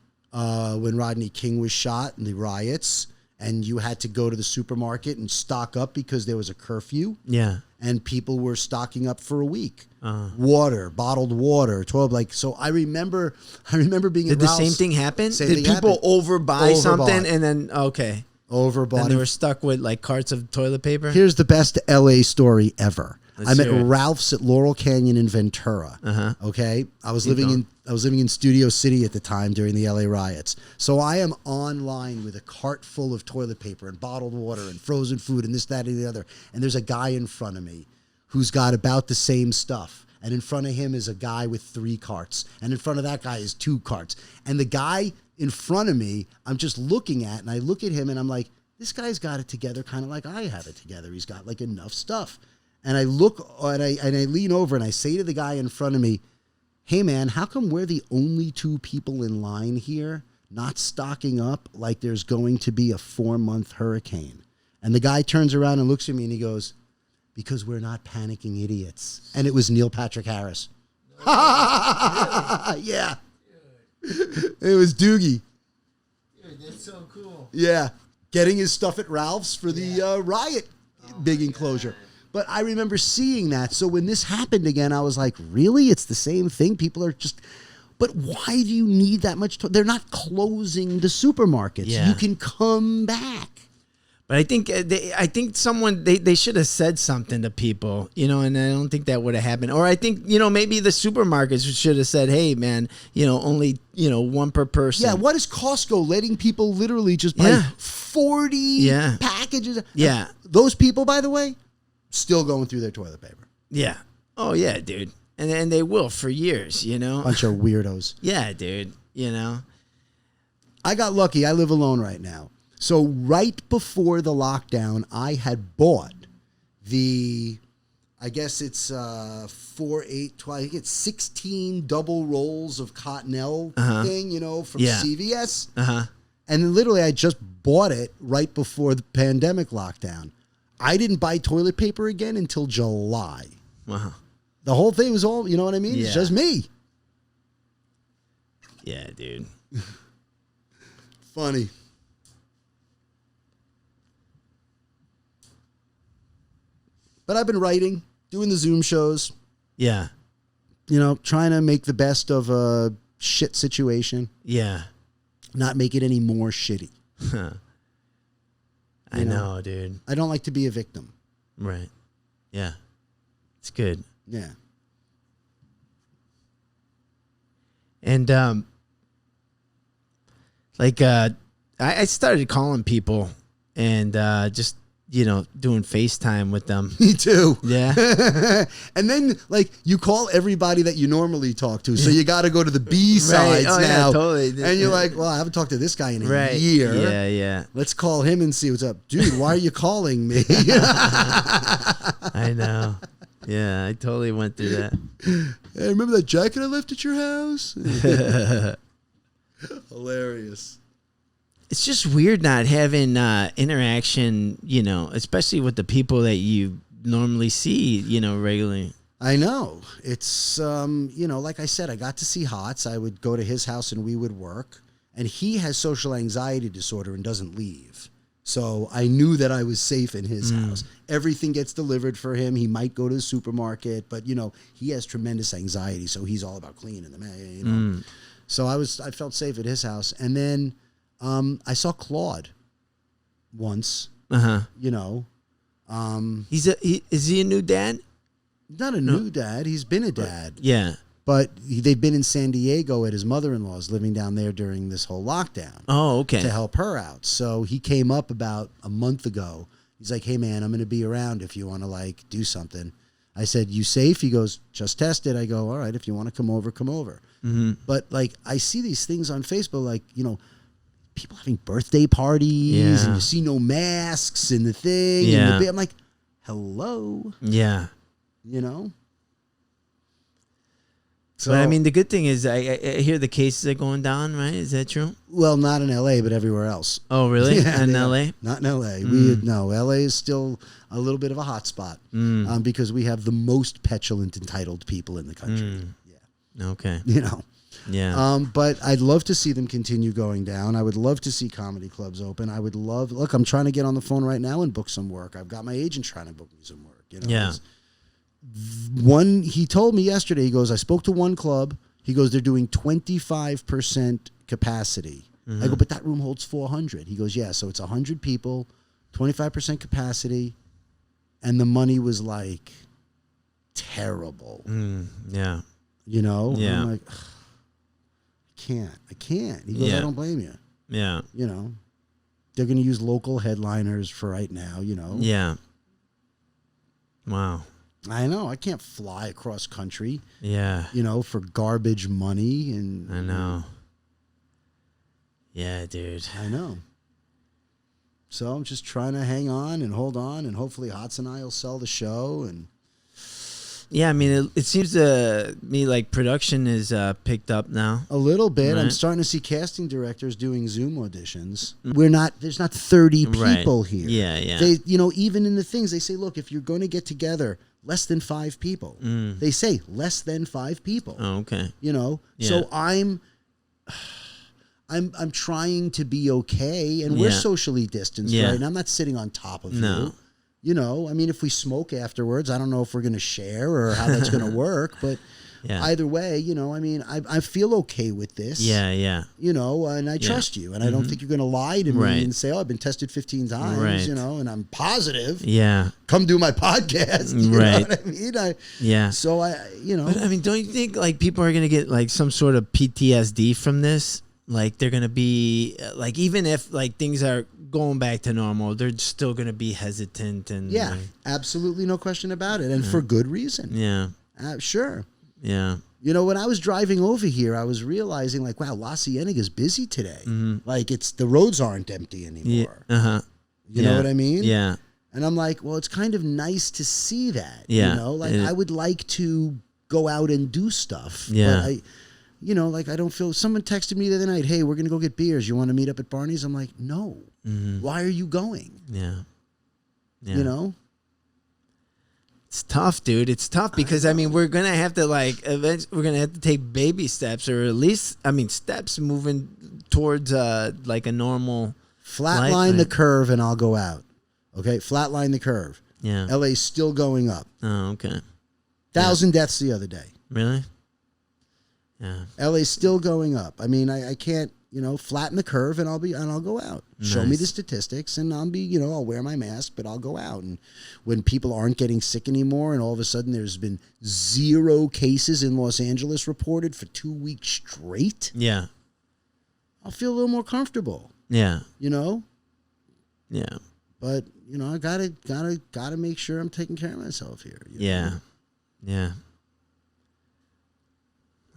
when Rodney King was shot in the riots, and you had to go to the supermarket and stock up because there was a curfew. Yeah. And people were stocking up for a week. Water, bottled water, 12. So I remember being. Did the same thing happen? Same Did thing people happened. overbuy something Overbought. and then Overbought. and they were stuck with like carts of toilet paper? Here's the best LA story ever. Let's I'm at hear it. Ralph's at Laurel Canyon in Ventura. Okay, I was living in Studio City at the time during the LA riots. So I am online with a cart full of toilet paper and bottled water and frozen food and this, that, and the other. And there's a guy in front of me who's got about the same stuff. And in front of him is a guy with 3 carts. And in front of that guy is 2 carts. And the guy in front of me, I'm just looking at, and I look at him and I'm like, this guy's got it together kind of like I have it together. He's got like enough stuff. And I look and I lean over and I say to the guy in front of me, hey man, how come we're the only 2 people in line here not stocking up like there's going to be a 4-month hurricane? And the guy turns around and looks at me and he goes, because we're not panicking idiots. And it was Neil Patrick Harris. Yeah. It was Doogie. Dude, that's so cool. Yeah. Getting his stuff at Ralph's for the riot big enclosure. But I remember seeing that. So when this happened again, I was like, really? It's the same thing? People are just... But why do you need that much? They're not closing the supermarkets. Yeah. You can come back. But I think someone they should have said something to people, and I don't think that would have happened. Or I think maybe the supermarkets should have said, "Hey, man, only 1 per person." Yeah, what is Costco letting people literally just buy 40 packages? Yeah. Those people, by the way, still going through their toilet paper. Yeah. Oh yeah, dude. And they will for years, Bunch of weirdos. Yeah, dude. I got lucky. I live alone right now. So right before the lockdown, I had bought I guess it's 4, 8, 12. I think it's 16 double rolls of Cottonelle thing, from CVS. And literally, I just bought it right before the pandemic lockdown. I didn't buy toilet paper again until July. Wow. The whole thing was all, you know what I mean? Yeah. It's just me. Yeah, dude. Funny. But I've been writing, doing the Zoom shows, Yeah. trying to make the best of a shit situation, Yeah. not make it any more shitty. I know, dude. I don't like to be a victim. Right. Yeah. It's good. Yeah. And I started calling people and just doing FaceTime with them. Me too. Yeah. And then you call everybody that you normally talk to, so you got to go to the B sides Oh, now. yeah, totally. And you're like, well, I haven't talked to this guy in a Right. year. Yeah, yeah. Let's call him and see what's up. Dude, why are you calling me? I know. Yeah, I totally went through that. Hey, remember that jacket I left at your house? Hilarious. It's just weird not having interaction, especially with the people that you normally see, regularly. I know. It's, like I said, I got to see Hots. I would go to his house and we would work. And he has social anxiety disorder and doesn't leave. So I knew that I was safe in his house. Everything gets delivered for him. He might go to the supermarket, but, he has tremendous anxiety. So he's all about cleaning them, So I felt safe at his house. And then I saw Claude once, Is he a new dad? Not a new dad. He's been a dad. Yeah. But they've been in San Diego at his mother-in-law's, living down there during this whole lockdown. Oh, okay. To help her out. So he came up about a month ago. He's like, hey, man, I'm going to be around if you want to, do something. I said, you safe? He goes, just tested. I go, all right, if you want to come over, come over. Mm-hmm. But, I see these things on Facebook, people having birthday parties, and you see no masks and the thing. Yeah. And I'm like, hello? Yeah. So, But I mean, the good thing is I hear the cases are going down, right? Is that true? well, not in L.A., but everywhere else. Oh, really? Yeah, In they are. LA? Not in L.A. No, L.A. is still a little bit of a hot spot because we have the most petulant, entitled people in the country. Yeah. Okay. Yeah. But I'd love to see them continue going down. I would love to see comedy clubs open. I would love. Look, I'm trying to get on the phone right now and book some work. I've got my agent trying to book me some work. Yeah. He told me yesterday. He goes, I spoke to one club. He goes, they're doing 25% capacity. I go, but that room holds 400. He goes, yeah. So it's 100 people, 25% capacity, and the money was terrible. Yeah. Yeah. I'm like, I can't. He goes, Yeah. I don't blame you. Yeah. They're going to use local headliners for right now, Yeah. Wow. I know. I can't fly across country, Yeah. for garbage money. And I know. Yeah, dude. I know. So I'm just trying to hang on and hold on, and hopefully Hots and I will sell the show. And Yeah, I mean, it seems to me like production is picked up now. a little bit. I'm Right. starting to see casting directors doing Zoom auditions. There's not 30 Right. people here. Yeah, yeah. They, even in the things, they say, look, if you're going to get together, less than 5 people. They say less than 5 people. Oh, okay. So Yeah. I'm trying to be okay, and we're Yeah. socially distanced, Yeah. right? And I'm not sitting on top of No. you. I mean, if we smoke afterwards, I don't know if we're going to share or how that's going to work, but Yeah. either way, I mean, I feel okay with this. Yeah, yeah. And I trust you, and I don't think you're going to lie to me Right. and say, oh, I've been tested 15 times, Right. and I'm positive. Yeah. Come do my podcast. You Right. know what I mean? Yeah. So But I mean, don't you think people are gonna get some sort of PTSD from this? They're gonna be even if things are going back to normal, they're still gonna be hesitant and yeah, absolutely, no question about it, and for good reason. Yeah. Sure. Yeah. You know, when I was driving over here, I was realizing, like, wow, La Cienaga's busy today. Like, the roads aren't empty anymore. You know what I mean? Yeah. And I'm like, well, it's kind of nice to see that. Yeah. You know, like, I would like to go out and do stuff. Yeah. But you know, like, I don't feel. Someone texted me the other night, hey, we're going to go get beers. You want to meet up at Barney's? I'm like, no. Why are you going? Yeah. You know? It's tough, dude. It's tough because, I mean, we're going to have to, like, eventually, we're going to have to take baby steps, or at least, I mean, steps moving towards, like, a normal Flatline the curve and I'll go out. Okay? Flatline the curve. Yeah. LA's still going up. Oh, okay. 1,000 deaths the other day. Really? Yeah. LA's still going up. I mean, I can't, you know, flatten the curve and I'll go out. Show me the statistics and I'll be, you know, I'll wear my mask, but I'll go out. And when people aren't getting sick anymore and all of a sudden there's been 0 cases in Los Angeles reported for 2 weeks straight. Yeah. I'll feel a little more comfortable. Yeah. You know? Yeah. But, you know, I gotta make sure I'm taking care of myself here. Yeah. Know? Yeah.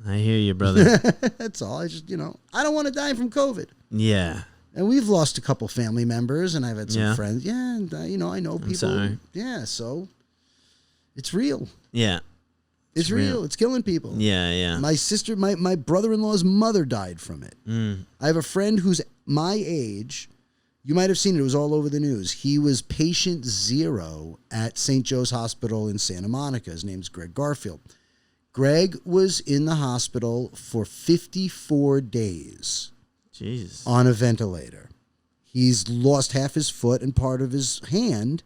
I hear you, brother. That's all. I just, you know, I don't want to die from COVID. Yeah. And we've lost a couple family members, and I've had some Yeah. friends. Yeah, and you know, I know people. Sorry. Yeah, so it's real. Yeah. It's real. It's killing people. Yeah, yeah. My sister, my brother-in-law's mother died from it. I have a friend who's my age. You might have seen it. It was all over the news. He was patient 0 at St. Joe's Hospital in Santa Monica. His name's Greg Garfield. Greg was in the hospital for 54 days. Jesus. On a ventilator. He's lost half his foot and part of his hand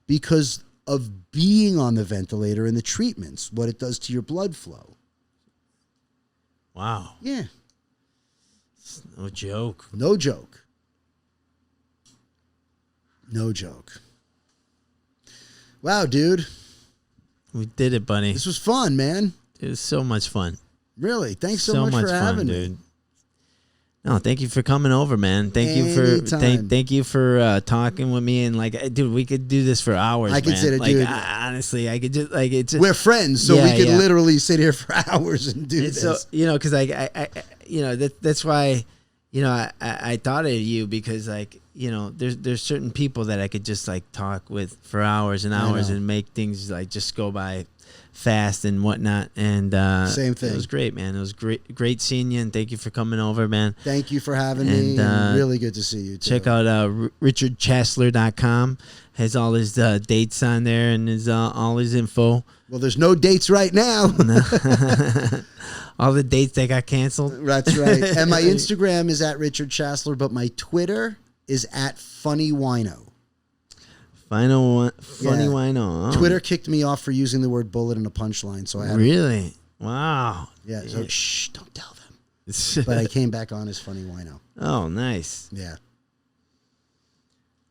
because of being on the ventilator and the treatments, what it does to your blood flow. Wow. Yeah. It's no joke. No joke. No joke. Wow, dude. We did it, buddy. This was fun, man. It was so much fun. Really. Thanks so much for having me. Dude. No, thank you for coming over, man. Thank you for thank you for talking with me, and like, dude, we could do this for hours. I could sit like, dude. Honestly, I could just like it's. We're friends, so we could literally sit here for hours and do this. So you know, because I you know that's why, you know, I thought of you because, like, you know, there's certain people that I could just like talk with for hours and hours and make things like just go by fast and whatnot, and same thing. It was great, man. It was great seeing you, and thank you for coming over, man. Thank you for having me. And really good to see you too. Check out richardchassler.com. Has all his dates on there and his all his info. Well, there's no dates right now. All the dates that got canceled. That's right. And my Instagram is at Richard Chassler, but my Twitter is at Funny Wino. Funny Wino. Oh. Twitter kicked me off for using the word bullet in a punchline, so I had really. Wow. Yeah. So shh, don't tell them. But I came back on as Funny Wino. Oh, nice. Yeah.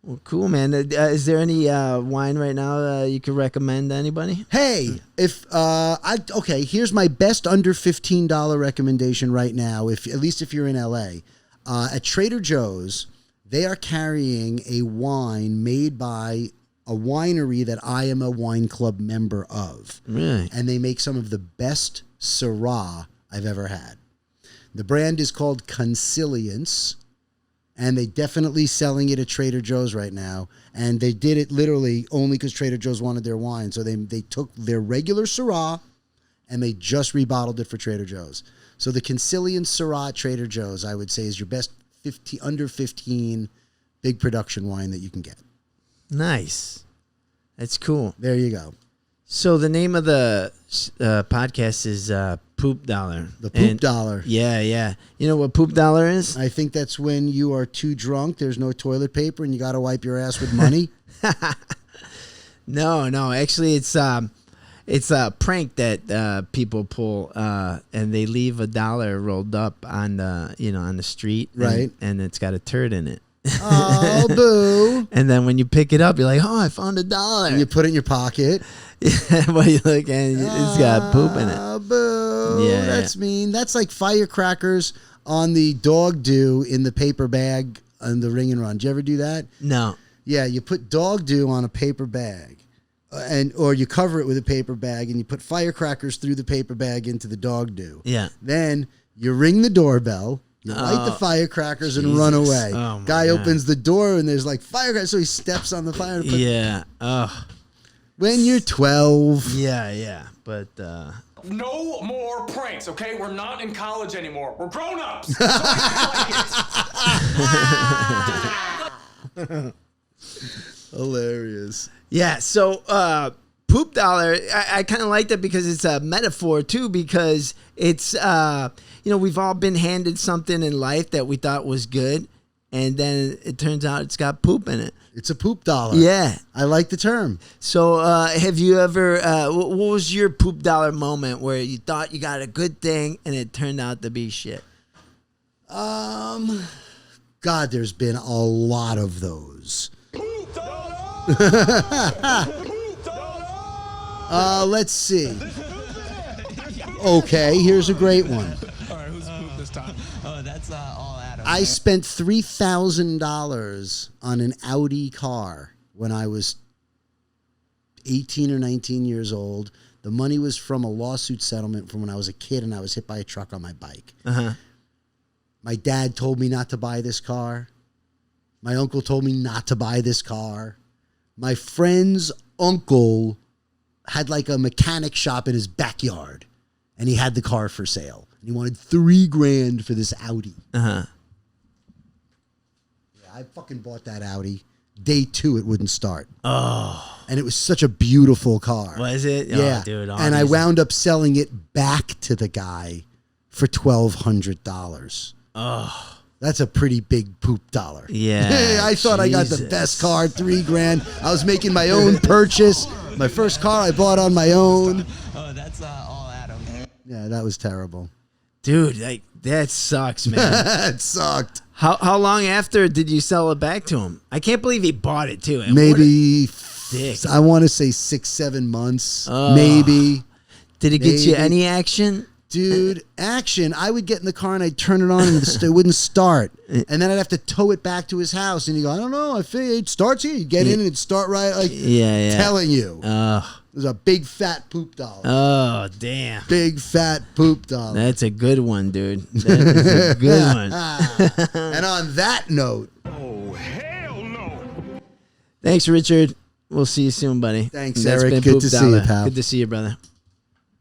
Well, cool, man. Is there any wine right now you could recommend to anybody? Hey, if okay, here's my best under $15 recommendation right now. At least if you're in LA, at Trader Joe's, they are carrying a wine made by a winery that I am a wine club member of. Really? And they make some of the best Syrah I've ever had. The brand is called Consilience, and they definitely selling it at Trader Joe's right now. And they did it literally only because Trader Joe's wanted their wine. So they took their regular Syrah and they just rebottled it for Trader Joe's. So the Consilience Syrah at Trader Joe's, I would say, is your best under 15 big production wine that you can get. Nice. That's cool. There you go. So the name of the podcast is Poop Dollar. The Poop Dollar. Yeah, yeah. You know what Poop Dollar is? I think that's when you are too drunk, there's no toilet paper, and you got to wipe your ass with money. No. Actually, it's a prank that people pull, and they leave $1 rolled up on the street, right? And it's got a turd in it. Oh, boo! And then when you pick it up, you're like, "Oh, I found $1." And you put it in your pocket. Well, you look and it's got poop in it. Oh, boo! Yeah, that's mean. That's like firecrackers on the dog do in the paper bag on the Ring and Run. Did you ever do that? No. Yeah, you put dog do on a paper bag, or you cover it with a paper bag and you put firecrackers through the paper bag into the dog do. Yeah. Then you ring the doorbell, you light the firecrackers and run away. Oh, Guy God. opens the door and there's like firecrackers, so he steps on the fire. Yeah. Oh. When you're 12. Yeah. But No more pranks, okay? We're not in college anymore. We're grown-ups. So act like it. Hilarious. yeah. So poop dollar, I kind of like that because it's a metaphor too. Because it's we've all been handed something in life that we thought was good, and then it turns out it's got poop in it. It's a poop dollar. Yeah. I like the term. So have you ever, what was your poop dollar moment where you thought you got a good thing and it turned out to be shit? God, there's been a lot of those. Let's see. Okay, here's a great one. All right, who's poop this time? Oh, that's all Adam. I spent $3,000 on an Audi car when I was 18 or 19 years old. The money was from a lawsuit settlement from when I was a kid and I was hit by a truck on my bike. Uh-huh. My dad told me not to buy this car. My uncle told me not to buy this car. My friend's uncle had like a mechanic shop in his backyard and he had the car for sale. And he wanted $3,000 for this Audi. Uh-huh. Yeah, I fucking bought that Audi. Day 2, it wouldn't start. Oh. And it was such a beautiful car. Was it? Yeah. Oh, dude. And I wound up selling it back to the guy for $1,200. Oh. That's a pretty big poop dollar. Yeah. I thought I got the best car, $3,000. I was making my own purchase. My first car I bought on my own. Oh, that's all Adam. Yeah, that was terrible. Dude, that sucks, man. It sucked. How long after did you sell it back to him? I can't believe he bought it too. And Maybe, dick. I want to say 6-7 months. Oh. Maybe. Did it get you Maybe. any action? Dude, action. I would get in the car and I'd turn it on and it wouldn't start. And then I'd have to tow it back to his house. And he'd go, I don't know. I feel it starts here. You get in and it'd start right. Like, Yeah. telling you. Oh. It was a big fat poop dollar. Oh, damn. Big fat poop dollar. That's a good one, dude. That is a good one. And on that note. Oh, hell no. Thanks, Richard. We'll see you soon, buddy. Thanks, That's Eric. been Good Poop to see Dollar. you, pal. Good to see you, brother.